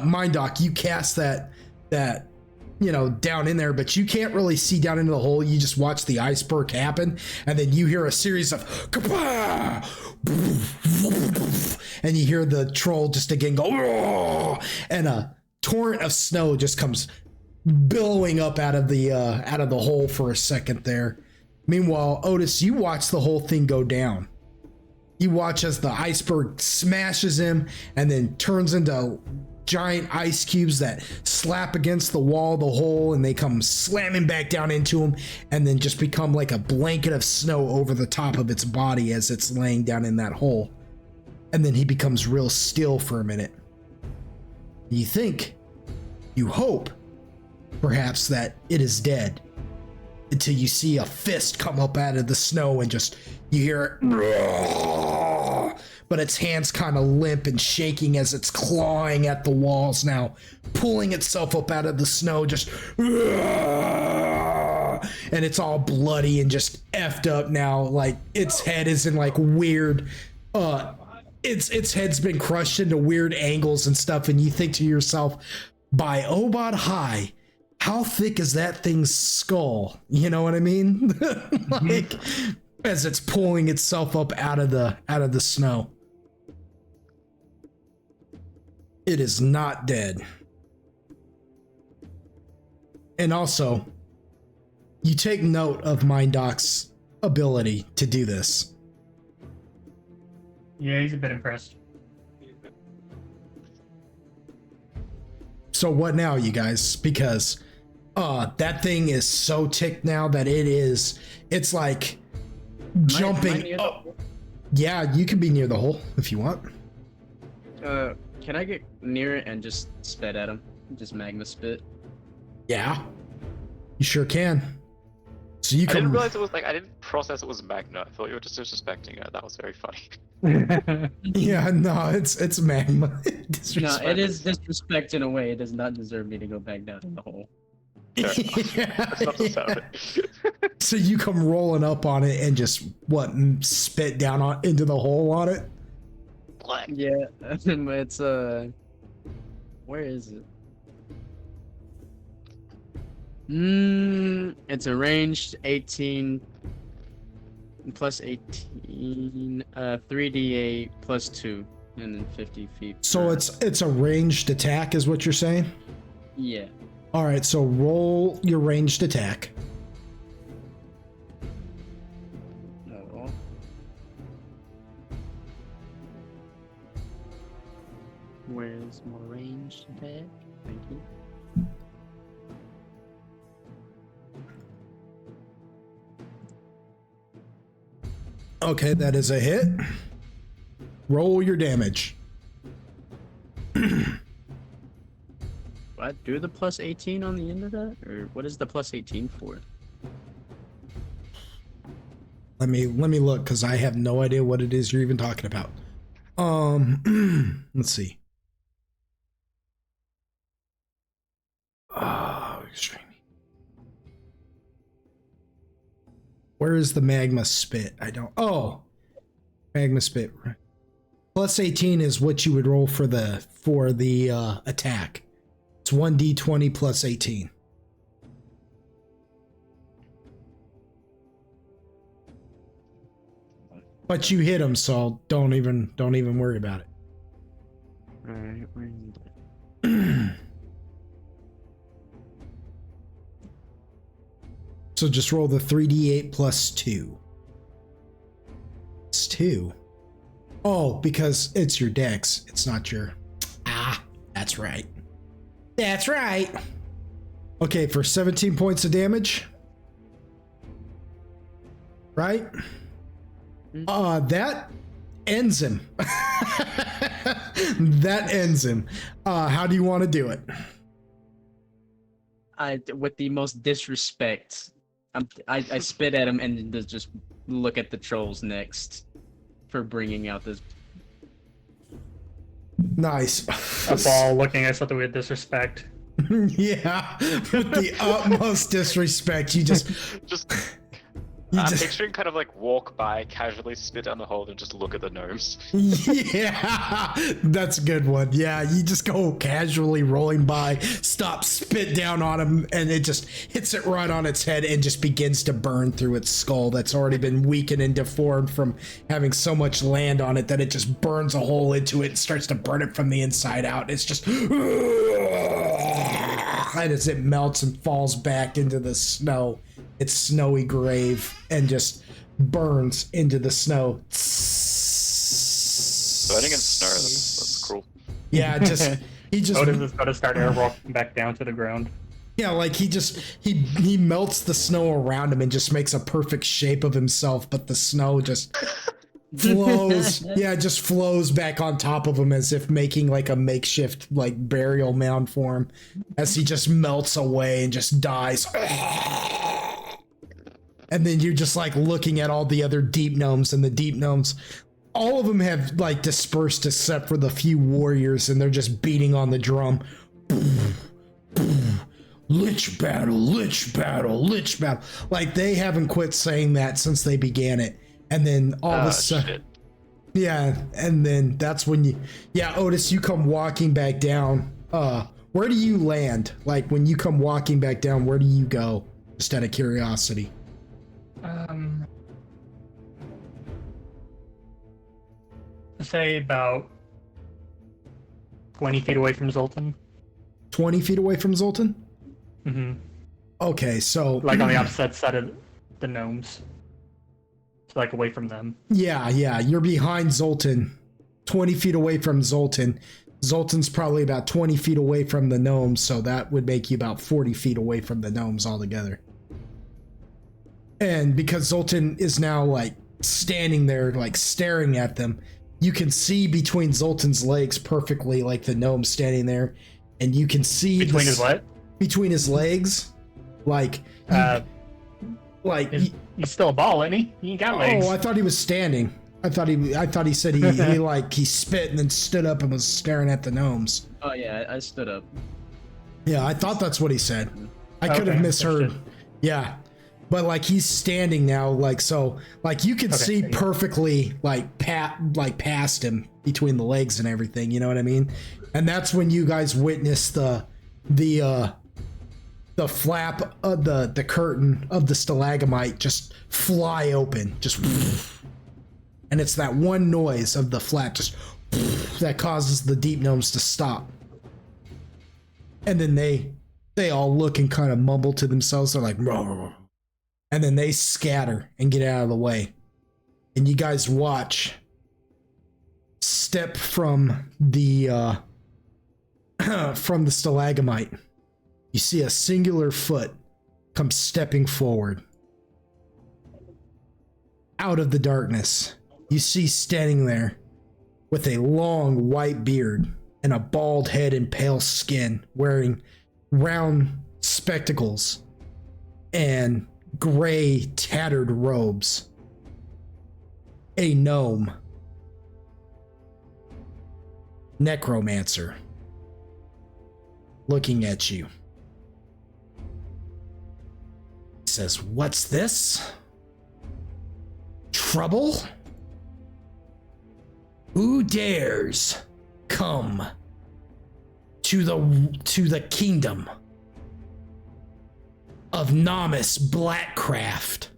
Mind Doc, you cast that, you know, down in there, but you can't really see down into the hole. You just watch the iceberg happen, and then you hear a series of kapah, and you hear the troll just again go, and a torrent of snow just comes billowing up out of the hole for a second there. Meanwhile, Otis, you watch the whole thing go down. You watch as the iceberg smashes him and then turns into giant ice cubes that slap against the wall of the hole, and they come slamming back down into him, and then just become like a blanket of snow over the top of its body as it's laying down in that hole. And then he becomes real still for a minute. You think, you hope, perhaps that it is dead, until you see a fist come up out of the snow and just, you hear it, but its hands kind of limp and shaking as it's clawing at the walls now, pulling itself up out of the snow, just, and it's all bloody and just effed up now. Like its head is in like weird, its head's been crushed into weird angles and stuff. And you think to yourself, by Obod High, how thick is that thing's skull? You know what I mean? Like, as it's pulling itself up out of the snow. It is not dead. And also, you take note of Mindoc's ability to do this. Yeah, he's a bit impressed. So what now, you guys? Because that thing is so ticked now that it's like jumping. Yeah, you can be near the hole if you want. Can I get near it and just spit at him? Just magma spit. Yeah, you sure can. So you I can. didn't realize it was like, I didn't process it was magma. I thought you were just disrespecting it. That was very funny. Yeah, no, it's magma. No, it is disrespect in a way. It does not deserve me to go back down in the hole. Yeah. That's not the sound. So you come rolling up on it and just spit down into the hole on it. Black. Yeah, it's where is it? It's a ranged 18 plus 18, 3d8 plus 2, and then 50 feet. So it's a ranged attack, is what you're saying? Yeah. All right, so roll your ranged attack. Oh. Where's my ranged attack? Thank you. Okay, that is a hit. Roll your damage. What? Do the plus 18 on the end of that? Or what is the plus 18 for? Let me look, because I have no idea what it is you're even talking about. Let's see. Extreme. Where is the magma spit? I don't. Oh, magma spit. Plus 18 is what you would roll for the attack. It's 1d20 plus 18. But you hit him, so don't even worry about it. Alright, where is it? So just roll the 3d8 plus 2. It's 2. Oh, because it's your dex. It's not your... Ah, that's right. That's right. Okay, for 17 points of damage. Right? That ends him. That ends him. How do you want to do it? With the most disrespect, I spit at him and just look at the trolls next for bringing out this. Nice. A ball looking at something with disrespect. Yeah, with the utmost disrespect, you just I'm picturing kind of like walk by, casually spit down the hole, and just look at the gnomes. Yeah, that's a good one. Yeah, you just go casually rolling by, stop, spit down on him, and it just hits it right on its head and just begins to burn through its skull that's already been weakened and deformed from having so much land on it that it just burns a hole into it and starts to burn it from the inside out. It's just... And as it melts and falls back into the snow, its snowy grave, and just burns into the snow. Burning in snow, that's cruel. Yeah, just He just Otis is going to start airwalking back down to the ground. Yeah, like he melts the snow around him and just makes a perfect shape of himself, but the snow just flows. Yeah, it just flows back on top of him as if making like a makeshift like burial mound for him as he just melts away and just dies. And then you're just like looking at all the other deep gnomes, and the deep gnomes, all of them have like dispersed except for the few warriors, and they're just beating on the drum. Lich battle, lich battle, lich battle. Like they haven't quit saying that since they began it. And then all of a sudden, yeah, and then that's when Otis, you come walking back down. Where do you land? Like when you come walking back down, where do you go? Just out of curiosity. Say about 20 feet away from Zoltan. 20 feet away from Zoltan? Mm-hmm. Okay, so like on the opposite side of the gnomes. So like away from them. Yeah, you're behind Zoltan. 20 feet away from Zoltan. Zoltan's probably about 20 feet away from the gnomes, so that would make you about 40 feet away from the gnomes altogether. And because Zoltan is now like standing there, like staring at them, you can see between Zoltan's legs perfectly, like the gnome standing there, and you can see between his what? Between his legs, like he's still a ball, isn't he? He ain't got legs. Oh, I thought he was standing. I thought he said he spit and then stood up and was staring at the gnomes. Oh yeah, I stood up. Yeah, I thought that's what he said. I could have misheard. Yeah. But like he's standing now, like so, like you can see perfectly, like past him between the legs and everything. You know what I mean? And that's when you guys witness the flap of the curtain of the stalagmite just fly open, just, and it's that one noise of the flap just that causes the deep gnomes to stop, and then they all look and kind of mumble to themselves. They're like, "Rah." And then they scatter and get out of the way. And you guys watch step from the stalagmite. You see a singular foot come stepping forward. Out of the darkness, you see standing there with a long white beard and a bald head and pale skin, wearing round spectacles and gray tattered robes. A gnome. Necromancer. Looking at you. He says, "What's this? Trouble? Who dares come to the kingdom of Nomus Blackcraft?"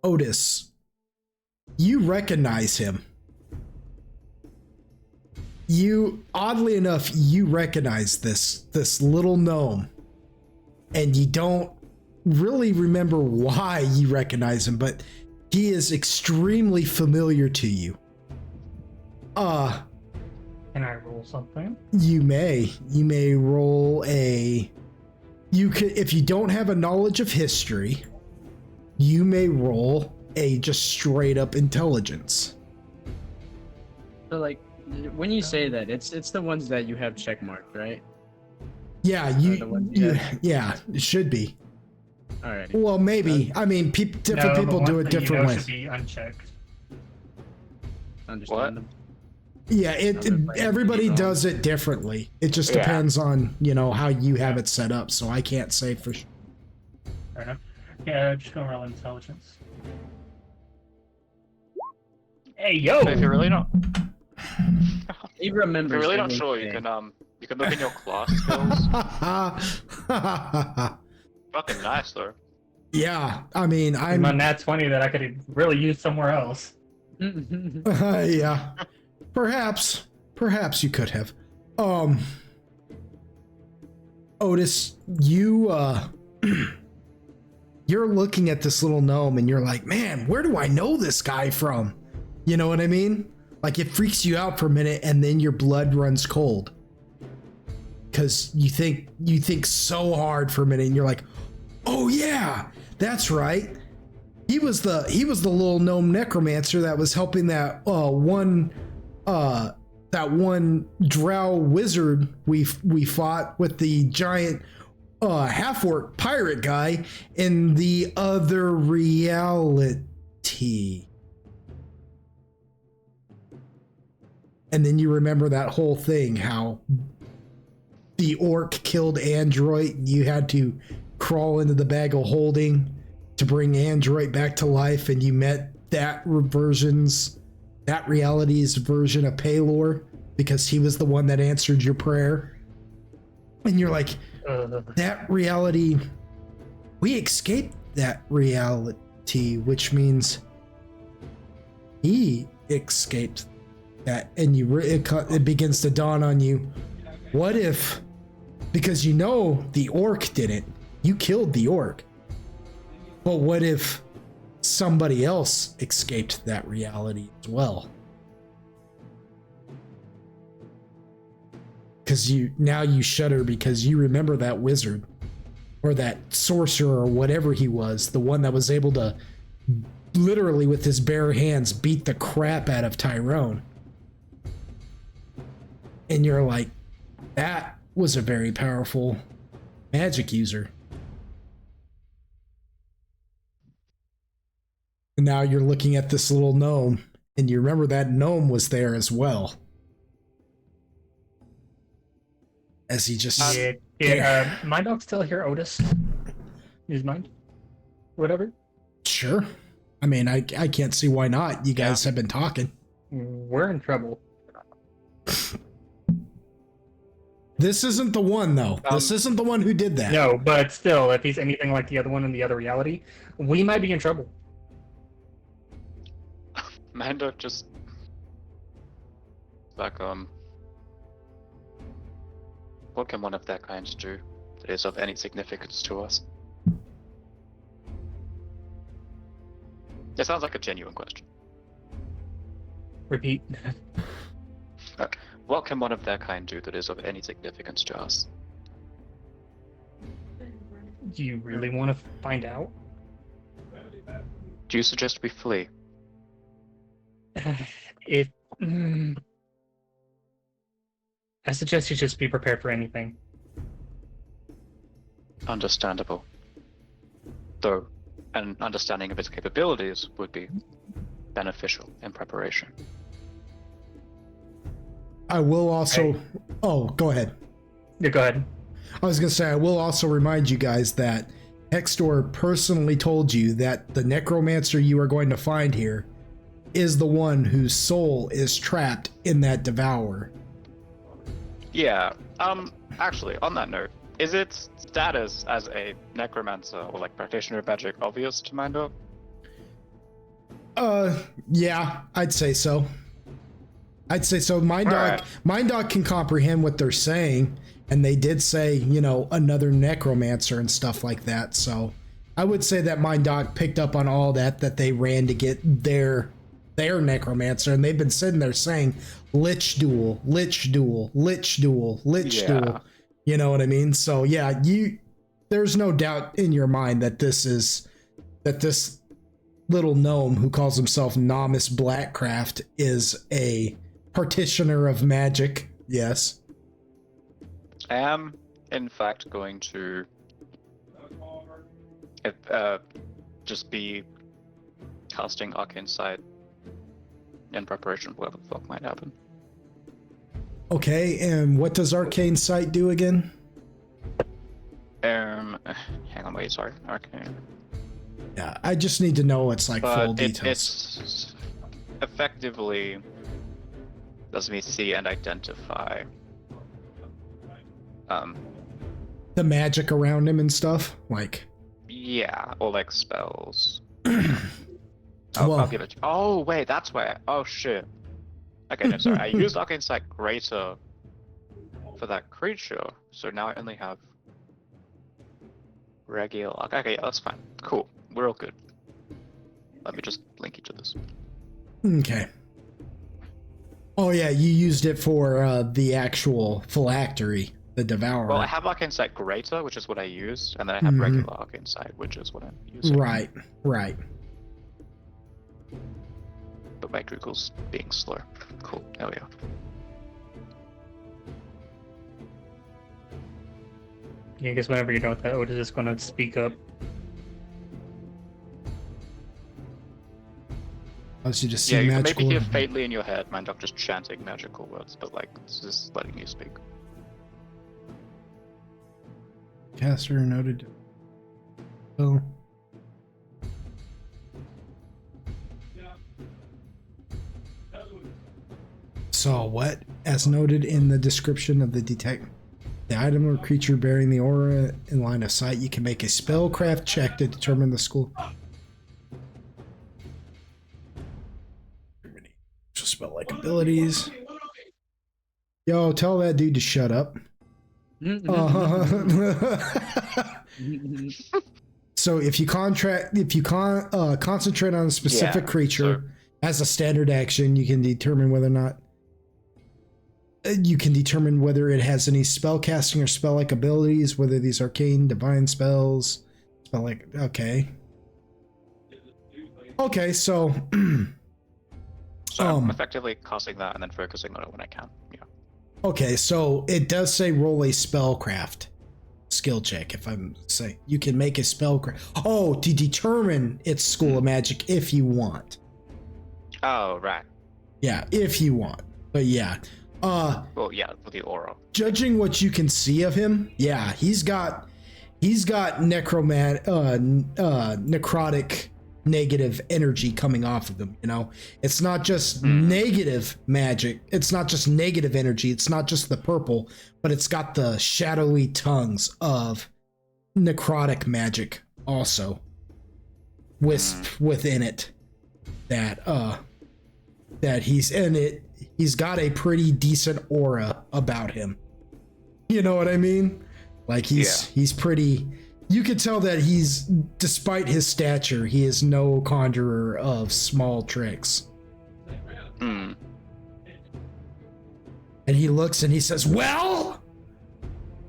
Otis, you recognize him. Oddly enough, you recognize this little gnome, and you don't really remember why you recognize him, but he is extremely familiar to you. Can I roll something? You may roll if you don't have a knowledge of history, you may roll a just straight up intelligence. So like when you say that, it's the ones that you have check marked, right? Yeah, yeah, it should be. All right. Well, maybe. I mean, different people do it different ways. Should be unchecked. Understand them. Yeah, everybody does it differently. It just depends on, how you have it set up, so I can't say for sure. Fair enough. Yeah, just gonna roll intelligence. Hey, yo! If you're really not, He remembers. if you're really not sure, you can look in your class skills. Fucking nice though. Yeah, I mean, I'm a nat 20 that I could really use somewhere else. Yeah. Perhaps you could have. Otis, you're looking at this little gnome and you're like, man, where do I know this guy from? You know what I mean? Like it freaks you out for a minute and then your blood runs cold. Cause you think so hard for a minute and you're like, oh yeah, that's right. He was the little gnome necromancer that was helping that one drow wizard we fought with the giant half-orc pirate guy in the other reality. And then you remember that whole thing, how the orc killed Android and you had to crawl into the bag of holding to bring Android back to life, and you met that reality's version of Paylor because he was the one that answered your prayer. And you're like, that reality, we escaped that reality, which means he escaped that. And it begins to dawn on you, what if, because you know the orc didn't, you killed the orc, but what if somebody else escaped that reality as well? Because you shudder because you remember that wizard or that sorcerer or whatever he was, the one that was able to literally with his bare hands beat the crap out of Tyrone. And you're like, that was a very powerful magic user. And now you're looking at this little gnome, and you remember that gnome was there as well. As he just... Mind Dog still hear Otis? His mind? Whatever? Sure. I mean, I can't see why not. You guys have been talking. We're in trouble. This isn't the one, though. This isn't the one who did that. No, but still, if he's anything like the other one in the other reality, we might be in trouble. Mando just like what can one of their kind do that is of any significance to us? It sounds like a genuine question. Repeat. What can one of their kind do that is of any significance to us? Do you really want to find out? Do you suggest we flee? I suggest you just be prepared for anything. Understandable. Though an understanding of its capabilities would be beneficial in preparation. I will also... Oh, go ahead. Yeah, go ahead. I was going to say, I will also remind you guys that Hextor personally told you that the necromancer you are going to find here is the one whose soul is trapped in that devourer. Yeah, actually, on that note, is its status as a necromancer or like practitioner of magic obvious to Mando? Yeah, I'd say so. Mind Dog can comprehend what they're saying, and they did say, another necromancer and stuff like that, so I would say that Mind Dog picked up on all that they ran to get their necromancer, and they've been sitting there saying lich duel, lich duel, lich duel, lich duel. You know what I mean? So yeah, there's no doubt in your mind that this little gnome who calls himself Nomus Blackcraft is a practitioner of magic. Yes. I am, in fact, going to just be casting Arcane Sight in preparation for whatever the fuck might happen. Okay, and what does Arcane Sight do again? Hang on, wait, sorry. Arcane. Yeah, I just need to know it's like full details. It's effectively lets me see and identify the magic around him and stuff, like. Yeah, or like spells. Well, I'll give it. Oh wait, that's where. Oh shit. Okay, no, sorry. I used Arcane Sight Greater for that creature, so now I only have regular. Okay, yeah, that's fine. Cool. We're all good. Let me just link each of this. Okay. Oh yeah, you used it for the actual phylactery, the Devourer. Well, I have Arcane Sight Greater, which is what I used, and then I have Mhm. regular Arcane Sight, which is what I'm using. Right, right. But my Google's being slow. Cool, there we go. Yeah, I guess whenever you're done with that, Otis is going to speak up. Unless you just see Yeah, you can magical. maybe hear faintly in your head, mind up just chanting magical words, but like, it's just letting you speak. Caster noted. Oh. So what? As noted in the description of the item or creature bearing the aura in line of sight, you can make a spellcraft check to determine the school. Spell-like abilities. Yo, tell that dude to shut up. So if you concentrate on a specific creature as a standard action, you can determine whether it has any spell casting or spell-like abilities, whether these arcane, divine spells, spell-like. Okay, so. So I'm effectively casting that and then focusing on it when I can. Yeah. Okay, so it does say roll a spellcraft skill check. If I'm saying you can make a spellcraft. Oh, to determine its school of magic if you want. Oh, right. Yeah, if you want. But yeah. Well, yeah, for the aura. Judging what you can see of him, yeah, he's got necrotic negative energy coming off of them. You know, it's not just negative magic, it's not just negative energy, it's not just the purple, but it's got the shadowy tongues of necrotic magic also within it, that he's got a pretty decent aura about him. You know what I mean? Like he's pretty. You could tell that despite his stature, he is no conjurer of small tricks. Mm. And he looks and he says, "Well,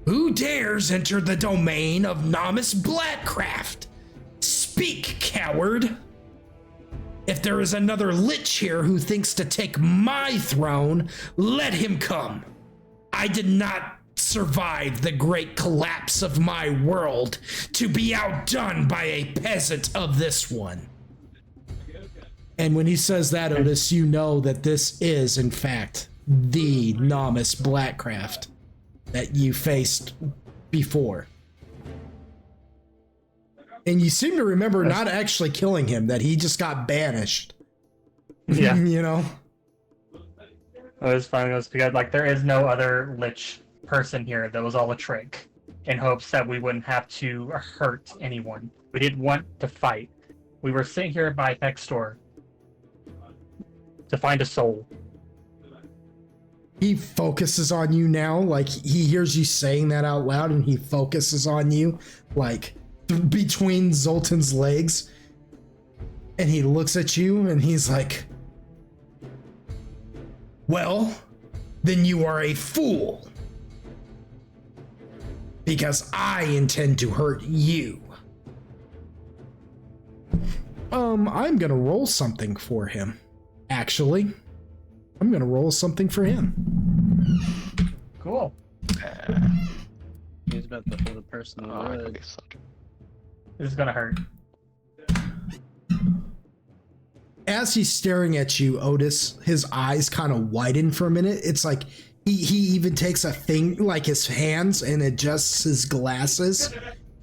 who dares enter the domain of Nomus Blackcraft? Speak, coward. If there is another lich here who thinks to take my throne, let him come. I did not survive the great collapse of my world to be outdone by a peasant of this one." And when he says that, Otis, you know that this is, in fact, the Nomus Blackcraft that you faced before. And you seem to remember not actually killing him, that he just got banished. Yeah. You know? It was funny because like there is no other lich person here. That was all a trick in hopes that we wouldn't have to hurt anyone. We didn't want to fight. We were sitting here by Peck's store to find a soul. He focuses on you now, like he hears you saying that out loud, and he focuses on you like between Zoltan's legs, and he looks at you and he's like, "Well, then you are a fool, because I intend to hurt you." I'm gonna roll something for him. Actually, I'm gonna roll something for him. Cool. He's about to hold a person in the wood. This is gonna hurt. As he's staring at you, Otis, his eyes kind of widen for a minute. It's like he even takes a thing, like his hands, and adjusts his glasses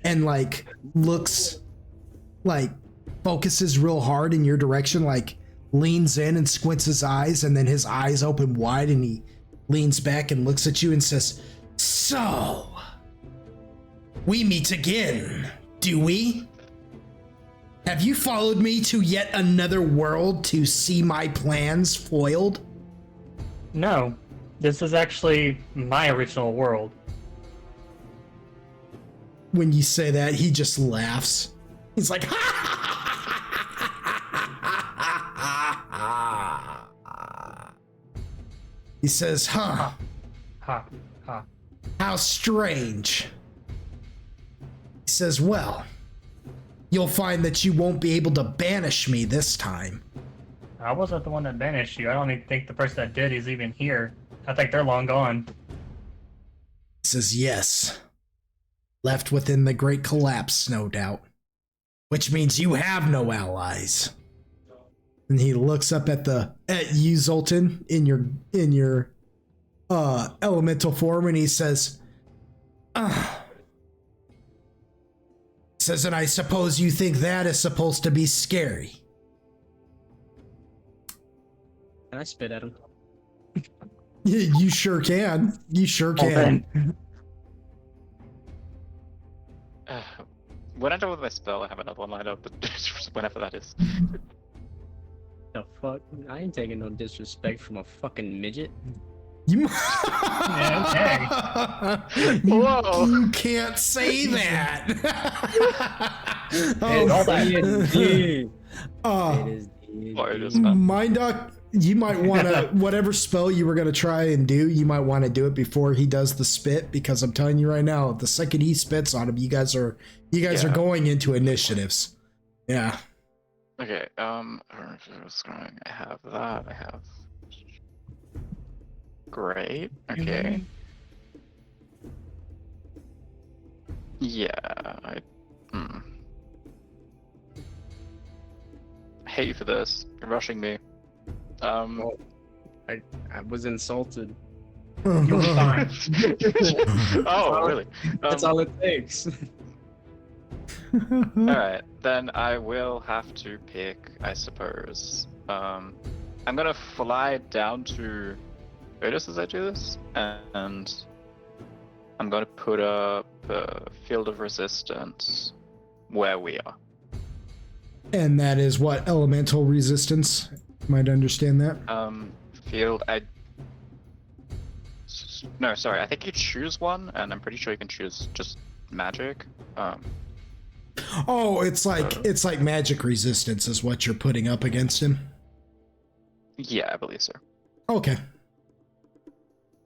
and like looks, like focuses real hard in your direction, like leans in and squints his eyes, and then his eyes open wide and he leans back and looks at you and says, "So, we meet again, do we? Have you followed me to yet another world to see my plans foiled?" No, this is actually my original world. When you say that, he just laughs. He's like, "Ha!" He says, huh, Ha, ha. how strange. He says, well, you'll find that you won't be able to banish me this time. I wasn't the one that banished you. I don't even think the person that did is even here. I think they're long gone. He says, yes. Left within the Great Collapse, no doubt. Which means you have no allies. And he looks up at you, Zoltan, in your elemental form, and he says, and I suppose you think that is supposed to be scary. Can I spit at him? You sure can. You sure can. When I'm done with my spell, I have another one lined up, but whenever that is. The fuck? I ain't taking no disrespect from a fucking midget. You, Whoa. you can't say that. Mindoc, you might want to, whatever spell you were going to try and do, you might want to do it before he does the spit, because I'm telling you right now, the second he spits on him, you guys are going into initiatives. Yeah. Okay, I have that, I have... Great, okay. Yeah, I hate you for this. You're rushing me. Well, I was insulted. You're fine. Oh, really? That's all it takes. Alright, then I will have to pick, I suppose. I'm gonna fly down to Otis as I do this, and I'm gonna put up a field of resistance where we are. And that is what elemental resistance? Might understand that. Field, no, sorry, I think you choose one, and I'm pretty sure you can choose just magic. Oh, it's like magic resistance is what you're putting up against him. Yeah, I believe so. Okay.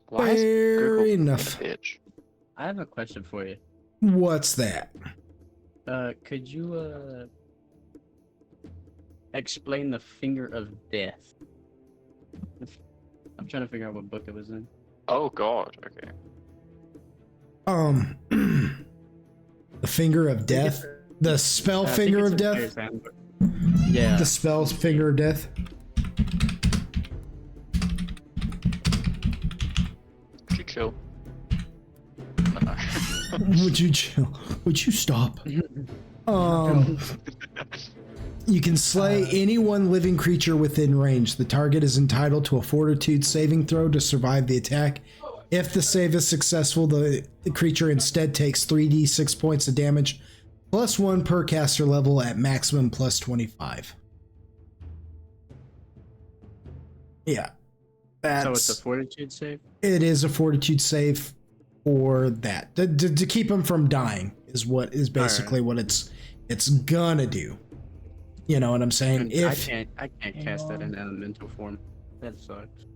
Why is Fair Google enough. a bitch? I have a question for you. What's that? Could you explain the finger of death? I'm trying to figure out what book it was in. Oh god, okay. The finger of death? The spell finger of death? Yeah. The spell finger of death? Would you chill? No. Would you chill? Would you stop? You can slay any one living creature within range. The target is entitled to a fortitude saving throw to survive the attack. If the save is successful, the creature instead takes 3d6 points of damage, +1 per caster level at maximum +25. Yeah. So it's a fortitude save? It is a fortitude save for that. To keep him from dying is what is basically what it's gonna do. You know what I'm saying? I can't cast that in elemental form. That sucks.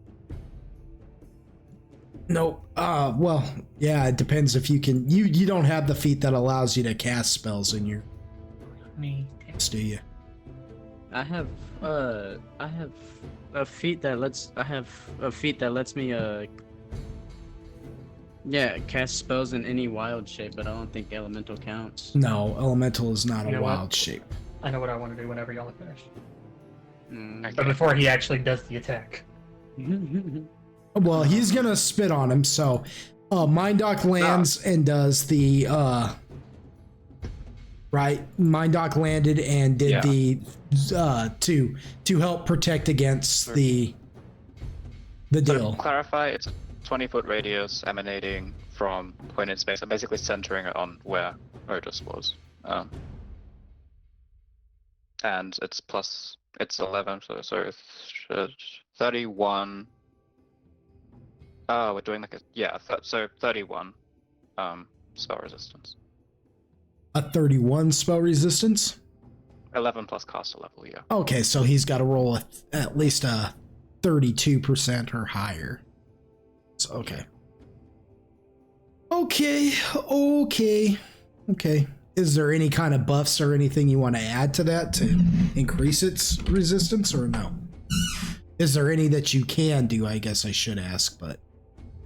Nope. Well, yeah, it depends if you can. You don't have the feat that allows you to cast spells in your. Do you? I have a feat that lets me cast spells in any wild shape, but I don't think elemental counts. No, elemental is not You a know wild what? shape. I know what I want to do whenever y'all are finished. Mm. But before he actually does the attack. Well, he's gonna spit on him, so Mindoc lands and does the right. Mindoc landed and did the to help protect against the deal. To clarify, it's a 20-foot radius emanating from point in space. I'm basically centering it on where Otis was. And it's 11, so it's 31. Oh, we're doing like so 31 spell resistance. A 31 spell resistance? 11 plus caster level, yeah. Okay, so he's got to roll at least a 32% or higher. Okay. Okay. Is there any kind of buffs or anything you want to add to that to increase its resistance, or no? Is there any that you can do? I guess I should ask, but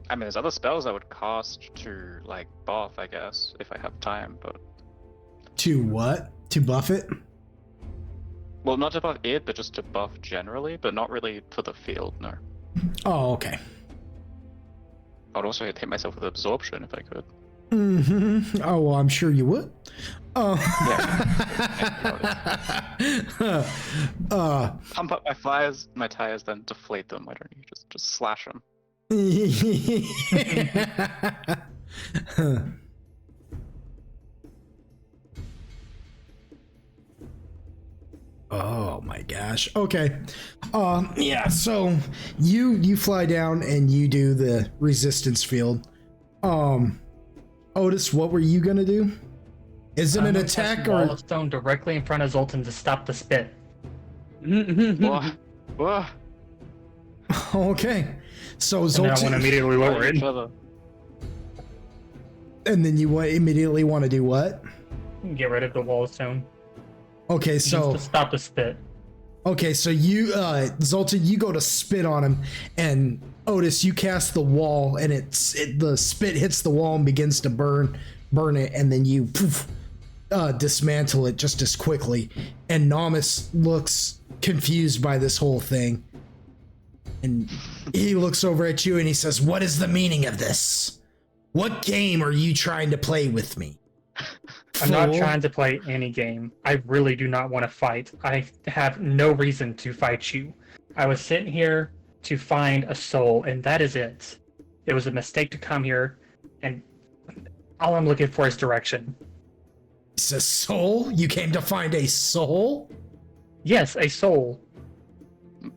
I mean, there's other spells I would cast to like buff, I guess, if I have time. But to what? To buff it? well, not to buff it, but just to buff generally, but not really for the field. No. Oh, okay. I'd also hit myself with absorption if I could. Mm-hmm. Oh, well, I'm sure you would. Oh. Yeah. Pump up my tires, then deflate them. Why don't you just slash them? Oh my gosh. Okay. Yeah, so you fly down and you do the resistance field. Otis, what were you gonna do? Is it an attack or wall of stone directly in front of Zoltan to stop the spit? Whoa. Okay. So And then I want to Zoltan, immediately lower it. and then you immediately want to do what? Get rid of the wall of stone. Okay, Just so to stop the spit. okay, so you Zoltan, you go to spit on him, and Otis, you cast the wall, and the spit hits the wall and begins to burn it, and then you dismantle it just as quickly. And Namus looks confused by this whole thing, and he looks over at you and he says, "What is the meaning of this? What game are you trying to play with me?" I'm not trying to play any game. I really do not want to fight. I have no reason to fight you. I was sitting here to find a soul, and that is it. It was a mistake to come here, and all I'm looking for is direction. It's a soul? You came to find a soul? Yes, a soul.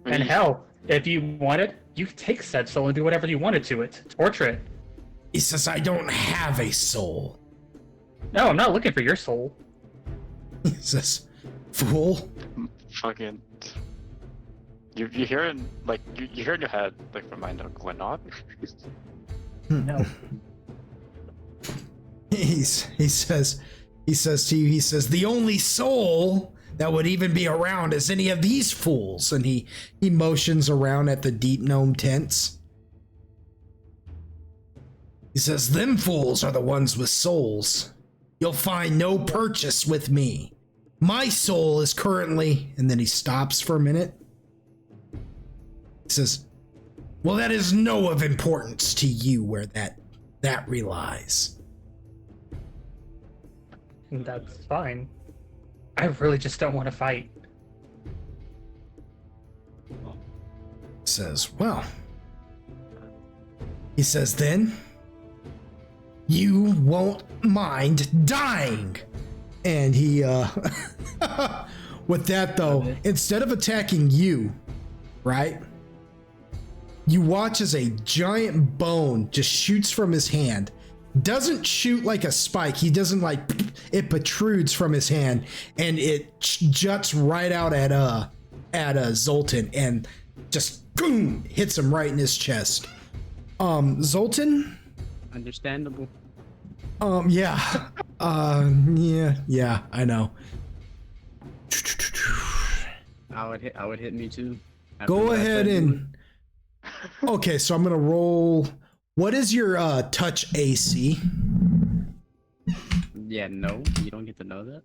And hell, if you wanted, you could take said soul and do whatever you wanted to it. Torture it. He says, "I don't have a soul." No, I'm not looking for your soul. He says, "Fool." Fucking. You hear in like you hear in your head like reminder Glenot. No. He says to you, he says, "The only soul that would even be around is any of these fools." And he motions around at the deep gnome tents. He says, "Them fools are the ones with souls. You'll find no purchase with me. My soul is currently," and then he stops for a minute. He says, "Well, that is no of importance to you where that relies." That's fine. I really just don't want to fight. Says, "Well," he says, "then you won't mind dying." And he with that though, instead of attacking you, right, you watch as a giant bone just shoots from his hand. Doesn't shoot like a spike. He doesn't like, it protrudes from his hand and it juts right out at Zoltan and just boom, hits him right in his chest. Zoltan? Understandable. Yeah. Yeah, I know. I would hit me too. Go ahead and okay, so I'm gonna roll. What is your touch AC? Yeah, no, you don't get to know that.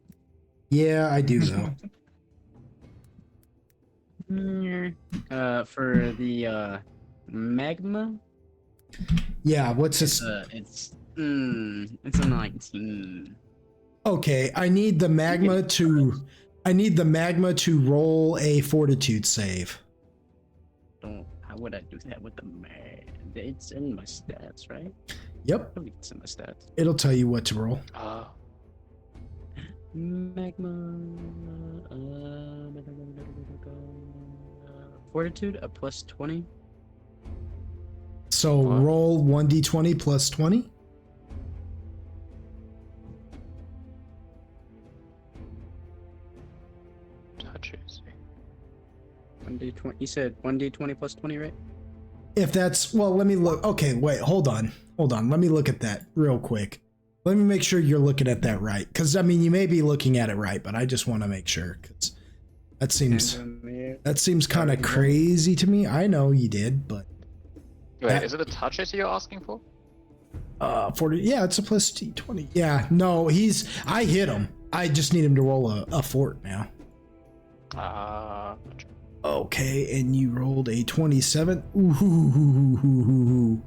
Yeah, I do though. For the magma. Yeah, what's this? It's a 19. Okay, I need the magma to roll a fortitude save. How would I do that with the mag? It's in my stats, right? Yep. I think it's in my stats. It'll tell you what to roll. Magma. Fortitude, a plus 20. So roll 1d20 plus 20. Touch AC. 1d20. You said 1d20 plus 20, right? if that's, well, let me look. Okay, wait, hold on. Let me look at that real quick. Let me make sure you're looking at that right. Because, I mean, you may be looking at it right, but I just want to make sure. Because that seems kind of crazy to me. I know you did, but... Wait, is it a touch hit you're asking for? 40. Yeah, it's a plus D20. Yeah, no, I hit him. I just need him to roll a fort now. Okay, and you rolled a 27. Ooh.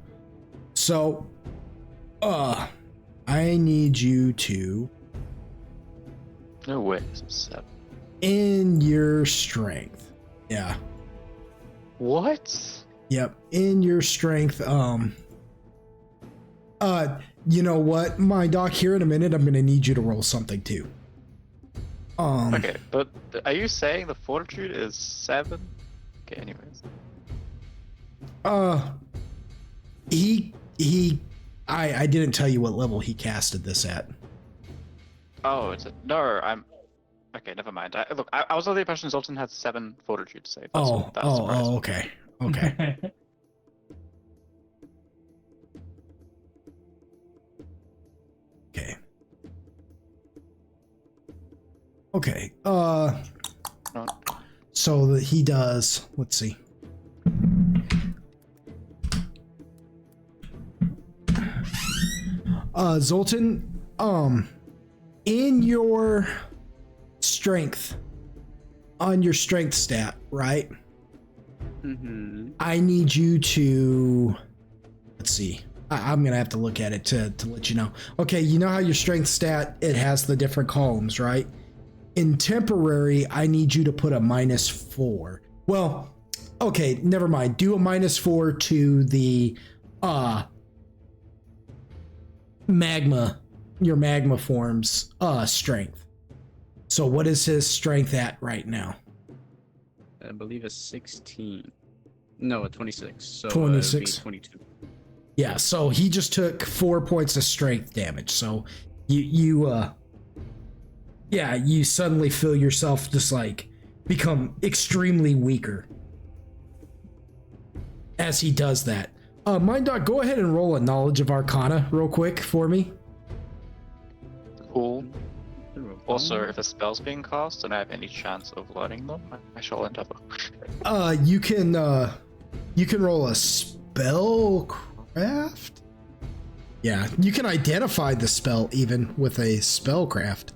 So, I need you to... No way, it's a 7. In your strength. Yeah. What? Yep, in your strength. You know what, my doc, here in a minute, I'm gonna need you to roll something too. Okay, but are you saying the fortitude is 7? Okay, anyways. I didn't tell you what level he casted this at. Oh, okay, never mind. I was under the impression Zoltan had 7 fortitude save. Okay. Okay. So that he does, let's see. Zoltan, in your strength, on your strength stat, right? Mm-hmm. I need you to, let's see. I'm gonna have to look at it to let you know. Okay, you know how your strength stat, it has the different columns, right? In temporary, I need you to put a -4. Well, okay, never mind. Do a -4 to the magma, your magma form's strength. So what is his strength at right now? I believe it's 16. No, a 26. So 26. 22. Yeah, so he just took 4 points of strength damage. So you suddenly feel yourself just like become extremely weaker as he does that. Mind Dog, go ahead and roll a knowledge of Arcana real quick for me. Cool. Also, if a spell's being cast and I have any chance of learning them, I shall endeavor. You can roll a spellcraft. Yeah, you can identify the spell even with a spellcraft,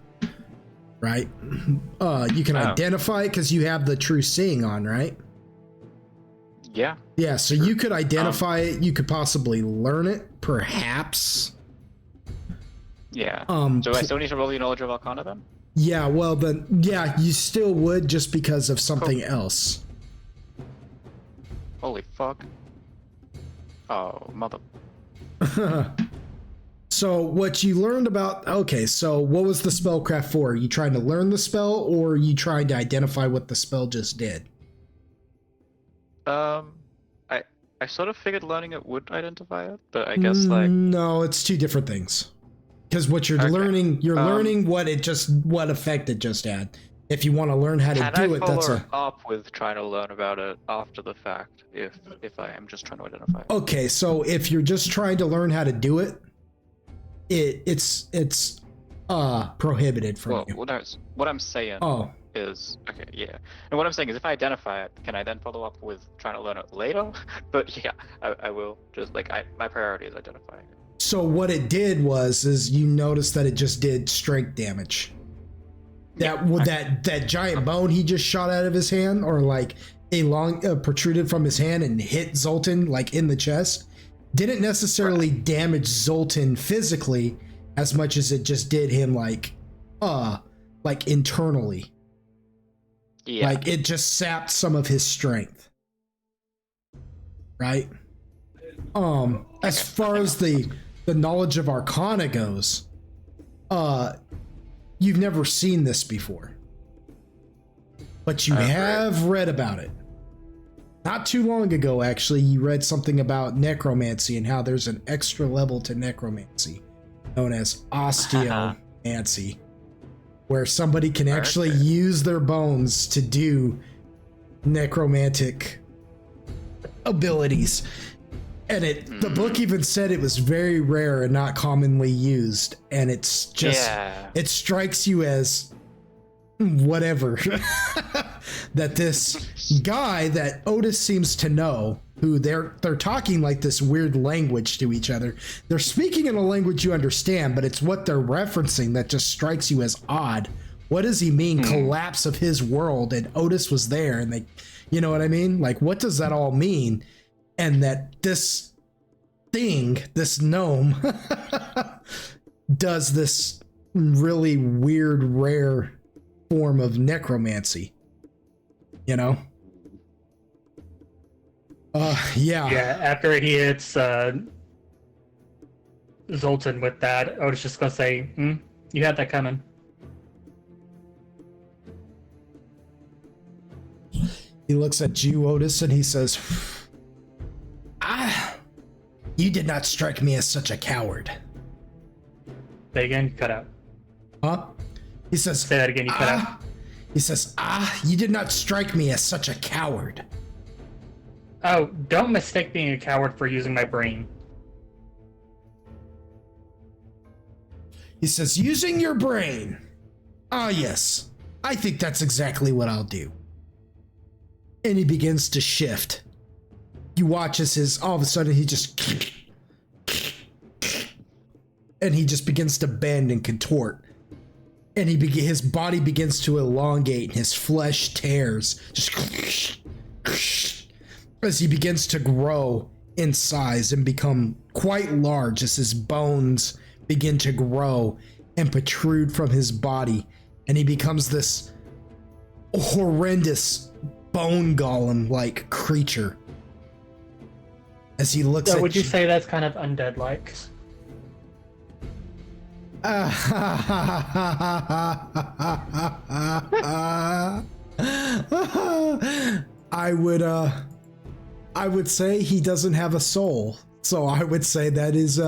right? You can identify it because you have the true seeing on, right? Yeah. Yeah, so you could identify it. You could possibly learn it, perhaps. Yeah. Do I still need to roll your knowledge of Arcana then? Yeah, well, then, yeah, you still would just because of something else. Holy fuck. Oh, mother. So what you learned about, okay, so what was the spellcraft for? Are you trying to learn the spell or are you trying to identify what the spell just did? I sort of figured learning it would identify it, but I guess like... No, it's two different things. Because what you're learning, learning what effect it just had. If you want to learn how to do it, that's up with trying to learn about it after the fact, if I am just trying to identify it. Okay, so if you're just trying to learn how to do it, it's prohibited from you. What I'm saying is, okay, yeah. And what I'm saying is if I identify it, can I then follow up with trying to learn it later? But yeah, I will. Just like, my priority is identifying it. So what it did is you noticed that it just did strength damage. That giant bone he just shot out of his hand, or like a long protruded from his hand and hit Zoltan like in the chest, didn't necessarily damage Zoltan physically as much as it just did him like internally. Yeah. Like it just sapped some of his strength. Right? As far as the knowledge of Arcana goes, you've never seen this before, but you have read about it. Not too long ago, actually, you read something about necromancy and how there's an extra level to necromancy known as osteomancy, where somebody can actually use their bones to do necromantic abilities. And the book even said it was very rare and not commonly used. And it's just, it strikes you as whatever. That this guy that Otis seems to know, who they're talking like this weird language to each other. They're speaking in a language you understand, but it's what they're referencing that just strikes you as odd. What does he mean, collapse of his world, and Otis was there, and they, you know what I mean? Like, what does that all mean? And that this thing, this gnome, does this really weird, rare form of necromancy. You know? Yeah. Yeah, after he hits Zoltan with that, Otis just gonna say, you had that coming. He looks at you, Otis, and he says, you did not strike me as such a coward. Say again, you cut out. Huh? He says, say that again, you cut out. He says, you did not strike me as such a coward. Oh, don't mistake being a coward for using my brain. He says, using your brain. Ah, yes. I think that's exactly what I'll do. And he begins to shift. You watch as all of a sudden he just... and he just begins to bend and contort. And his body begins to elongate and his flesh tears. Just... as he begins to grow in size and become quite large as his bones begin to grow and protrude from his body. And he becomes this horrendous bone golem-like creature. As he looks at would you say that's kind of undead-like? I would say he doesn't have a soul. So I would say that is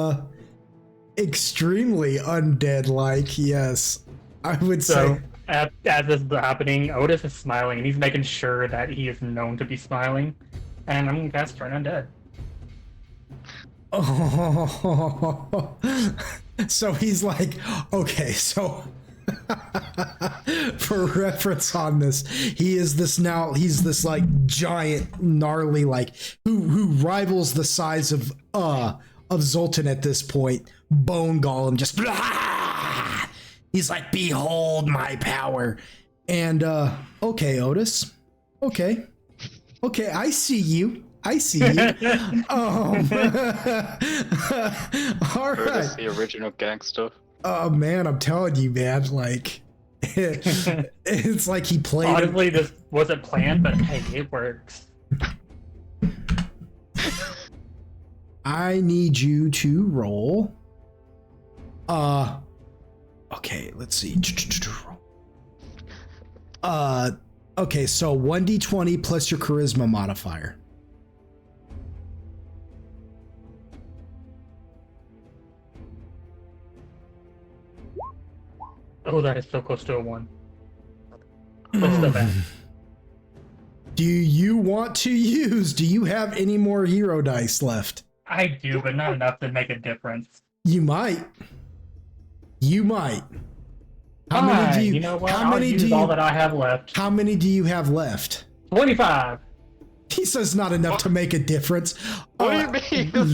extremely undead-like, yes. I would say. As this is happening, Otis is smiling, and he's making sure that he is known to be smiling. And I'm going to cast Turn Undead. Oh. So he's like, okay, so for reference on this, he's this like giant, gnarly, like who rivals the size of Zoltan at this point. Bone Golem, just blah! He's like, behold my power. And okay, Otis. Okay, I see you. All right. The original gangster. Oh man, I'm telling you, man. Like, it's like he played. Honestly, this wasn't planned, but hey, it works. I need you to roll. Okay, let's see. Okay, so 1d20 plus your charisma modifier. Oh, that is so close to a 1. But still bad. Do you have any more hero dice left? I do, but not enough to make a difference. You might. How many do you? You know what? How many do you? All that I have left. How many do you have left? 25. He says not enough to make a difference. What do you mean?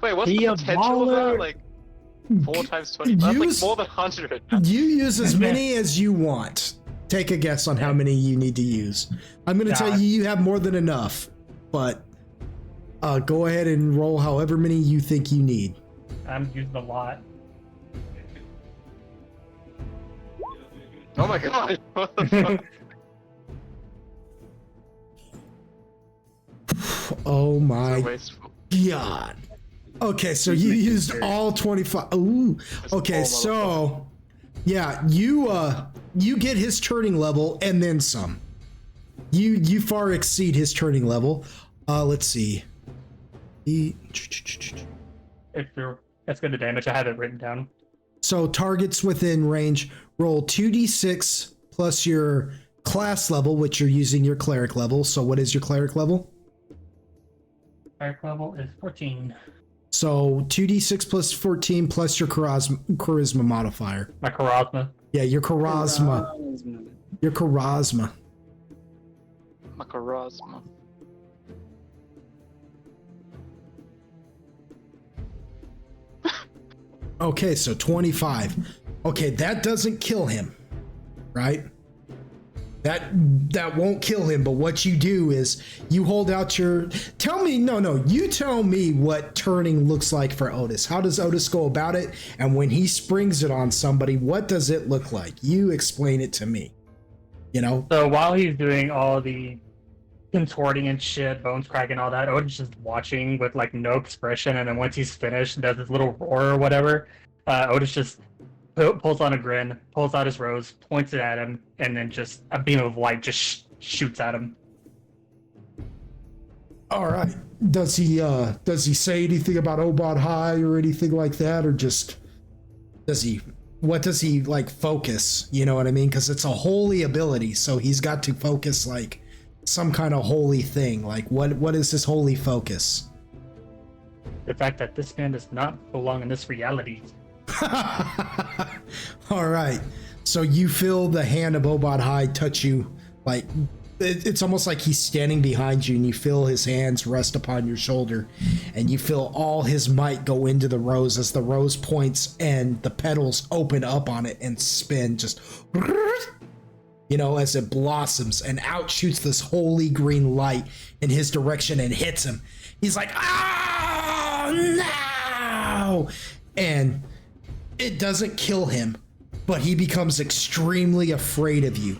Wait, what's the potential of that? Like 4 times 20? That's like more than 100. You use as many as you want. Take a guess on how many you need to use. I'm going to tell you have more than enough, but go ahead and roll however many you think you need. I'm using a lot. Oh my god! What the fuck? Oh my god. Okay, so you used all 25. Ooh. Okay, so yeah, you get his turning level and then some. You far exceed his turning level. Let's see. That's good to damage. I have it written down. So targets within range, roll 2d6 plus your class level, which you're using your cleric level. So what is your cleric level? Fire level is 14. So 2d6 plus 14 plus your charisma modifier. My charisma. Yeah, your charisma. Your charisma. Makarasma. Okay, so 25. Okay, that doesn't kill him, right? That won't kill him, but what you do is you hold out your... you tell me what turning looks like for Otis. How does Otis go about it? And when he springs it on somebody, what does it look like? You explain it to me, you know? So while he's doing all the contorting and shit, bones cracking, all that, Otis just watching with like no expression, and then once he's finished, does his little roar or whatever, Otis just pulls on a grin, pulls out his rose, points it at him, and then just a beam of light just shoots at him. All right. Does he say anything about Obod High or anything like that, or just what does he like focus? You know what I mean? Because it's a holy ability, so he's got to focus like some kind of holy thing. Like what is his holy focus? The fact that this man does not belong in this reality. All right. So you feel the hand of Obod High touch you, like it's almost like he's standing behind you, and you feel his hands rest upon your shoulder, and you feel all his might go into the rose as the rose points and the petals open up on it and spin, just, you know, as it blossoms, and out shoots this holy green light in his direction and hits him. He's like, "Oh no!" And it doesn't kill him, but he becomes extremely afraid of you.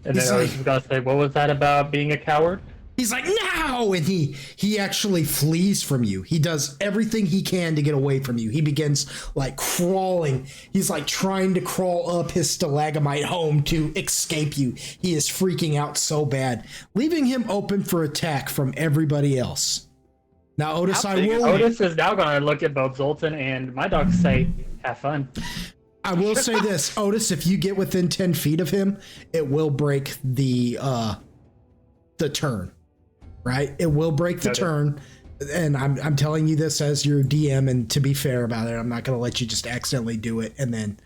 And then I was gonna say, what was that about being a coward? He's like, "No!" And he actually flees from you. He does everything he can to get away from you. He begins like crawling. He's like trying to crawl up his stalagmite home to escape you. He is freaking out so bad, leaving him open for attack from everybody else. Now, Otis, Otis is now gonna look at both Zoltan and my dog and say, "Have fun." I will say this, Otis, if you get within 10 feet of him, it will break the turn, right? It will break the turn. And I'm telling you this as your DM, and to be fair about it, I'm not going to let you just accidentally do it. And then,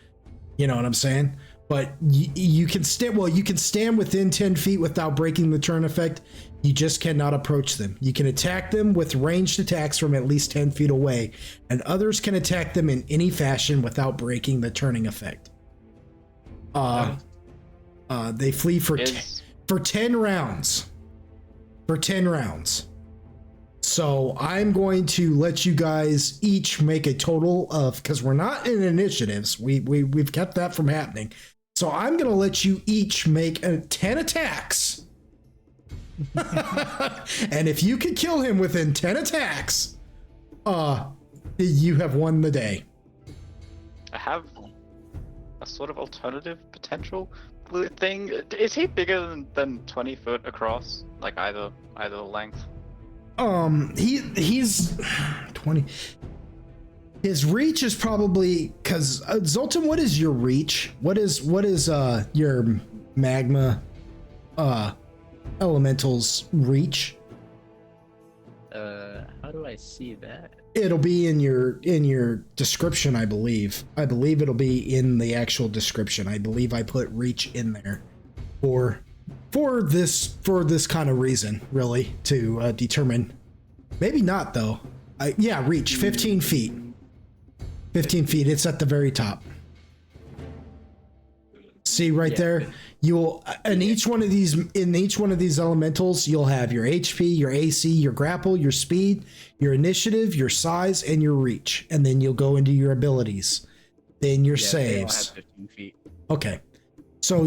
you know what I'm saying? But you can stand within 10 feet without breaking the turn effect. You just cannot approach them. You can attack them with ranged attacks from at least 10 feet away, and others can attack them in any fashion without breaking the turning effect. They flee for 10 rounds. For 10 rounds. So I'm going to let you guys each make a total of, because we're not in initiatives, we've kept that from happening. So I'm going to let you each make 10 attacks. And if you can kill him within 10 attacks, you have won the day. I have a sort of alternative potential thing. Is he bigger than 20 foot across? Like either length? He's 20. His reach is probably, because Zoltan, what is your reach? What is your magma elemental's reach? How do I see that? It'll be in your description, I believe. I believe it'll be in the actual description. I believe I put reach in there for this kind of reason, really, to determine. Maybe not though. Yeah, reach 15 feet. 15 feet. It's at the very top. See right there. You'll in each one of these elementals, you'll have your HP, your AC, your grapple, your speed, your initiative, your size, and your reach, and then you'll go into your abilities, then your saves. They all have 15 feet. Okay. So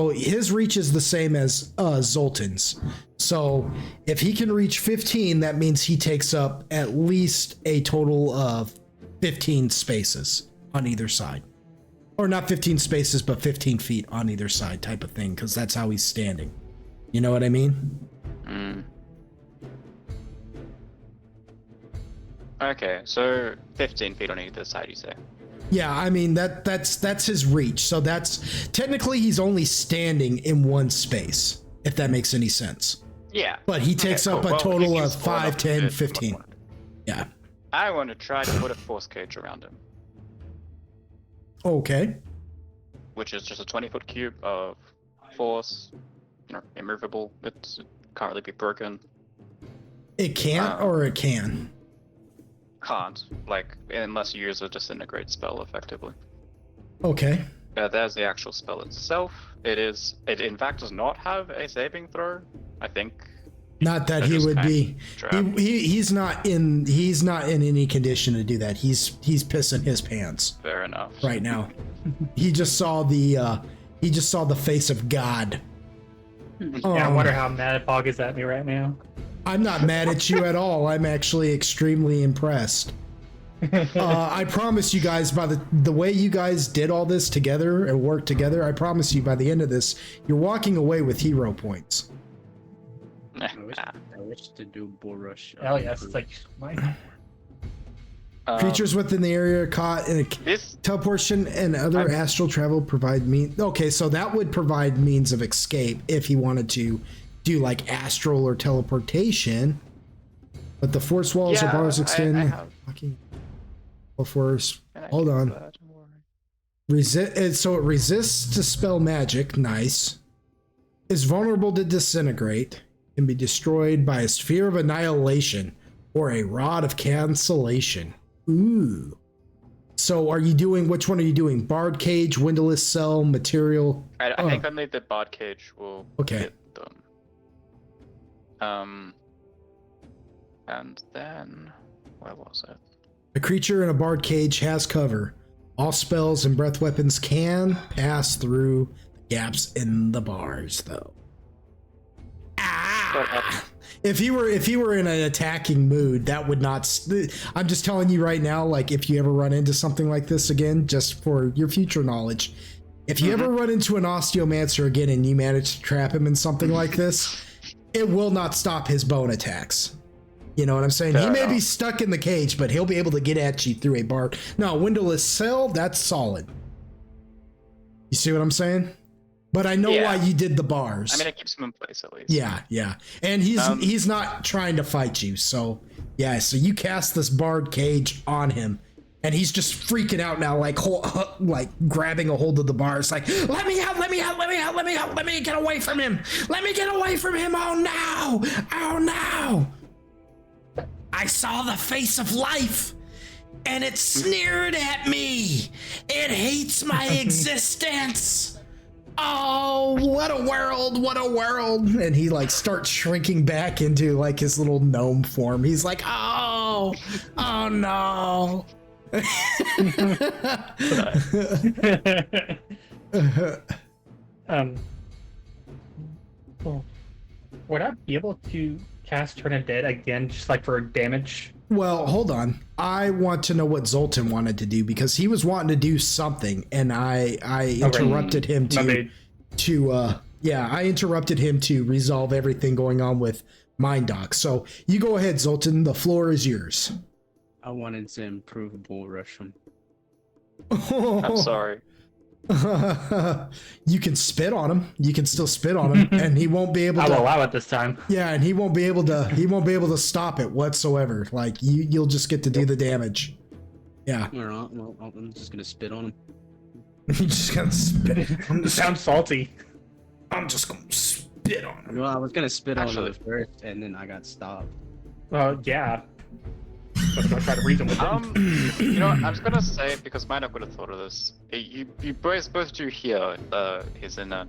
his reach is the same as Zoltan's. So if he can reach 15, that means he takes up at least a total of 15 spaces on either side. Or not 15 spaces, but 15 feet on either side type of thing, because that's how he's standing. You know what I mean? Mm. Okay, so 15 feet on either side, you say? Yeah, I mean that's his reach. So that's technically he's only standing in one space, if that makes any sense. Yeah. But he takes Okay, up cool. a Well, total if of he's 5, 10, good, 15. Yeah. I want to try to put a force cage around him, Okay. which is just a 20-foot cube of force, immovable. It can't really be broken. It can't or it can? Can't, like, unless you use a disintegrate spell effectively. Okay. There's the actual spell itself. It in fact does not have a saving throw, I think. Not that They're he just would kind be. of trapped. He's not in any condition to do that. He's pissing his pants Fair enough. right now. He just saw the face of God. Yeah, I wonder how mad Bog is at me right now. I'm not mad at you at all. I'm actually extremely impressed. I promise you guys, by the way you guys did all this together and worked together, I promise you by the end of this, you're walking away with hero points. I wish to do bull rush. Hell yes, it's like my Creatures within the area caught in a teleportation and other astral travel provide means. Okay, so that would provide means of escape if he wanted to do like astral or teleportation. But the force walls or bars extend. Force. Hold on. So it resists to spell magic. Nice. Is vulnerable to disintegrate. Can be destroyed by a sphere of annihilation or a rod of cancellation. Ooh. So are you doing, which one are you doing? Bard cage, windowless cell, material? I think only the bard cage will hit them. And then, where was it? A creature in a bard cage has cover. All spells and breath weapons can pass through gaps in the bars, though. If he were in an attacking mood, that would not. I'm just telling you right now, like if you ever run into something like this again, just for your future knowledge, if you ever run into an osteomancer again and you manage to trap him in something like this, it will not stop his bone attacks. You know what I'm saying? He may be stuck in the cage, but he'll be able to get at you through a bar. No, windowless cell, that's solid. You see what I'm saying? But I know why you did the bars. I mean, it keeps him in place at least. Yeah, yeah. And he's not trying to fight you. So, yeah, so you cast this bard cage on him. And he's just freaking out now, like grabbing a hold of the bars, like, let me out, let me out, let me out, let me out, let me get away from him. Let me get away from him. Oh, no. Oh, no. I saw the face of life, and it sneered at me. It hates my existence. Oh, what a world, what a world. And he like starts shrinking back into like his little gnome form. He's like, oh no. Would I be able to cast Turn Undead again, just like for damage? Well, hold on. I want to know what Zoltan wanted to do because he was wanting to do something, and I interrupted him I interrupted him to resolve everything going on with Mind Doc. So you go ahead, Zoltan. The floor is yours. I wanted to improve bull rush him. I'm sorry. You can spit on him. You can still spit on him, and he won't be able to. I'll allow it this time. Yeah, and he won't be able to. He won't be able to stop it whatsoever. Like you'll just get to do the damage. Yeah. Well, I'm just gonna spit on him. You're just gonna spit. Sounds salty. I'm just gonna spit on him. Well, I was gonna spit on him first, and then I got stopped. Well, yeah. But I'm gonna try to reason with him. You know, I'm just gonna say, because might not would have thought of this. You both do hear he's in a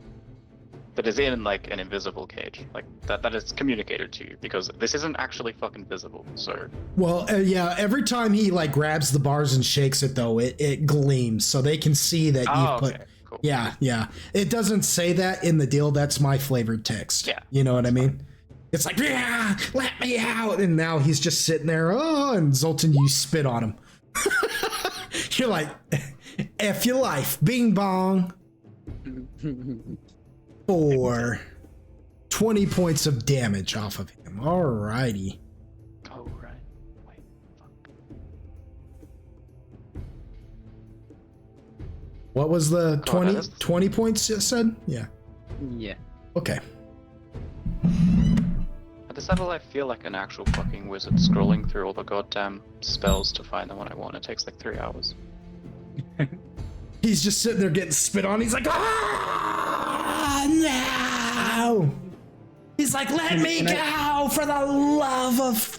that is in like an invisible cage, like that is communicated to you, because this isn't actually fucking visible. So well, yeah, every time he like grabs the bars and shakes it though, it gleams, so they can see that you've put. Cool. Yeah. It doesn't say that in the deal. That's my flavored text. Yeah, you know what I mean. It's like, yeah, let me out. And now he's just sitting there. Oh, and Zoltan, you spit on him. You're like, F your life. Bing bong. For 20 points of damage off of him. Alrighty. Oh, right. Wait, fuck. What was the 20 points you said? Yeah. Yeah. Okay. this level, I feel like an actual fucking wizard scrolling through all the goddamn spells to find the one I want. It takes like 3 hours. He's just sitting there getting spit on. He's like, ah, no. He's like, let me go for the love of.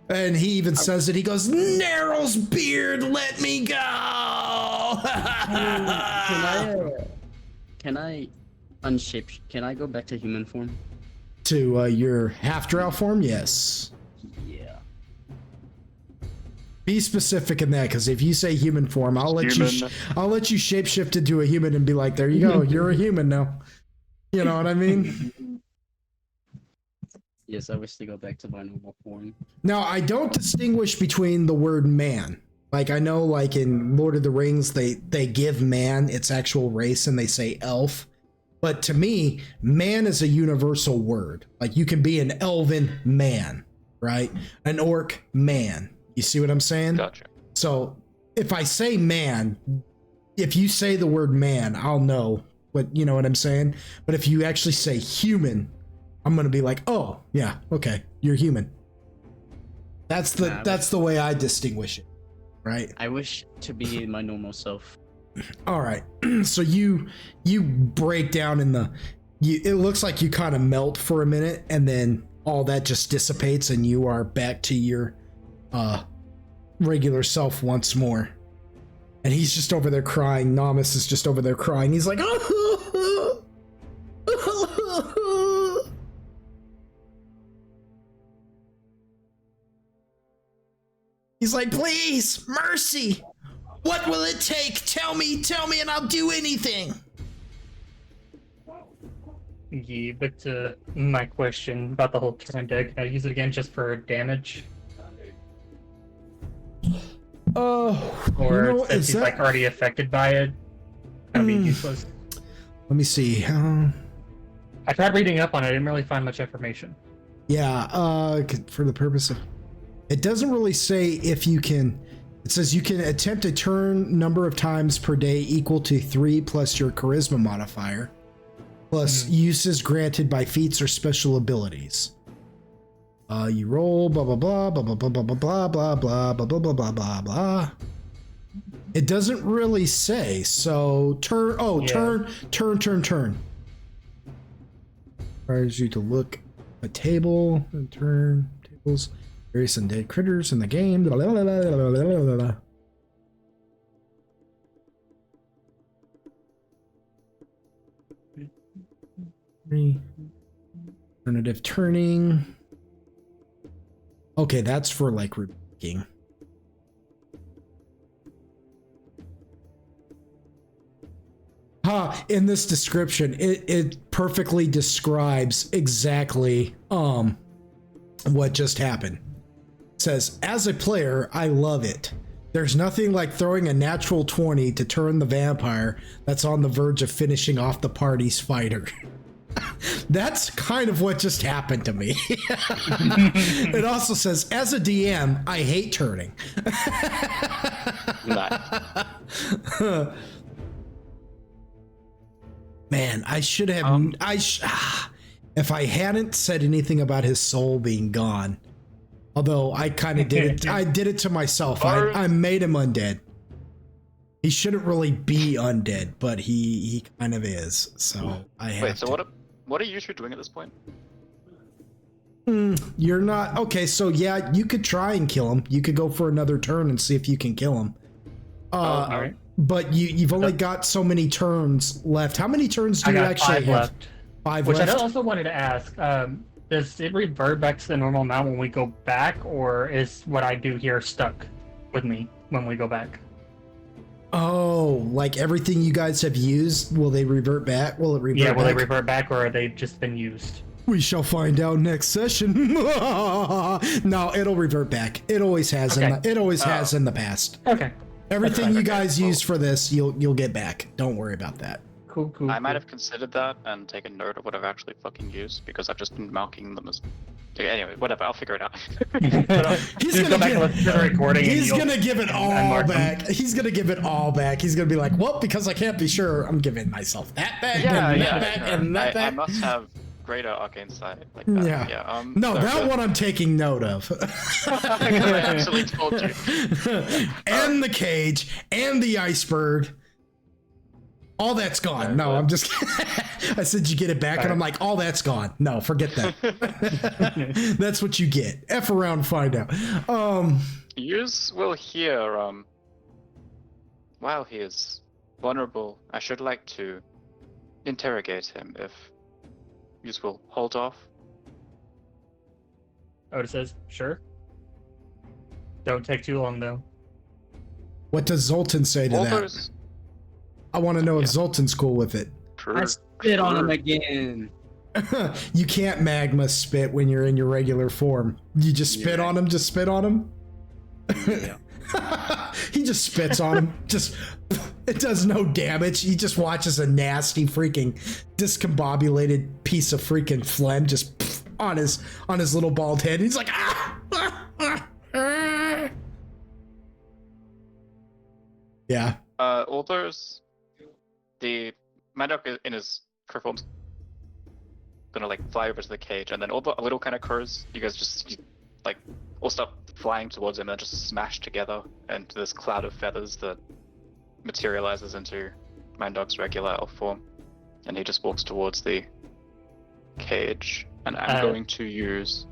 And he even says it. He goes, Narrow's beard, let me go. Can I unshape? Can I go back to human form? To your half drow form, yes. Yeah. Be specific in that, because if you say human form, I'll let you shapeshift into a human and be like, there you go, you're a human now. You know what I mean? Yes, I wish to go back to my normal form. Now, I don't distinguish between the word man. Like, I know, like, in Lord of the Rings, they give man its actual race and they say elf. But to me, man is a universal word. Like, you can be an elven man, right? An orc man. You see what I'm saying? Gotcha. So, if I say man, if you say the word man, I'll know what, you know what I'm saying? But if you actually say human, I'm going to be like, oh, yeah, okay, you're human. That's the way I distinguish it, right? I wish to be my normal self. All right. So you break down it looks like you kind of melt for a minute and then all that just dissipates and you are back to your regular self once more. And he's just over there crying. Namus is just over there crying. He's like, he's like, please, mercy. What will it take? Tell me, and I'll do anything. Yeah, back to my question about the whole turn deck. Can I use it again just for damage? Or since he's like already affected by it, that'd be useless. Let me see. I tried reading up on it. I didn't really find much information. Yeah, for the purpose of... It doesn't really say if you can... It says you can attempt a turn number of times per day equal to 3 plus your charisma modifier, plus uses granted by feats or special abilities. You roll blah blah blah blah blah blah blah blah blah blah blah blah blah blah blah blah. It doesn't really say. So turn. Turn. Requires you to look a table and turn tables. Various undead critters in the game. Blah, blah, blah, blah, blah, blah, blah. Alternative turning. Okay, that's for like rebuking. In this description, it perfectly describes exactly what just happened. Says, as a player, I love it. There's nothing like throwing a natural 20 to turn the vampire that's on the verge of finishing off the party's fighter. That's kind of what just happened to me. It also says, as a DM, I hate turning. Man, I should have... if I hadn't said anything about his soul being gone... Although I kind of did it. I did it to myself. I made him undead. He shouldn't really be undead, but he kind of is. So I have to. So what are you two doing at this point? You're not... Okay, so yeah, you could try and kill him. You could go for another turn and see if you can kill him. All right. But you've only got so many turns left. How many turns do you actually have? 5 left. 5 Which left? I also wanted to ask... does it revert back to the normal amount when we go back, or is what I do here stuck with me when we go back? Oh, like everything you guys have used, will they revert back? Will it revert back? Yeah, will they revert back, or are they just been used? We shall find out next session. No, it'll revert back. It always has. Okay. It always has in the past. Okay. Everything you guys use for this, you'll get back. Don't worry about that. Cool. I might have considered that and taken note of what I've actually fucking used because I've just been marking them as. Anyway, whatever. I'll figure it out. He's gonna go back and listen to the recording. He's gonna give it all back. He's gonna give it all back. He's gonna be like, well, because I can't be sure, I'm giving myself that back, and that back, and that back. I must have greater arcane sight like that. Yeah. Yeah. No, so that good. one I'm taking note of. I actually told you. And the cage, and the iceberg. All that's gone. Yeah, No, but- I'm just I said you get it back, and I'm like, all that's gone. No, forget that. That's what you get. F around, find out. Yous will hear, while he is vulnerable, I should like to interrogate him if yous will hold off. Otis says, sure. Don't take too long, though. What does Zoltan say to that? Altho's I want to know if Yeah. Zoltan's cool with it. I spit on him again. You can't magma spit when you're in your regular form. You just spit Yeah. on him, just spit on him. Yeah. He just spits on him. Just it does no damage. He just watches a nasty freaking discombobulated piece of freaking phlegm just on his little bald head. He's like, yeah. Altho's the Mandok in his form's gonna like fly over to the cage, and then all the little kind of crows, you guys just like all start flying towards him and just smash together into this cloud of feathers that materializes into Mandok's regular elf form, and he just walks towards the cage. And I'm going to use.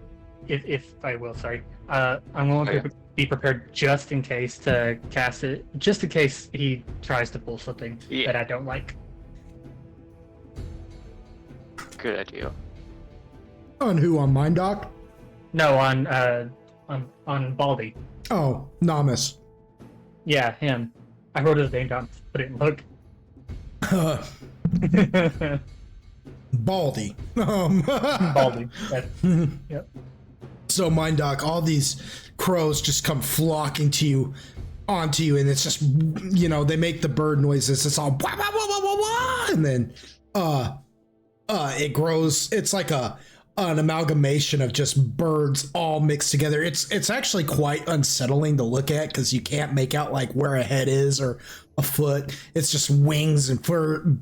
If I will, sorry. I'm going to Okay. be prepared just in case to cast it, just in case he tries to pull something Yeah. that I don't like. Good idea. On who? On Mind Doc? No, on Baldy. Oh, Namus. Yeah, him. I wrote his name down, but it didn't look. Baldy. Baldy. Yep. So Mind Doc, all these crows just come flocking to you, onto you, and it's just, you know, they make the bird noises. It's all wah, wah, wah, wah, wah, wah, and then it grows. It's like an amalgamation of just birds all mixed together. It's actually quite unsettling to look at because you can't make out like where a head is or a foot. It's just wings and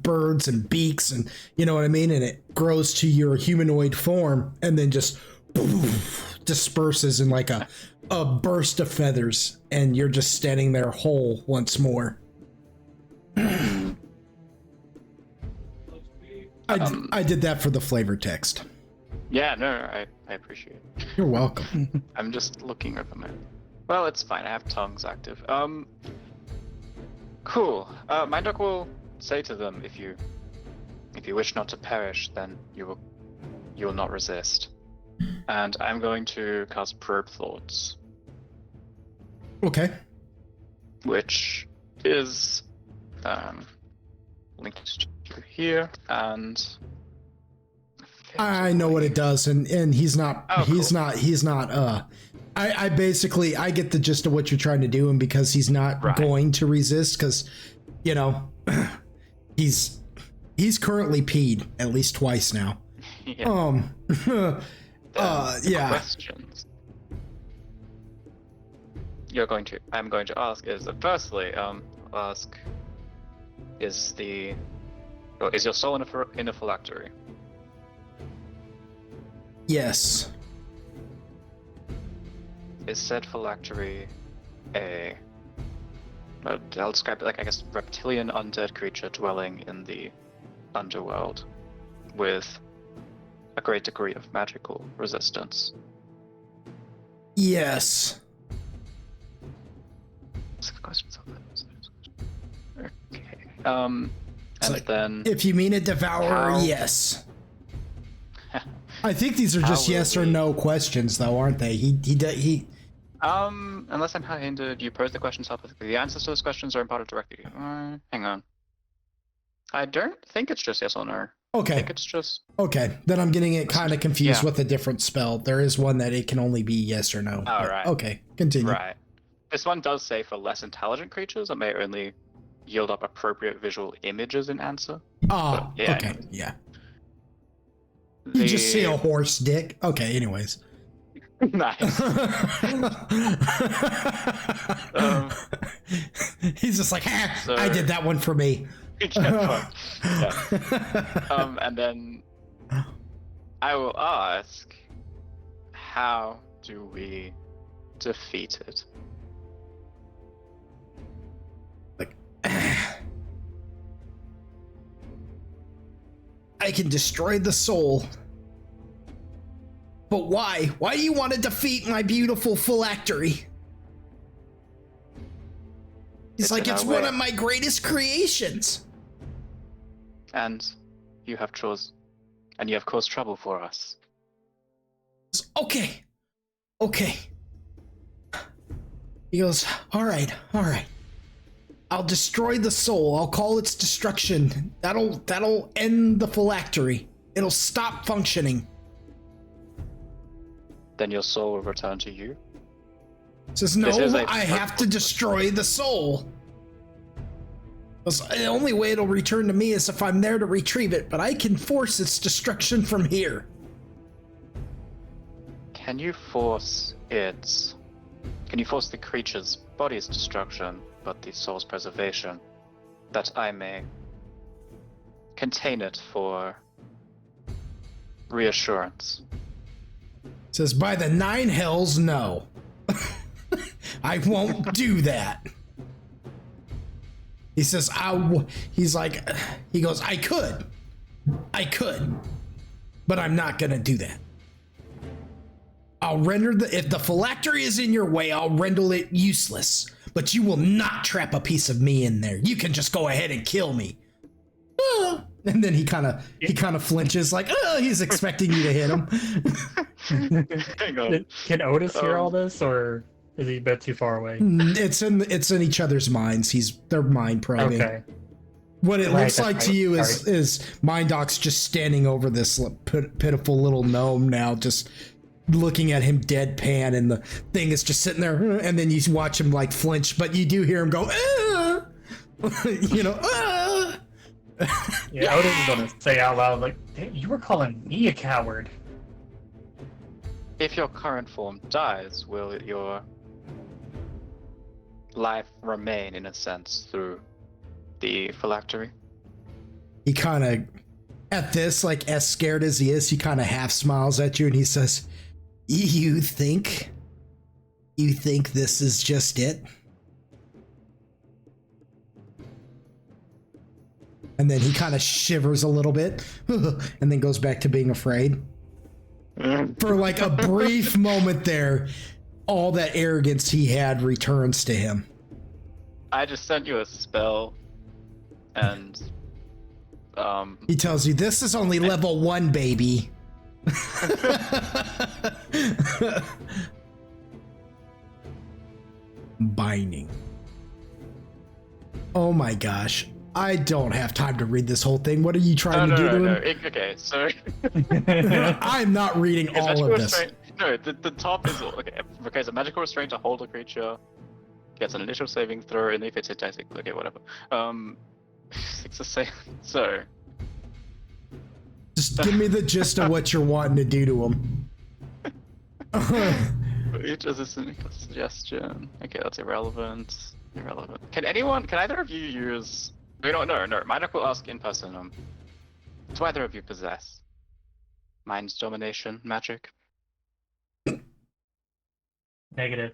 birds and beaks, and you know what I mean. And it grows to your humanoid form, and then just disperses in like a burst of feathers, and you're just standing there whole once more. I did that for the flavor text. Yeah, no, I appreciate it. You're welcome. I'm just looking over my. Well, it's fine. I have tongues active. Cool. Mindok will say to them, if you wish not to perish, then you will not resist. And I'm going to cast Probe Thoughts, Okay. which is linked to here, and I know what it does, and he's not Oh, he's cool. not I basically I get the gist of what you're trying to do, and because he's not Right. going to resist, because you know he's currently peed at least twice now. yeah. Yeah. Questions I'm going to ask is firstly, I'll ask, is your soul in a phylactery? Yes. Is said phylactery I'll describe it like, I guess, reptilian undead creature dwelling in the underworld with a great degree of magical resistance? Yes. Okay. It's And like, then if you mean a devourer, How- yes. I think these are How just will yes or we- no questions, though, aren't they? He unless I'm hindered, you pose the questions hypothetically. The answers to those questions are imparted directly. Hang on. I don't think it's just yes or no. I okay. think it's just. Okay, then I'm getting it kind of confused Yeah. with a different spell. There is one that it can only be yes or no. Oh, right. Okay, continue. Right. This one does say for less intelligent creatures, it may only yield up appropriate visual images in answer. Oh, Yeah, okay, anyways. yeah. You just see a horse dick. Okay, anyways. Nice. He's just like, ha, So- I did that one for me. Yeah. And then I will ask, how do we defeat it? Like, I can destroy the soul. But why? Why do you want to defeat my beautiful phylactery? It's like it's one of my greatest creations. And you have caused trouble for us. Okay. He goes, all right. I'll destroy the soul. I'll call its destruction. That'll end the phylactery. It'll stop functioning. Then your soul will return to you. Says, no, I have to destroy the soul. The only way it'll return to me is if I'm there to retrieve it, but I can force its destruction from here. Can you force the creature's body's destruction, but the soul's preservation, that I may contain it for reassurance? Says, by the 9 hells, no. I won't do that. He says, he goes, I could, but I'm not gonna do that. I'll render if the phylactery is in your way, I'll render it useless, but you will not trap a piece of me in there. You can just go ahead and kill me. And then he kind of flinches, like, he's expecting you to hit him. Hang on. Can Otis hear all this, or is he a bit too far away? It's in each other's minds. They're mind probing. Okay. What it looks like to you is Mind Doc's just standing over this pitiful little gnome now, just looking at him deadpan, and the thing is just sitting there, and then you watch him like flinch, but you do hear him go, you know, Yeah, Otis is gonna say out loud, like, you were calling me a coward. If your current form dies, will your life remain, in a sense, through the phylactery? He kind of, at this, like, as scared as he is, he kind of half smiles at you, and he says, you think this is just it? And then he kind of shivers a little bit and then goes back to being afraid. For like a brief moment there, all that arrogance he had returns to him. I just sent you a spell, and he tells you, this is only level 1, baby. Binding. Oh my gosh. I don't have time to read this whole thing. What are you trying to do to him? Okay, so I'm not reading all of this. No, the top is okay. So magical restraint to hold a creature gets an initial saving throw, and if it's hit, okay, whatever. It's the same. So just give me the gist of what you're wanting to do to him. Each is a cynical suggestion. Okay, that's irrelevant. Can either of you use? We don't know. No, Minor will ask in person. Do either of you possess mind domination magic? Negative.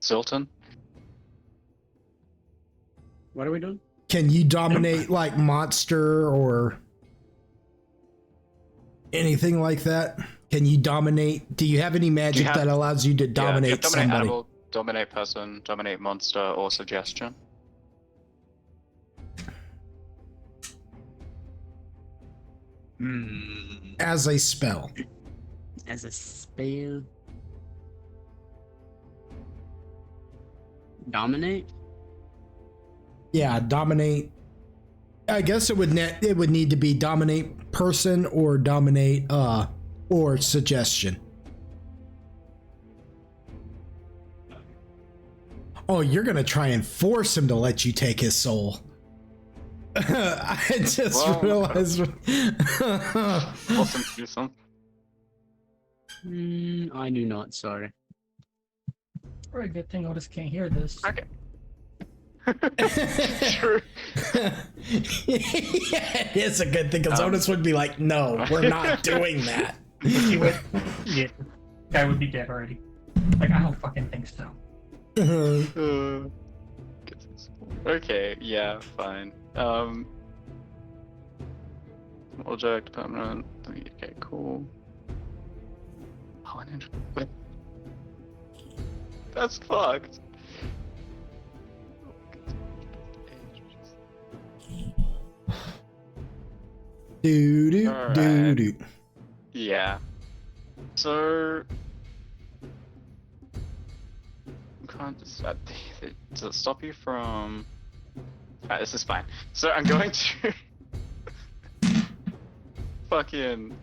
Zoltan? What are we doing? Can you dominate like monster or anything like that? Can you dominate? Do you have any magic that allows you to dominate somebody? Animal, dominate person, dominate monster, or suggestion. As a spell. As a spell. Dominate? Yeah, dominate. I guess it would need to be dominate person or dominate or suggestion. Oh, you're gonna try and force him to let you take his soul. I just realized. Force him to do something. I do not, sorry. Alright, good thing Otis can't hear this. Okay. True. Yeah, it's a good thing because Otis would be like, "No, we're not doing that." He would, yeah, guy would be dead already. Like, I don't fucking think so. Okay, yeah, fine. Object, permanent. Okay, cool. Oh, an inch. That's fucked. Do do Alright. do do. Yeah. So. Can't just, does it stop you from? This is fine. So I'm going to fucking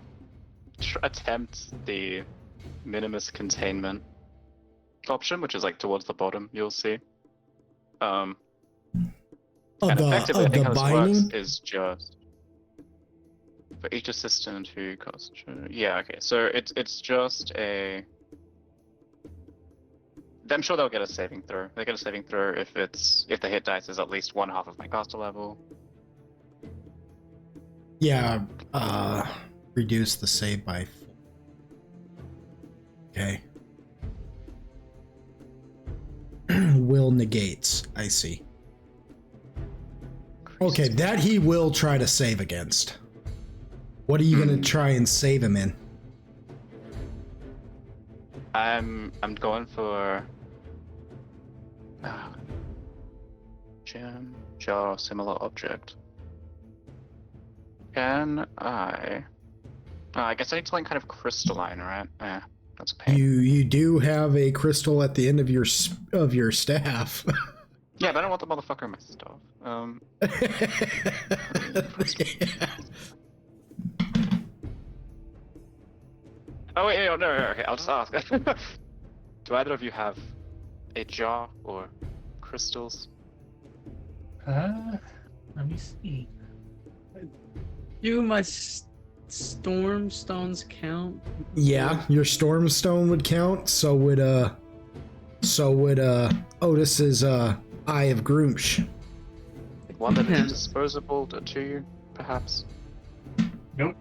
attempt the minimus containment option, which is like towards the bottom. You'll see. And effectively, I think how this works is just for each assistant who costs. Yeah, okay. So it's just a. I'm sure they'll get a saving throw. They get a saving throw if the hit dice is at least 1/2 of my caster level. Yeah, reduce the save by 4. Okay. Will negates. I see. Okay, that he will try to save against. What are you gonna try and save him in? I'm going for gem, jar, similar object. Can I? I guess I need something kind of crystalline, right? That's a pain. You do have a crystal at the end of your staff. Yeah, but I don't want the motherfucker in my stuff. Oh wait, no, okay, I'll just ask. Do either of you have a jar or crystals? Let me see. Do my storm stones count? Yeah, your stormstone would count. So would Otis's Eye of Groomsh. One that is disposable to you, perhaps? Nope.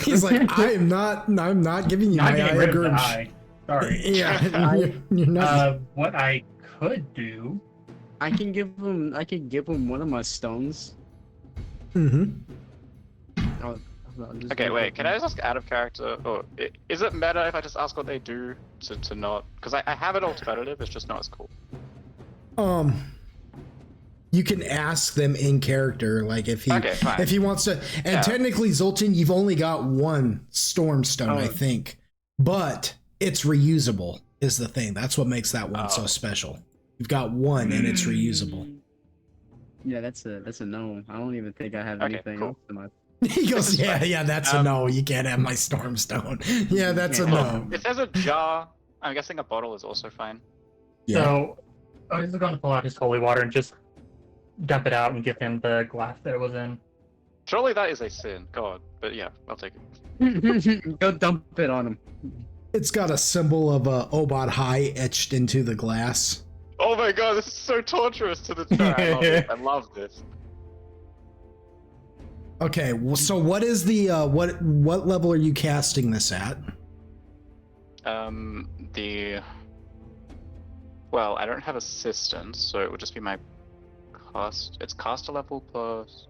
He's like, I'm not giving you Not my getting Eye rid of of the Groomsh. eye. Sorry. Yeah, you're not. What I could do. I can give him one of my stones. Mm-hmm. Okay, wait, can I just ask out of character? Or is it meta if I just ask what they do to not? Because I have it alternative, it's just not as cool. You can ask them in character, like if he wants to. And technically, Zoltan, you've only got one Stormstone, I think, but it's reusable. Is the thing. That's what makes that one so special. You've got one, and it's reusable. Yeah, that's a no. I don't even think I have anything else in my. He goes, yeah, that's a no. You can't have my Stormstone. Yeah, that's a no. If there's a jar, I'm guessing a bottle is also fine. Yeah. So, Otis is going to pull out his holy water and just dump it out and give him the glass that it was in. Surely that is a sin, God. But yeah, I'll take it. Go dump it on him. It's got a symbol of Obot High etched into the glass. Oh my God, this is so torturous to the chat. I love it. I love this. Okay, so what is the what level are you casting this at? Well, I don't have assistance, so it would just be my cost. It's caster level plus.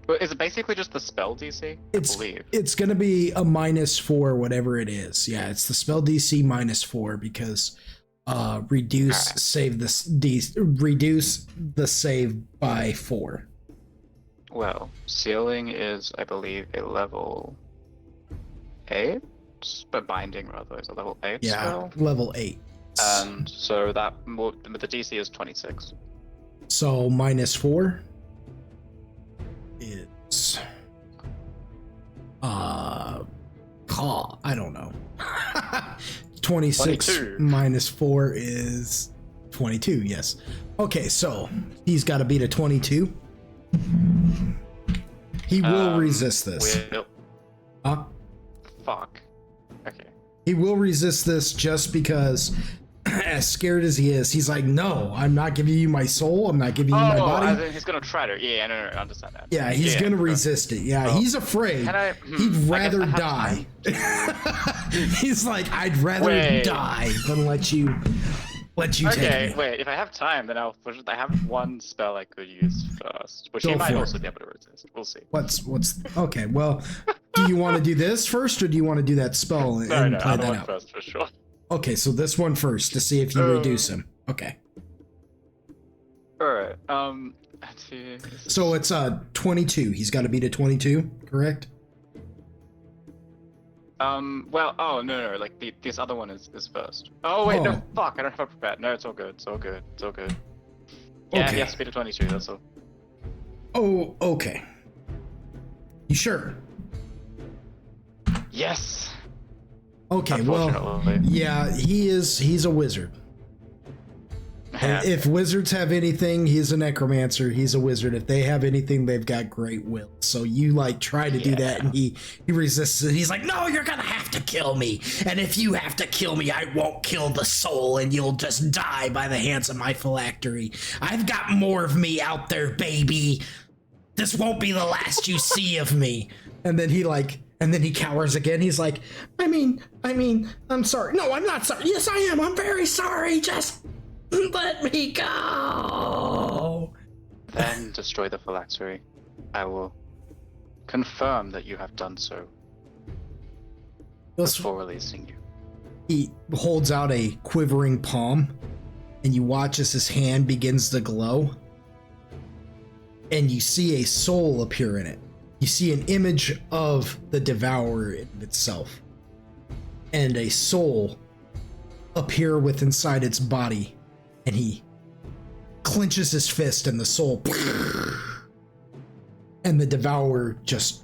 But is it basically just the spell DC? I believe it's gonna be a -4, whatever it is. Yeah, it's the spell DC -4 because reduce the save by 4. Well, sealing is, I believe, a level 8, but binding rather is a level 8 spell. Level 8. And so that the DC is 26. So -4 is I don't know. 26 minus 4 is 22. Yes. Okay, so he's got to beat a 22. He will resist this. Fuck. Okay. He will resist this just because as scared as he is, he's like, no, I'm not giving you my soul. I'm not giving you my body. I think he's gonna try to. Yeah, no, I understand that. Yeah, he's gonna resist it. Yeah, he's afraid. He'd rather die. He's like, I'd rather die than let you take me. Okay, wait. If I have time, then I'll. I have one spell I could use first, which he might also be able to resist. We'll see. What's okay? Well, do you want to do this first, or do you want to do that spell and play that out? First for sure. Okay, so this one first to see if you reduce him. Okay. All right. Let's see. So it's 22. He's got to beat a 22, correct? Well, no, like this other one is first. Oh wait, no, fuck, I don't have a prepared. No, it's all good. Yeah, Okay. he has to beat a 22. That's all. Oh, okay. You sure? Yes. Okay, well, yeah, he's a wizard. And if wizards have anything, he's a necromancer. He's a wizard. If they have anything, they've got great will. So you like try to do that, and he resists it. He's like, "No, you're gonna have to kill me. And if you have to kill me, I won't kill the soul, and you'll just die by the hands of my phylactery. I've got more of me out there, baby. This won't be the last you see of me." And then he cowers again. He's like, I mean, I'm sorry. No, I'm not sorry. Yes, I am. I'm very sorry. Just let me go. Then destroy the phylactery. I will confirm that you have done so before releasing you. He holds out a quivering palm, and you watch as his hand begins to glow, and you see a soul appear in it. You see an image of the devourer itself, and a soul appear with inside its body. And he clenches his fist, and the soul, and the devourer just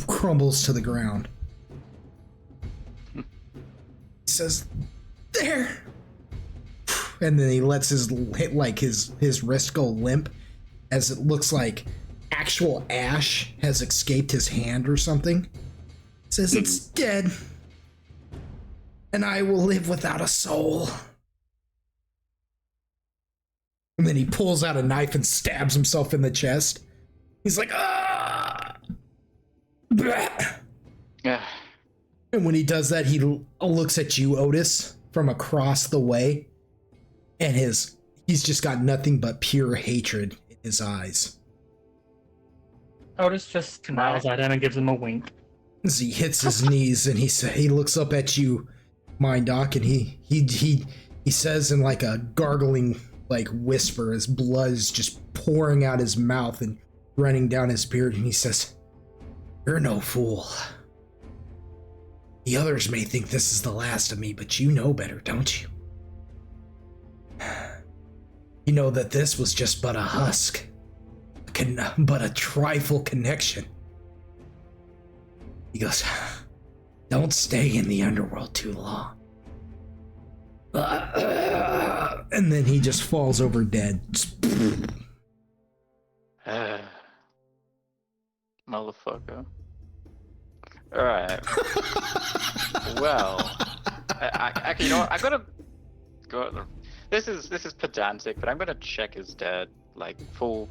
crumbles to the ground. He says, "There," and then he lets his wrist go limp, as it looks like actual ash has escaped his hand or something. He says, "It's dead, and I will live without a soul." And then he pulls out a knife and stabs himself in the chest. He's like, "Ah!" Yeah. And when he does that, he looks at you, Otis, from across the way. And he's just got nothing but pure hatred in his eyes. Otis just smiles at him and gives him a wink. As he hits his knees, and he looks up at you, Mind Doc, and he says in like a gargling whisper, as blood is just pouring out his mouth and running down his beard, and he says, "You're no fool. The others may think this is the last of me, but you know better, don't you? You know that this was just but a husk, but a trifle connection." He goes, "Don't stay in the underworld too long." And then he just falls over dead. Motherfucker. Alright. Well, you know what? I'm gonna go. This is pedantic, but I'm gonna check his dead, full.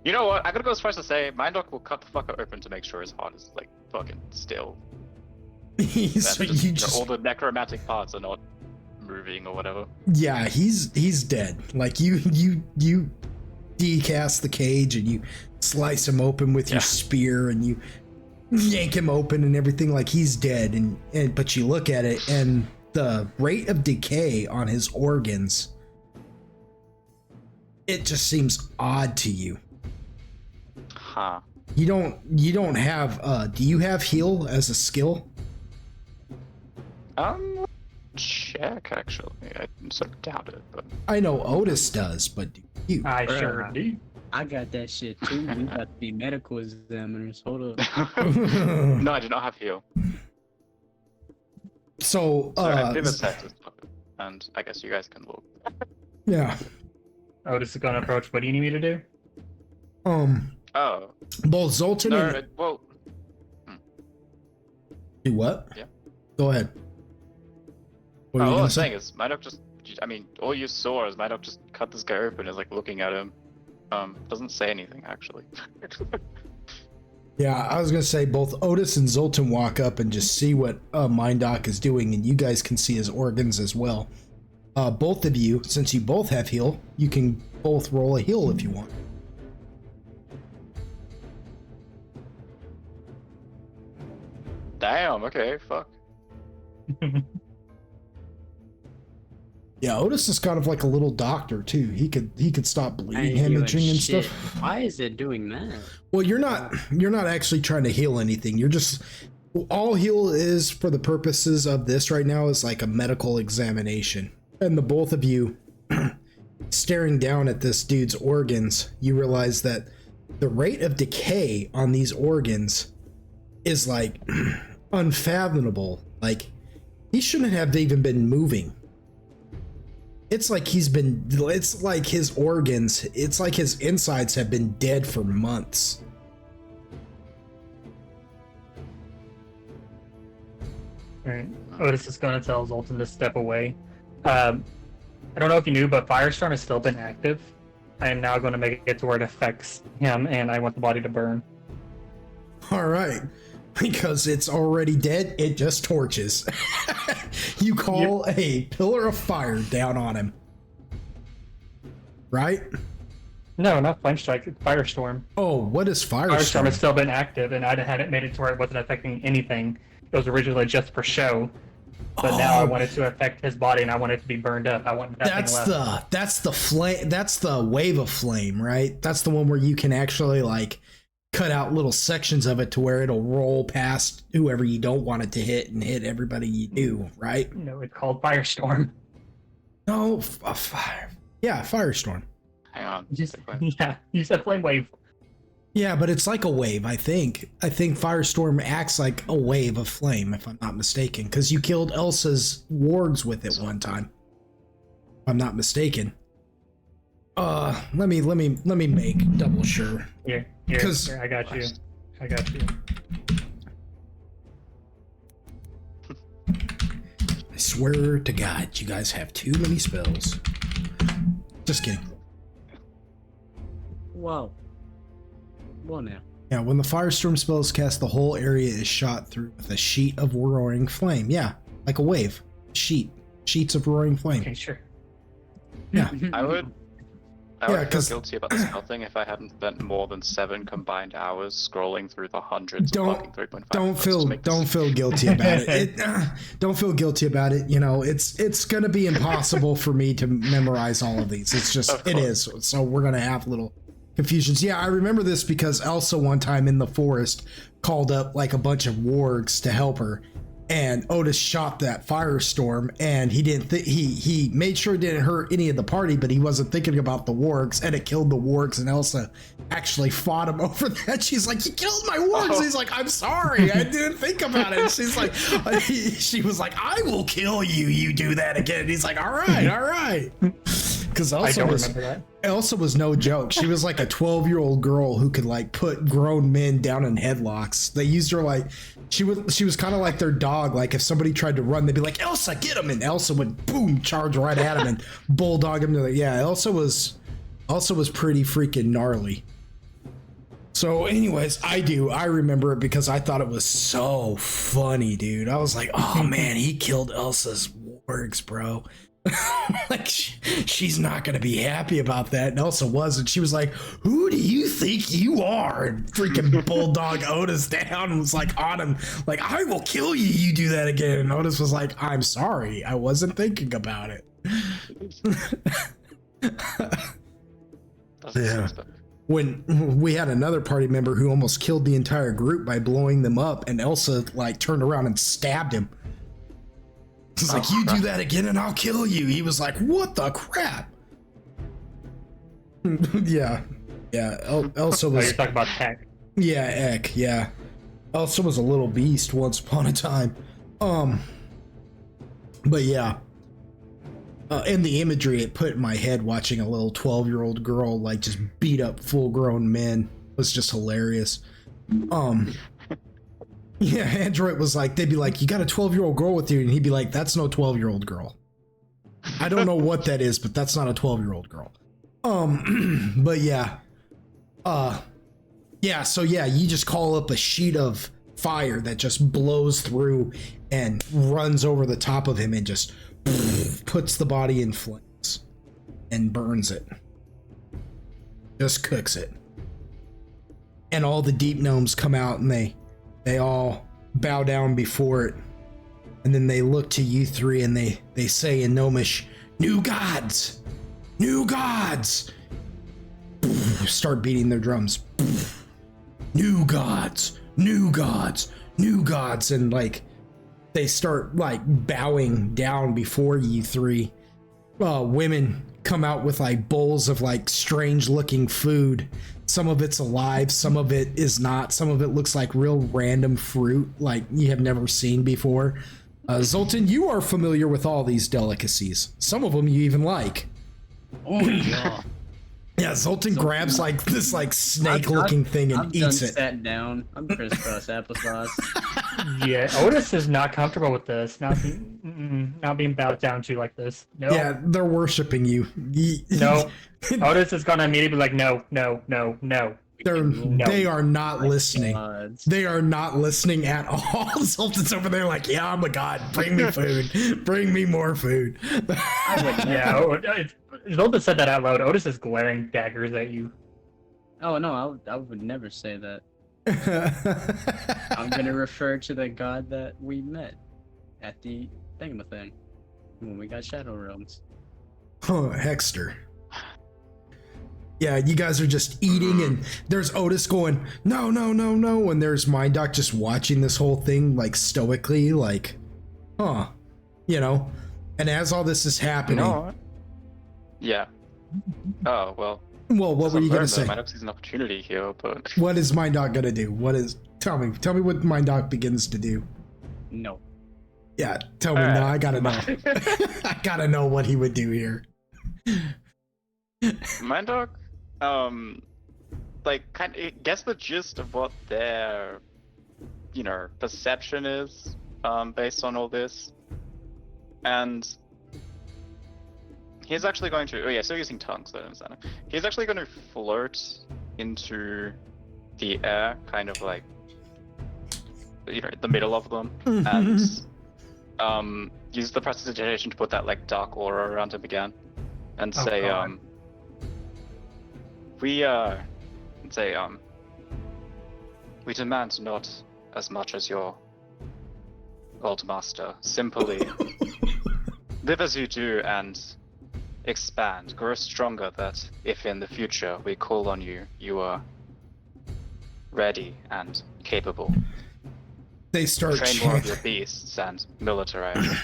You know what? I'm gonna go as far as to say, Mindoc will cut the fucker open to make sure his heart is fucking still. So all the necromantic parts are not moving or whatever. Yeah, he's dead. You decast the cage, and you slice him open with your spear, and you yank him open and everything, he's dead. And but you look at it, and the rate of decay on his organs, it just seems odd to you. Huh. You don't have do you have heal as a skill? Check, actually. I sort of doubt it, but I know Otis does, but do you? I sure do. I got that shit too. We got to be medical examiners. Hold up. No, I do not have heal. So I did assess this, and I guess you guys can look. Yeah. Otis is gonna approach. What do you need me to do? Oh. Both Zoltan and well. do what? Yeah. Go ahead. What are you All gonna I'm say? saying is, Minoc just, I mean, all you saw is Minoc just cut this guy open, is like looking at him. Doesn't say anything actually. Yeah, I was gonna say both Otis and Zoltan walk up and just see what Mindoc is doing, and you guys can see his organs as well. Both of you, since you both have heal, you can both roll a heal if you want. Damn. Okay. Fuck. Yeah, Otis is kind of like a little doctor too. He could stop bleeding, I ain't hemorrhaging doing and shit. stuff. Why is it doing that? Well, you're not actually trying to heal anything. You're just all heal is for the purposes of this right now is like a medical examination. And the both of you staring down at this dude's organs, you realize that the rate of decay on these organs is like unfathomable. Like he shouldn't have even been moving. It's like it's like his organs, it's like his insides have been dead for months. Alright. Otis is going to tell Zoltan to step away. I don't know if you knew, but Firestorm has still been active. I am now going to make it to where it affects him, and I want the body to burn. All right. Because it's already dead, it just torches. You call a pillar of fire down on him. Right? No, not Flame Strike, it's Firestorm. Oh, what is Firestorm Firestorm? has still been active, and I hadn't made it to where it wasn't affecting anything. It was originally just for show, but now I want it to affect his body, and I want it to be burned up. I want nothing left. That's the flame. That's the wave of flame, right? That's the one where you can actually like cut out little sections of it to where it'll roll past whoever you don't want it to hit and hit everybody you do, right? No, it's called Firestorm. No, fire. Yeah, Firestorm. Hang on. Yeah, you said Flame Wave. Yeah, but it's like a wave, I think. I think Firestorm acts like a wave of flame, if I'm not mistaken, because you killed Elsa's wards with it one time. If I'm not mistaken. Let me make double sure. Here, I got you. I got you. I swear to God, you guys have too many spells. Just kidding. Whoa. Well, now. Yeah, when the Firestorm spell is cast, the whole area is shot through with a sheet of roaring flame. Yeah, like a wave. Sheets of roaring flame. Okay, sure. Yeah. I would Yeah, feel 'cause- guilty about this whole thing if I hadn't spent more than 7 combined hours scrolling through the hundreds of fucking 3.5. Don't feel guilty about it. Don't feel guilty about it. You know, it's gonna be impossible for me to memorize all of these. It's just it is. So we're gonna have little confusions. Yeah, I remember this because Elsa one time in the forest called up like a bunch of wargs to help her, and Otis shot that firestorm, and he didn't he made sure it didn't hurt any of the party, but he wasn't thinking about the wargs, and it killed the wargs, and Elsa actually fought him over that. She's like, "You killed my wargs." He's like, "I'm sorry, I didn't think about it." And she's like, she was like, "I will kill you. You do that again." And he's like, "All right." Because I don't remember that. Elsa was no joke. She was like a 12-year-old girl who could like put grown men down in headlocks. They used her like she was kind of like their dog. Like if somebody tried to run, they'd be like, "Elsa, get him!" And Elsa would boom charge right at him and bulldog him. Yeah, Elsa was pretty freaking gnarly. So, anyways, I remember it because I thought it was so funny, dude. I was like, "Oh man, he killed Elsa's wargs, bro." Like she's not gonna be happy about that. And Elsa wasn't. She was like, "Who do you think you are?" And freaking bulldog Otis down and was like on him, like, "I will kill you. You do that again." And Otis was like, "I'm sorry, I wasn't thinking about it." Yeah. When we had another party member who almost killed the entire group by blowing them up, and Elsa like turned around and stabbed him. He's like, "You do that again and I'll kill you." He was like, "What the crap?" Yeah. Elsa Oh, was. you're talking about Heck. Yeah, Eck. Yeah. Elsa was a little beast once upon a time. But yeah. And the imagery it put in my head watching a little 12-year-old girl like just beat up full-grown men was just hilarious. Yeah, Android was like, they'd be like, you got a 12-year-old girl with you, and he'd be like, that's no 12-year-old girl. I don't know what that is, but that's not a 12-year-old girl. But yeah. Yeah, so yeah, you just call up a sheet of fire that just blows through and runs over the top of him and just puts the body in flames and burns it. Just cooks it. And all the deep gnomes come out and they all bow down before it. And then they look to you three and they say in Gnomish, "New gods! New gods!" Start beating their drums. New gods! New gods! New gods! And like, they start like bowing down before you three. Women come out with like bowls of like strange looking food. Some of it's alive, some of it is not. Some of it looks like real random fruit like you have never seen before. Zoltan, you are familiar with all these delicacies. Some of them you even like. Oh yeah. Yeah, Zoltan grabs like this like snake looking thing and I've eats done it. Sat down. I'm crisscross applesauce. Yeah, Otis is not comfortable with this. Not being bowed down to like this. No. Yeah, they're worshiping you. No. Otis is gonna immediately be like, no. They are not listening. God. They are not listening at all. Zoltan's over there like, yeah, I'm a god. Bring me food. Bring me more food. Yeah, Zoltan said that out loud. Otis is glaring daggers at you. Oh no, I would never say that. I'm gonna refer to the god that we met at the thingamathing when we got Shadow Realms. Oh, Hexter. Yeah, you guys are just eating, and there's Otis going, no, and there's Mindoc just watching this whole thing, like, stoically, like, huh, you know? And as all this is happening... No. Yeah. Oh, well. Well, what were you going to say? Mindoc sees an opportunity here, but... What is Mindoc going to do? Tell me what Mindoc begins to do. No. Yeah, tell me now, I gotta know. I gotta know what he would do here. Mindoc, like, kind of guess the gist of what their, perception is, based on all this. And he's actually going to, still using tongues, though, he's actually going to float into the air, kind of like, the middle of them, and use the prestidigitation to put that, like, dark aura around him again, and say, we demand not as much as your old master. Simply live as you do and expand, grow stronger, that if in the future we call on you, you are ready and capable. They start train more of your beasts and militarize.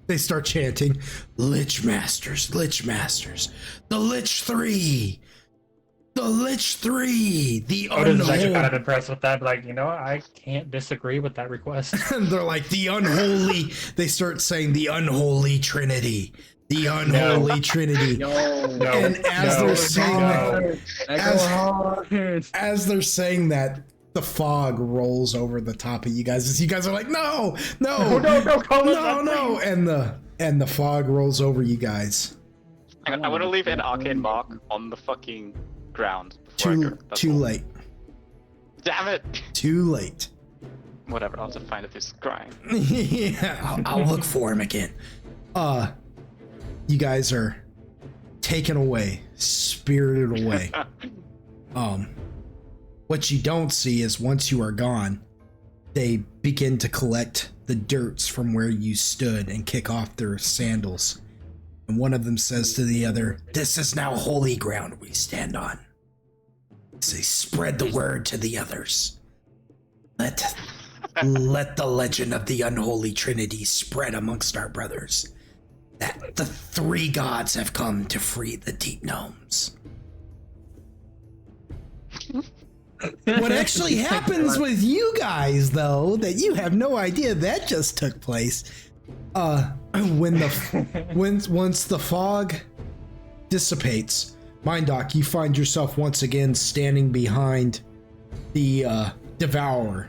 They start chanting, Lich Masters, Lich Masters, the Lich 3! The Lich 3! The Otis is actually kind of impressed with that, like, I can't disagree with that request. And they're like, the Unholy, they start saying the Unholy Trinity. The Unholy Trinity. And as they're saying that, as they're saying that, the fog rolls over the top of you guys as you guys are like, no, and the fog rolls over you guys. I want to leave an arcane mark on the fucking ground. Too late. Damn it! Too late. Whatever, I'll have to find it through scrying. Yeah, I'll look for him again. You guys are taken away, spirited away. What you don't see is once you are gone, they begin to collect the dirts from where you stood and kick off their sandals. And one of them says to the other, "This is now holy ground we stand on." Say, spread the word to the others. Let the legend of the Unholy Trinity spread amongst our brothers. That the three gods have come to free the deep gnomes. What actually happens with you guys, though, that you have no idea that just took place, once the fog dissipates, Mindoc, you find yourself once again standing behind the Devourer.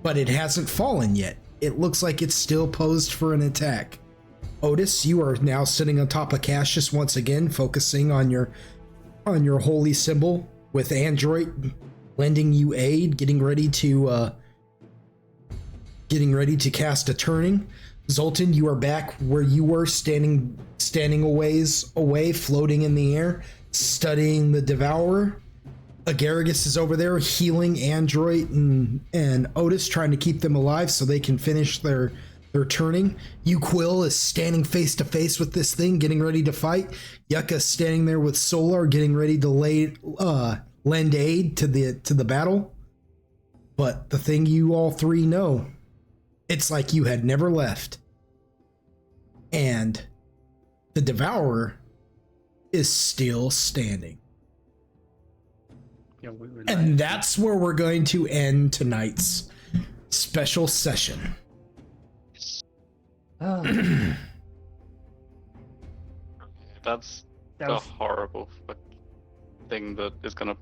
but it hasn't fallen yet. It looks like it's still posed for an attack. Otis, you are now sitting on top of Cassius once again, focusing on your holy symbol, with Android lending you aid, getting ready to cast a turning. Zoltan, you are back where you were, standing a ways away, floating in the air, studying the Devourer. Agaragis is over there healing Android and Otis, trying to keep them alive so they can finish their turning. Quill is standing face to face with this thing, getting ready to fight. Yucca's standing there with Solar, getting ready to lend aid to the battle. But the thing you all three know, it's like you had never left. And the Devourer is still standing. Yeah, we were And that's where we're going to end tonight's special session. Oh, That's that a was horrible thing that is gonna.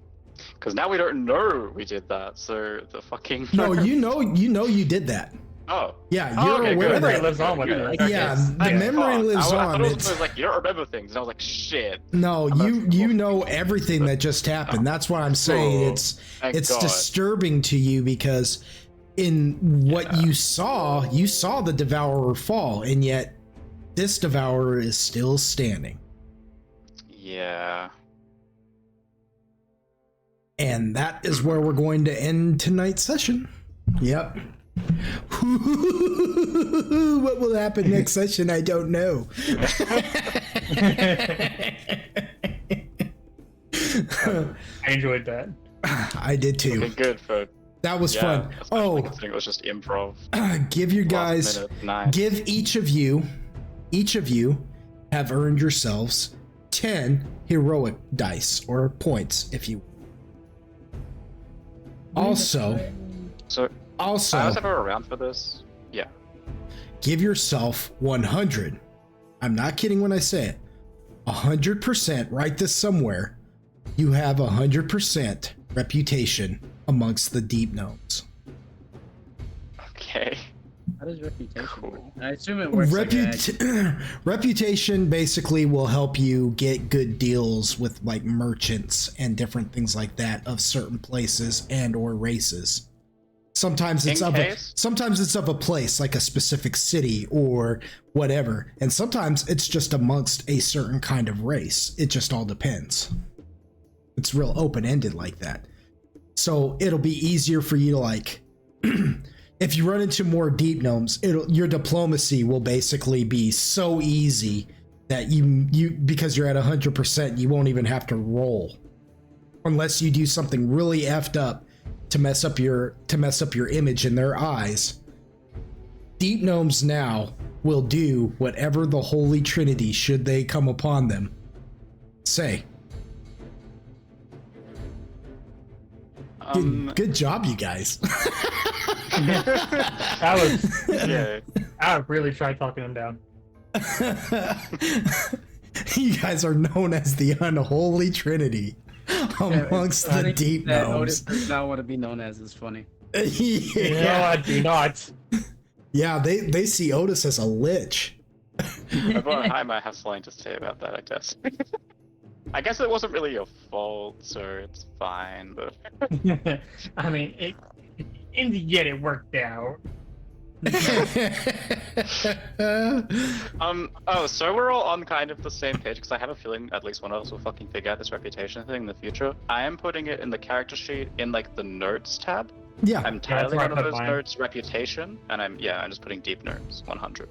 Because now we don't know we did that, so the fucking. No, you know you did that. Oh. Yeah, Oh, you're okay, aware good. of memory that. lives on with it. Okay. Yeah, the Thank memory God. lives I on. thought it It's, was like, you don't remember things, and I was like, shit. no, you know everything that just happened. That's what I'm saying. Oh, It's thank God. disturbing to you because in what you saw the Devourer fall, and yet this Devourer is still standing. Yeah. And that is where we're going to end tonight's session. Yep. What will happen next session? I don't know. I enjoyed that. I did too. Okay, good, folks. That was fun. especially Oh, considering it was just improv. give your Last guys, minute, nice. give each of you have earned yourselves 10 heroic dice or points, if you. Also, So, I always have her around for this. Yeah. give yourself 100. I'm not kidding when I say it. 100%. Write this somewhere. You have 100% reputation amongst the deep gnomes. Okay. How does reputation Cool. work? I assume it works Reputation basically will help you get good deals with like merchants and different things like that of certain places and or races. Sometimes it's sometimes it's of a place, like a specific city or whatever, and sometimes it's just amongst a certain kind of race. It just all depends. It's real open-ended like that. So it'll be easier for you to like if you run into more deep gnomes, your diplomacy will basically be so easy that you because you're at 100%, you won't even have to roll unless you do something really effed up to mess up your image in their eyes. Deep gnomes now will do whatever the Holy Trinity, should they come upon them, say. Good job, you guys. That was. Yeah. I really tried talking him down. You guys are known as the Unholy Trinity amongst the deep that gnomes. Otis does not want to be known as is funny. No, I do not. Yeah, they see Otis as a lich. I have something to say about that, I guess. I guess it wasn't really your fault, so it's fine, but... I mean, in the end, it worked out. So we're all on kind of the same page, because I have a feeling at least one of us will fucking figure out this reputation thing in the future. I am putting it in the character sheet in, like, the notes tab. Yeah. I'm Yeah, that's tiling where I one of put those mine. notes reputation, and I'm just putting deep nerds, 100.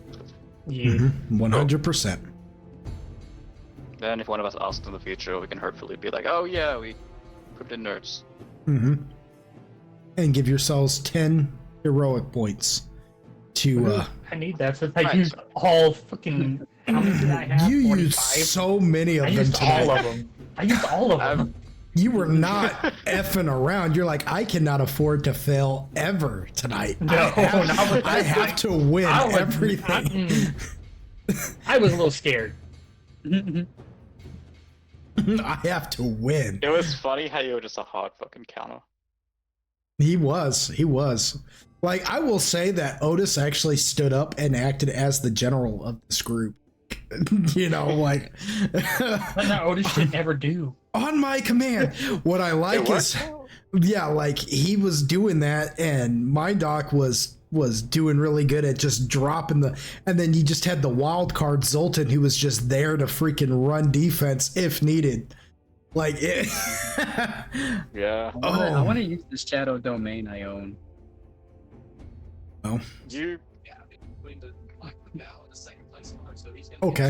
Yeah. 100%. Then if one of us asks in the future, we can hopefully be like, oh yeah, we put in nerds. Mm-hmm. And give yourselves 10 heroic points to I need that since I Right. used all fucking. How many did I have? you 45? used so many of I them used tonight. all of them. I used all of them. You were not effing around. You're like, I cannot afford to fail ever tonight. No, not with I this. have to win I was- everything. I was a little scared. I have to win. It was funny how you were just a hard fucking counter. He was. Like, I will say that Otis actually stood up and acted as the general of this group. You know, like But no, Otis should never do. on my command. What I like is, yeah, like he was doing that, and Mind Doc was doing really good at just dropping and then you just had the wild card Zoltan, who was just there to freaking run defense if needed. Like it. Yeah. I want to use the shadow domain I own. Oh. You. Okay.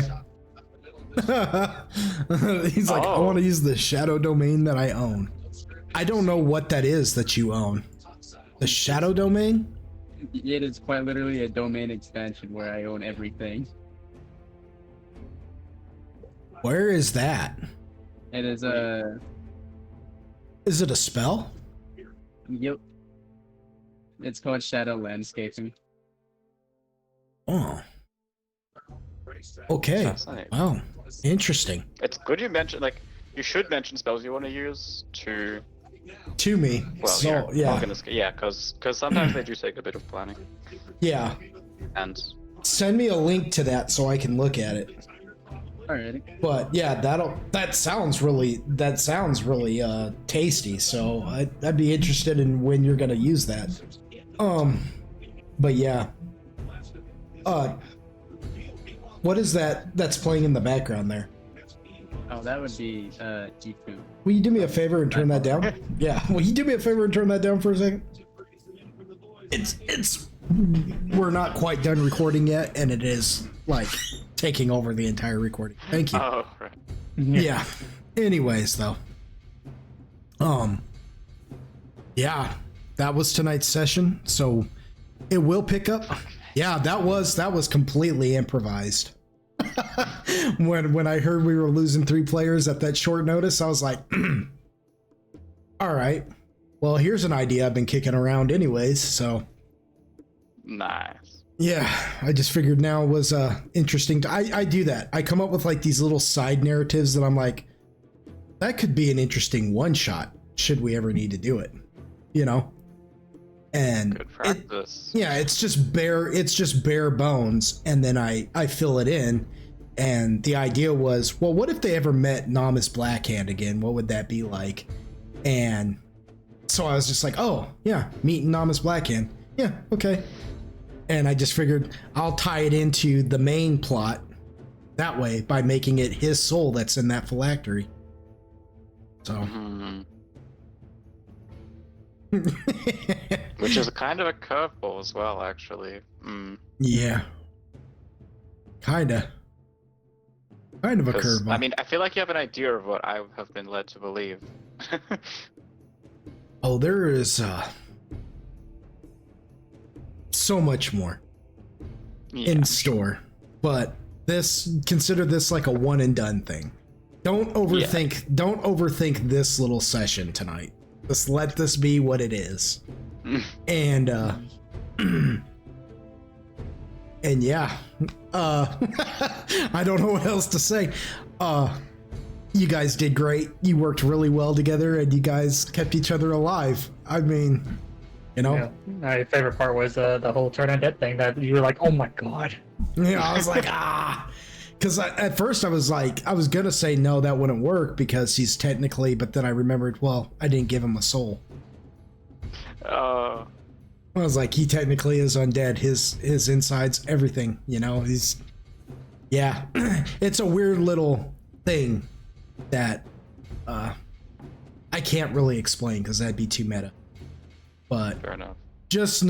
He's like, I want to use the shadow domain that I own. I don't know what that is that you own. The shadow domain? It is quite literally a domain expansion where I own everything. Where is that? It is a. Is it a spell? Yep. It's called Shadow Landscaping. Oh. Okay. Fascinating. Wow. Interesting. It's good you mention, like, you should mention spells you want to use to. To me. Well, So, yeah. Yeah, because sometimes they do take a bit of planning. Yeah. And Send me a link to that so I can look at it. Alrighty. But yeah, that sounds really tasty. So I'd be interested in when you're gonna use that. But yeah. What is that that's playing in the background there? Oh, that would be G2. Will you do me a favor and turn that down? Yeah. Will you do me a favor and turn that down for a second? It's we're not quite done recording yet, and it is like taking over the entire recording. Thank you. oh, right. Yeah. Anyways, though. Yeah, that was tonight's session, so it will pick up. Yeah, that was completely improvised. When I heard we were losing 3 players at that short notice, I was like, all right. Well, here's an idea I've been kicking around anyways, so Nice. yeah, I just figured now was interesting. I do that. I come up with like these little side narratives that I'm like, that could be an interesting one shot should we ever need to do it, you know? And Good practice. it's just bare bones, and then I fill it in. And the idea was, well, what if they ever met Namus Blackhand again? What would that be like? And so I was just like, oh yeah, meeting Namus Blackhand. Yeah, okay. And I just figured I'll tie it into the main plot that way by making it his soul that's in that phylactery. So. Mhm. Which is kind of a curveball as well, actually. Yeah. Kinda of a 'Cause, curveball. I mean, I feel like you have an idea of what I have been led to believe. Oh, there is so much more in store, but consider this like a one and done thing. Don't overthink this little session tonight. Just let this be what it is. And and yeah, I don't know what else to say. You guys did great. You worked really well together, and you guys kept each other alive. I mean, you know. Yeah. My favorite part was the whole turn undead thing that you were like, oh my god. Yeah, I was like, because at first I was gonna say no, that wouldn't work because he's technically, but then I remembered, well, I didn't give him a soul. I was like, he technically is undead. His insides, everything, you know. It's a weird little thing that I can't really explain because that'd be too meta. But Fair enough. just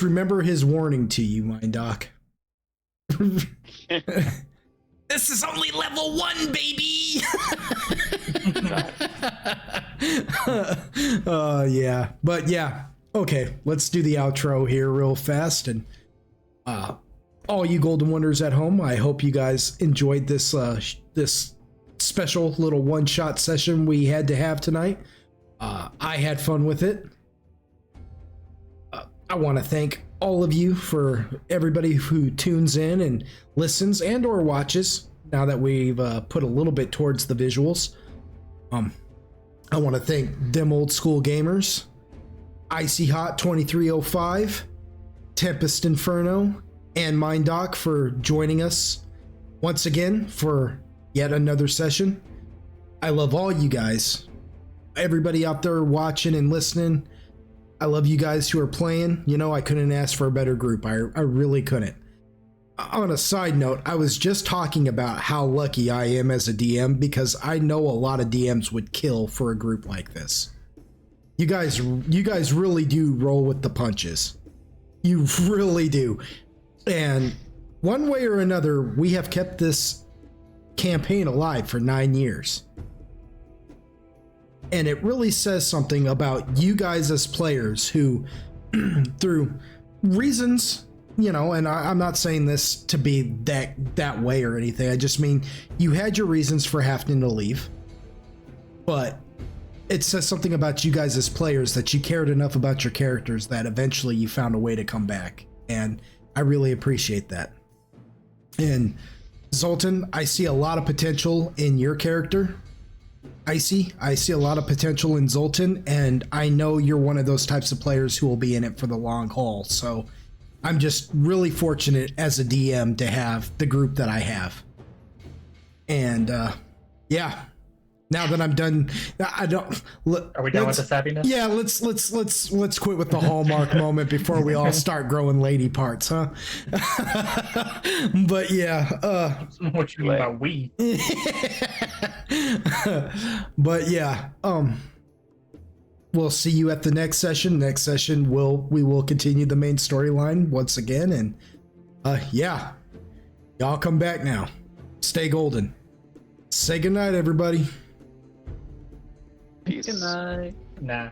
remember his warning to you, Mind Doc. This is only level 1, baby. Yeah, but yeah. Okay, let's do the outro here real fast. And all you Golden Wonders at home, I hope you guys enjoyed this this special little one-shot session we had to have tonight. I had fun with it. I want to thank all of you for everybody who tunes in and listens and or watches now that we've put a little bit towards the visuals. I want to thank them old school gamers. Icy Hot 2305, Tempest Inferno, and Mind Doc for joining us once again for yet another session. I love all you guys. Everybody out there watching and listening. I love you guys who are playing. You know, I couldn't ask for a better group. I really couldn't. On a side note, I was just talking about how lucky I am as a DM because I know a lot of DMs would kill for a group like this. You guys really do roll with the punches. You really do. And one way or another, we have kept this campaign alive for 9 years. And it really says something about you guys as players who, through reasons, you know, and I'm not saying this to be that way or anything. I just mean you had your reasons for having to leave. But it says something about you guys as players that you cared enough about your characters that eventually you found a way to come back. And I really appreciate that. And Zoltan, I see a lot of potential in your character. Icy, I see a lot of potential in Zoltan, and I know you're one of those types of players who will be in it for the long haul. So I'm just really fortunate as a DM to have the group that I have. And yeah, now that I'm done, I don't. Are we done with the sappiness? Yeah, let's quit with the Hallmark moment before we all start growing lady parts, huh? But yeah, what you mean by we? But yeah, we'll see you at the next session. Next session, we will continue the main storyline once again, and yeah, y'all come back now. Stay golden. Say goodnight, everybody. Peace. Good night. Nah.